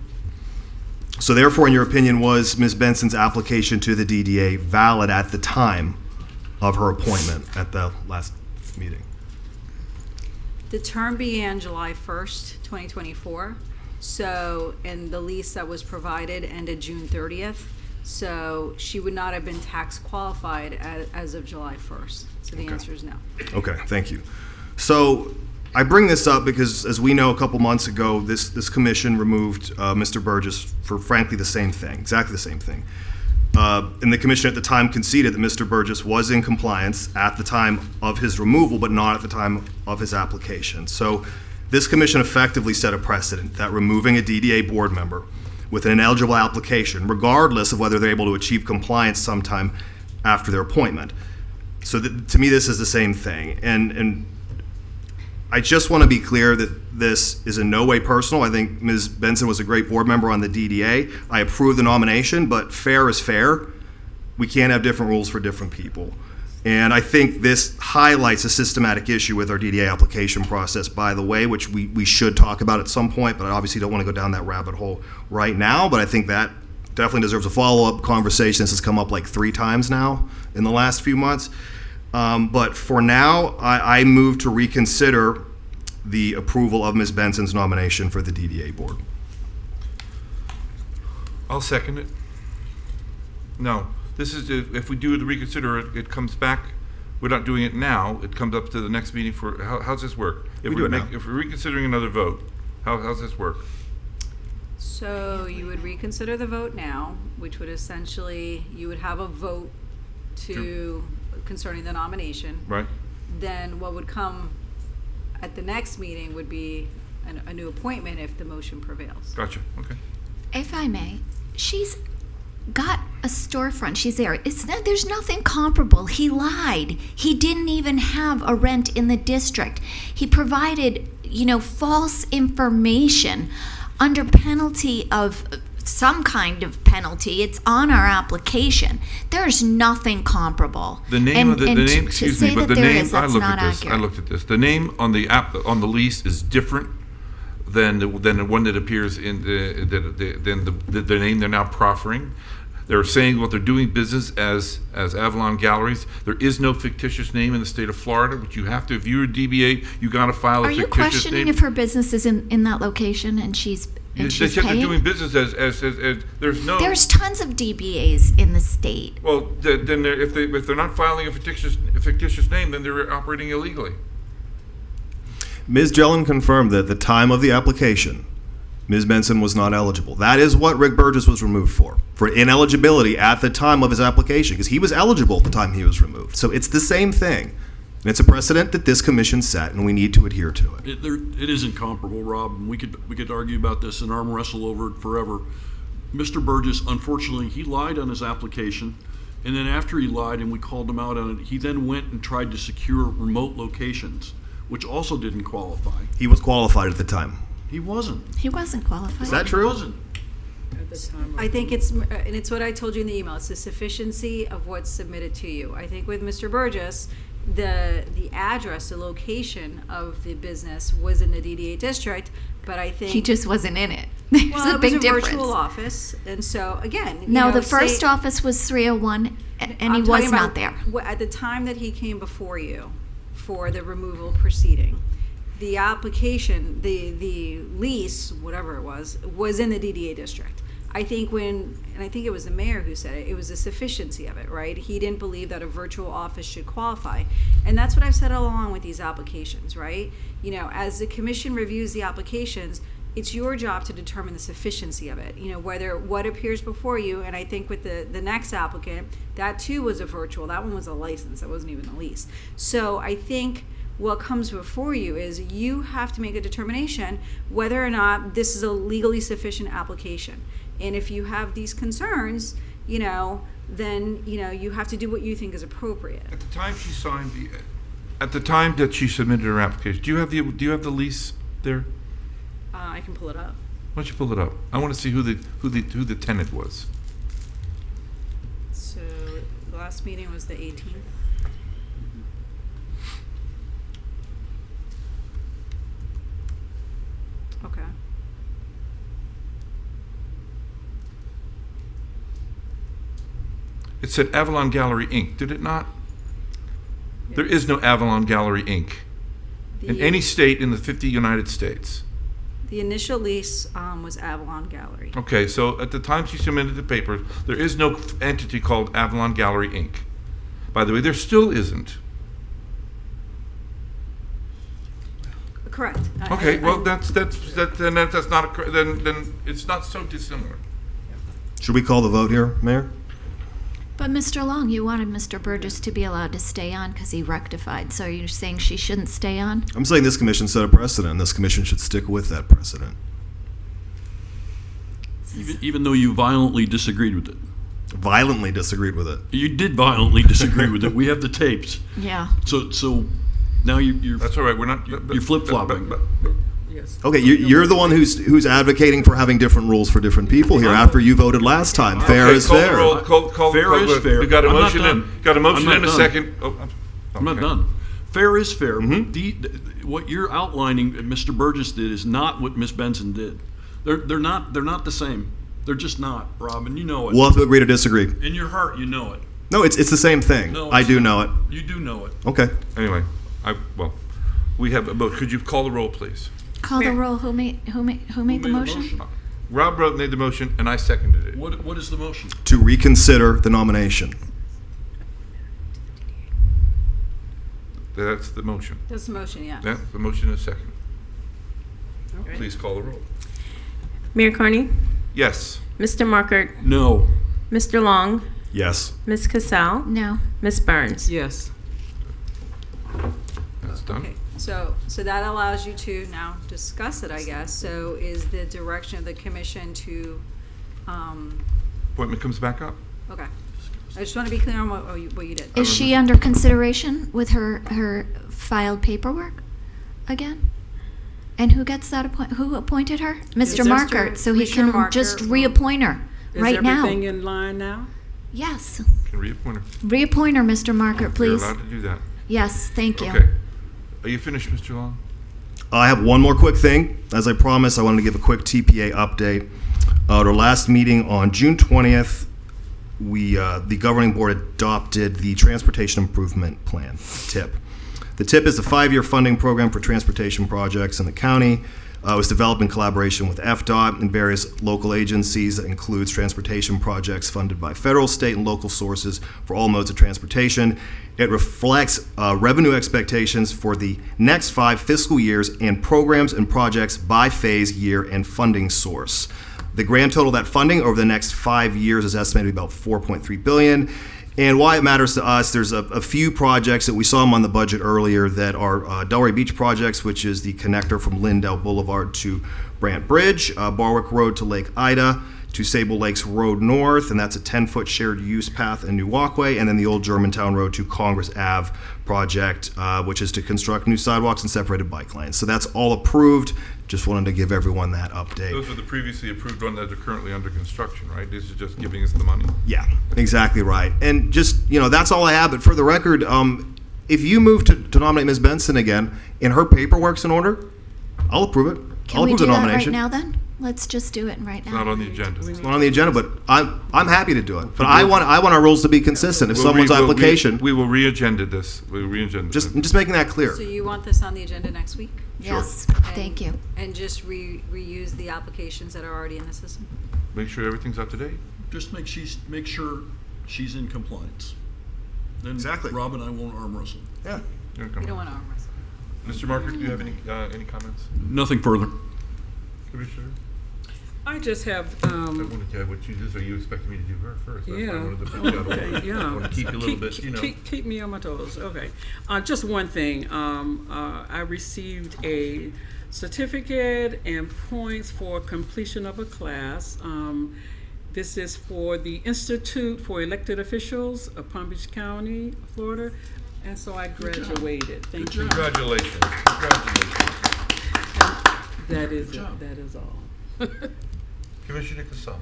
So therefore, in your opinion, was Ms. Benson's application to the DDA valid at the time of her appointment at the last meeting? The term began July 1st, 2024. So, and the lease that was provided ended June 30th. So she would not have been tax qualified as of July 1st. So the answer is no. Okay, thank you. So I bring this up because, as we know, a couple months ago, this commission removed Mr. Burgess for, frankly, the same thing, exactly the same thing. And the commission at the time conceded that Mr. Burgess was in compliance at the time of his removal, but not at the time of his application. So this commission effectively set a precedent that removing a DDA board member with an ineligible application, regardless of whether they're able to achieve compliance sometime after their appointment. So to me, this is the same thing. And I just want to be clear that this is in no way personal. I think Ms. Benson was a great board member on the DDA. I approve the nomination, but fair is fair. We can't have different rules for different people. And I think this highlights a systematic issue with our DDA application process, by the way, which we should talk about at some point, but I obviously don't want to go down that rabbit hole right now. But I think that definitely deserves a follow-up conversation. This has come up like 3 times now in the last few months. But for now, I move to reconsider the approval of Ms. Benson's nomination for the DDA board. I'll second it. No, this is, if we do the reconsider, it comes back. We're not doing it now. It comes up to the next meeting for, how's this work? If We do it now. If we're reconsidering another vote, how's this work? So you would reconsider the vote now, which would essentially, you would have a vote concerning the nomination. Right? Then what would come at the next meeting would be a new appointment if the motion prevails. Gotcha, okay. If I may, she's got a storefront. She's there. There's nothing comparable. He lied. He didn't even have a rent in the district. He provided, false information under penalty of some kind of penalty. It's on our application. There's nothing comparable. The name of the name, to excuse say me, but that the there name, is, I that's looked not at this, accurate. I looked at this. The name on the lease is different than the one that appears in the name they're now proffering. They're saying what they're doing business as Avalon Galleries. There is no fictitious name in the state of Florida, but you have to, if you're a DBA, you got to file a Are you fictitious name. questioning if her business is in that location and she's They said they're paying? doing business as there's no. There's tons of DBAs in the state. Well, then if they're not filing a fictitious name, then they're operating illegally. Ms. Jelen confirmed that at the time of the application, Ms. Benson was not eligible. That is what Rick Burgess was removed for ineligibility at the time of his application, because he was eligible at the time he was removed. So it's the same thing. And it's a precedent that this commission set, and we need to adhere to it. It isn't comparable, Rob. We could argue about this and arm wrestle over it forever. Mr. Burgess, unfortunately, he lied on his application, and then after he lied and we called him out on it, he then went and tried to secure remote locations, which also didn't qualify. He was qualified at the time. He wasn't. He wasn't qualified. Is that true? He wasn't. I think and it's what I told you in the email, it's the sufficiency of what's submitted to you. I think with Mr. Burgess, the address, the location of the business was in the DDA district, but I think He just wasn't in it. There's well, a big it was a difference. virtual office, and so again, No, the first office was 301, and he was not there. At the time that he came before you, for the removal proceeding. The application, the lease, whatever it was in the DDA district. I think and I think it was the mayor who said it was the sufficiency of it, right? He didn't believe that a virtual office should qualify. And that's what I've said all along with these applications, right? You know, as the commission reviews the applications, it's your job to determine the sufficiency of it, you know, whether what appears before you. And I think with the next applicant, that too was a virtual. That one was a license. That wasn't even a lease. So I think what comes before you is you have to make a determination whether or not this is a legally sufficient application. And if you have these concerns, you know, then, you know, you have to do what you think is appropriate. At the time she signed at the time that she submitted her application, do you have the lease there? I can pull it up. Why don't you pull it up? I want to see who the tenant was. So the last meeting was the 18th. Okay. It said Avalon Gallery Inc., did it not? There is no Avalon Gallery Inc. in any state in the 50 United States. The initial lease was Avalon Gallery. Okay, so at the time she submitted the papers, there is no entity called Avalon Gallery Inc. By the way, there still isn't. Correct. Okay, well, then it's not so dissimilar. Should we call the vote here, Mayor? But Mr. Long, you wanted Mr. Burgess to be allowed to stay on because he rectified. So you're saying she shouldn't stay on? I'm saying this commission set a precedent, and this commission should stick with that precedent. Even though you violently disagreed with it. Violently disagreed with it. You did violently disagree with it. We have the tapes. Yeah. So now you're. That's all right. We're not. You're flip flopping. Yes. Okay, you're the one who's advocating for having different rules for different people here after you voted last time. Fair is call the fair. roll. Fair is fair. We got a I'm not motion done. got a motion I'm and a not second. I'm not done. Fair is fair. What you're outlining, Mr. Burgess did, is not what Ms. Benson did. They're not the same. They're just not, Rob, and you know it. We'll have to agree to disagree. In your heart, you know it. No, it's the same thing. No, I it's do not. know it. You do know it. Okay. Anyway, we have a vote. Could you call the roll, please? Call the roll. Who made the motion? Rob made the motion, and I seconded it. What is the motion? To reconsider the nomination. That's the motion. That's the motion, yeah. Yeah, the motion is second. Okay. Please call the roll. Mayor Carney? Yes. Mr. Markert? No. Mr. Long? Yes. Ms. Cassell? No. Ms. Burns? Yes. That's done. Okay, so that allows you to now discuss it, I guess. So is the direction of the commission to, Appointment comes back up. okay. I just want to be clear on what you did. Is she under consideration with her filed paperwork again? And who gets that who appointed her? Mr. Markert, so he Commissioner can Markert just will- reappoint her right now. Is everything in line now? Yes. Can reappoint her. Reappoint her, Mr. Markert, please. You're allowed to do that. Yes, thank you. Okay. Are you finished, Mr. Long? I have one more quick thing. As I promised, I wanted to give a quick TPA update. At our last meeting on June 20th, the governing board adopted the Transportation Improvement Plan, TIP. The TIP is the 5-year funding program for transportation projects in the county. It was developed in collaboration with FDOT and various local agencies that includes transportation projects funded by federal, state, and local sources for all modes of transportation. It reflects revenue expectations for the next 5 fiscal years and programs and projects by phase, year, and funding source. The grand total of that funding over the next 5 years is estimated to be about $4.3 billion. And why it matters to us, there's a few projects that we saw them on the budget earlier that are Delray Beach projects, which is the connector from Lindell Boulevard to Brant Bridge, Barwick Road to Lake Ida, to Sable Lakes Road North, and that's a 10-foot shared use path and new walkway, and then the old Germantown Road to Congress Ave project, which is to construct new sidewalks and separated bike lanes. So that's all approved. Just wanted to give everyone that update. Those are the previously approved ones that are currently under construction, right? This is just giving us the money. Yeah, exactly right. And just, that's all I have. But for the record, if you move to nominate Ms. Benson again, and her paperwork's in order, I'll approve it. Can I'll we approve do the that right nomination. now then? let's just do it right It's now. not on the agenda. It's not on the agenda, but I'm happy to do it. But I want our rules to be consistent. If someone's application, We will re-agenda this. We will re-agenda this. I'm just making that clear. So you want this on the agenda next week? Yes, thank you. And just reuse the applications that are already in the system? Make sure everything's up to date. Just make sure she's in compliance. Then Exactly. Rob and I won't arm wrestle. Yeah. You don't want to arm wrestle. Mr. Marker, do you have any comments? Nothing further. Commissioner? I just have, I wanted to have what you did, so you expected me to do her first. That's why I yeah. wanted to put you out of order. Okay, yeah. I want to keep you a little bit, you know. Keep me on my toes. Okay. Just one thing. I received a certificate and points for completion of a class. This is for the Institute for Elected Officials of Palm Beach County, Florida, and so I graduated. Thank you. Congratulations. Congratulations. That is all. Commissioner Casal.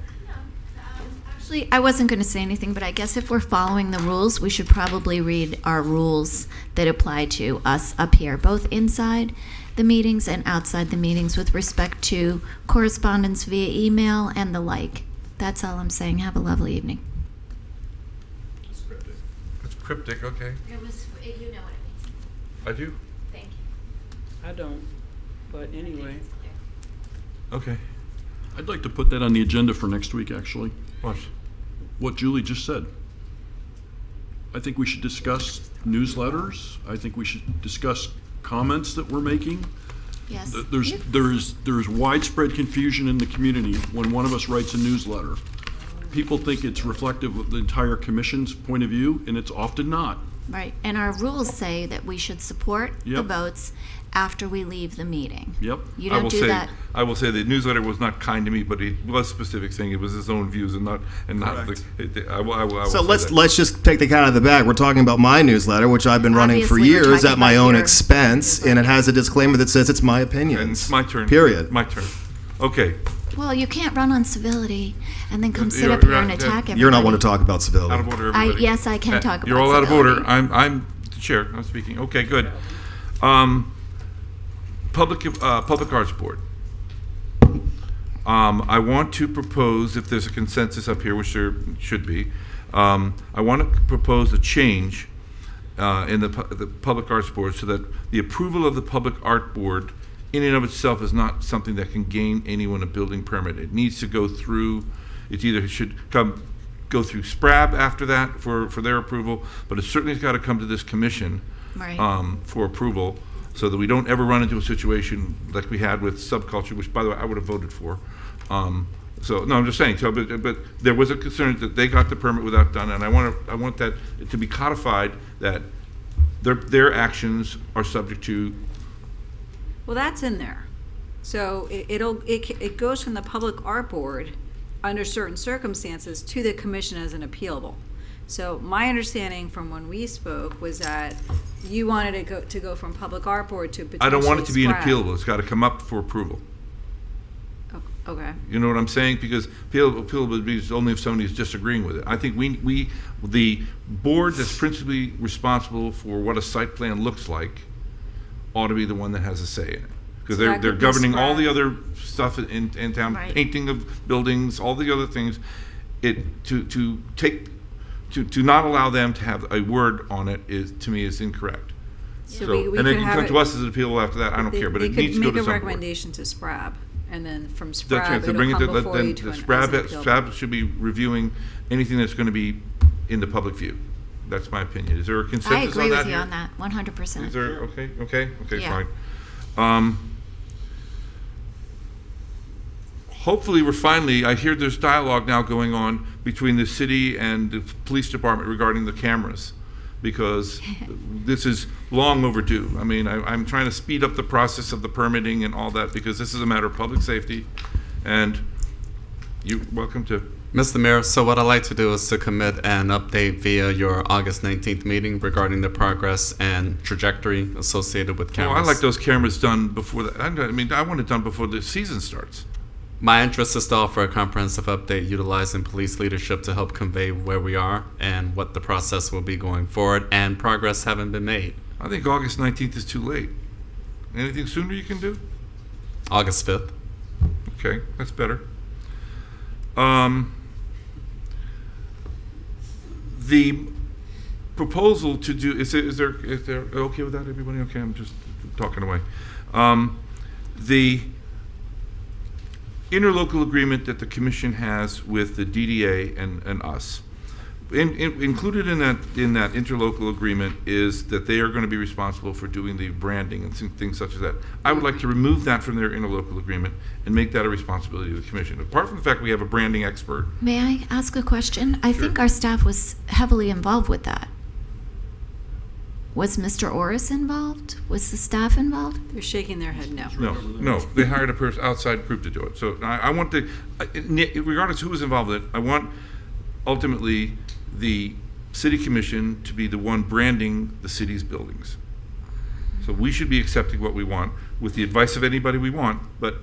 Actually, I wasn't going to say anything, but I guess if we're following the rules, we should probably read our rules that apply to us up here, both inside the meetings and outside the meetings with respect to correspondence via email and the like. That's all I'm saying. Have a lovely evening. It's cryptic. It's cryptic, okay. You know what it means. I do? Thank you. I don't, but anyway. Okay. I'd like to put that on the agenda for next week, actually. What Julie just said. I think we should discuss newsletters. I think we should discuss comments that we're making. Yes. There's widespread confusion in the community when one of us writes a newsletter. People think it's reflective of the entire commission's point of view, and it's often not. Right. And our rules say that we should support the Yep. votes after we leave the meeting. Yep. You don't do that. I will say the newsletter was not kind to me, but it was specific, saying it was his own views and not I will So say that. let's just take the cat out of the bag. We're talking about my newsletter, which I've been running for Obviously, we're years talking at my about own your- expense, and it has a disclaimer that says it's my opinion. And it's my turn. Period. My turn. Okay. Well, you can't run on civility and then come sit You're- up here you're and out- attack everybody. You're not one to talk about civility. Out of order, everybody. yes, I can talk You're about all out of order. civility. I'm the chair. I'm speaking. Okay, good. Public Arts Board. I want to propose, if there's a consensus up here, which there should be, I want to propose a change in the Public Arts Board so that the approval of the Public Art Board in and of itself is not something that can gain anyone a building permit. It needs to go through, it should go through SPRAB after that for their approval, but it certainly has got to come to this commission Right. for approval, so that we don't ever run into a situation like we had with Subculture, which, by the way, I would have voted for. So, no, I'm just saying, so, but there was a concern that they got the permit without done, and I want that to be codified, that their actions are subject to. Well, that's in there. So it goes from the Public Art Board under certain circumstances to the commission as an appealable. So my understanding from when we spoke was that you wanted it to go from Public Art Board to potentially I don't want it to be an SPRAB. appealable, it's got to come up for approval. Okay. You know what I'm saying? Because appealable would be only if somebody is disagreeing with it. I think the board that's principally responsible for what a site plan looks like ought to be the one that has a say in it. Because So that they're could be governing all the SPRAB. other stuff in town, Right. painting of buildings, all the other things. To not allow them to have a word on it to me is incorrect. So So, we and they could can have come it- to us as an appeal after that, I don't care, but it needs to go to They could make a some board. recommendation to SPRAB, and then from That's SPRAB, right, to it'll bring it come to, before then you the to an SPRAB appealable. should be reviewing anything that's going to be in the public view. That's my opinion. Is there a I consensus on agree that with you here? on that, 100%. Is there, okay, Yeah. fine. Hopefully, I hear there's dialogue now going on between the city and the police department regarding the cameras, because this is long overdue. I mean, I'm trying to speed up the process of the permitting and all that, because this is a matter of public safety, and you're welcome to. Mr. Mayor, so what I'd like to do is to commit an update via your August 19th meeting regarding the progress and trajectory associated with Oh, cameras. I like those cameras done before that. I mean, I want it done before the season starts. My interest is to offer a comprehensive update utilizing police leadership to help convey where we are and what the process will be going forward, and progress having been made. I think August 19th is too late. Anything sooner you can do? August 5th. Okay, that's better. The proposal to do, is there okay with that, everybody? Okay, I'm just talking away. The interlocal agreement that the commission has with the DDA and us, included in that interlocal agreement is that they are going to be responsible for doing the branding and things such as that. I would like to remove that from their interlocal agreement and make that a responsibility of the commission. Apart from the fact we have a branding expert. May I ask a question? I think our staff was heavily involved with that. Was Mr. Orris involved? Was the staff involved? They're shaking their head no. No, they hired a outside group to do it. So I want to, regardless who was involved with it, I want ultimately the city commission to be the one branding the city's buildings. So we should be accepting what we want with the advice of anybody we want, but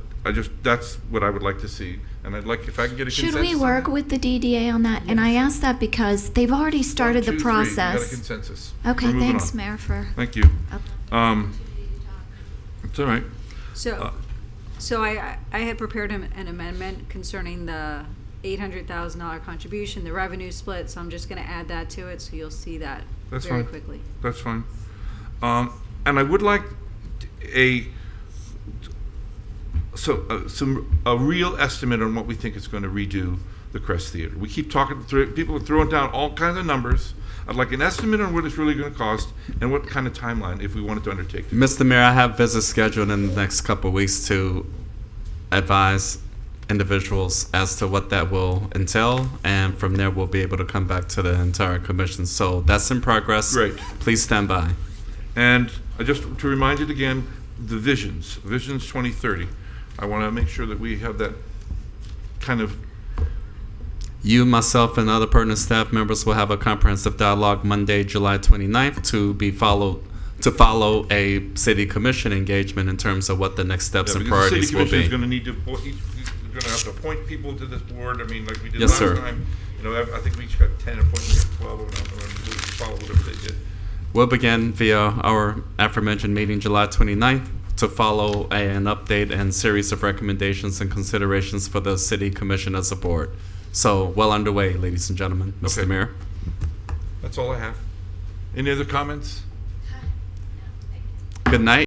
that's what I would like to see. And I'd like, if I can get a consensus. Should we work with the DDA on that? And I ask that because they've already started the process. We got a consensus. Okay, We're moving thanks, on. Mayor, for. Thank you. It's all right. So I had prepared an amendment concerning the $800,000 contribution, the revenue split, so I'm just going to add that to it, so you'll see that That's very fine. quickly. That's fine. And I would like a real estimate on what we think it's going to redo the Crest Theater. We keep talking through, people are throwing down all kinds of numbers. I'd like an estimate on what it's really going to cost and what kind of timeline if we wanted to undertake it. Mr. Mayor, I have visits scheduled in the next couple of weeks to advise individuals as to what that will entail, and from there we'll be able to come back to the entire commission. So that's in progress. Great. Please stand by. And just to remind it again, the Visions 2030. I want to make sure that we have that kind of. You, myself, and other pertinent staff members will have a comprehensive dialogue Monday, July 29th to follow a city commission engagement in terms of what the next steps and because priorities the will city commission is be. going to need to. We're going to have to appoint people to this board. I mean, like we did Yes, last sir. time. You know, I think we each got 10 appointments, 12 of them. We'll follow whatever they did. We'll begin via our aforementioned meeting July 29th to follow an update and series of recommendations and considerations for the city commission as a board. So well underway, ladies and gentlemen. Mr. Okay. Mayor. That's all I have. Any other comments? Good night.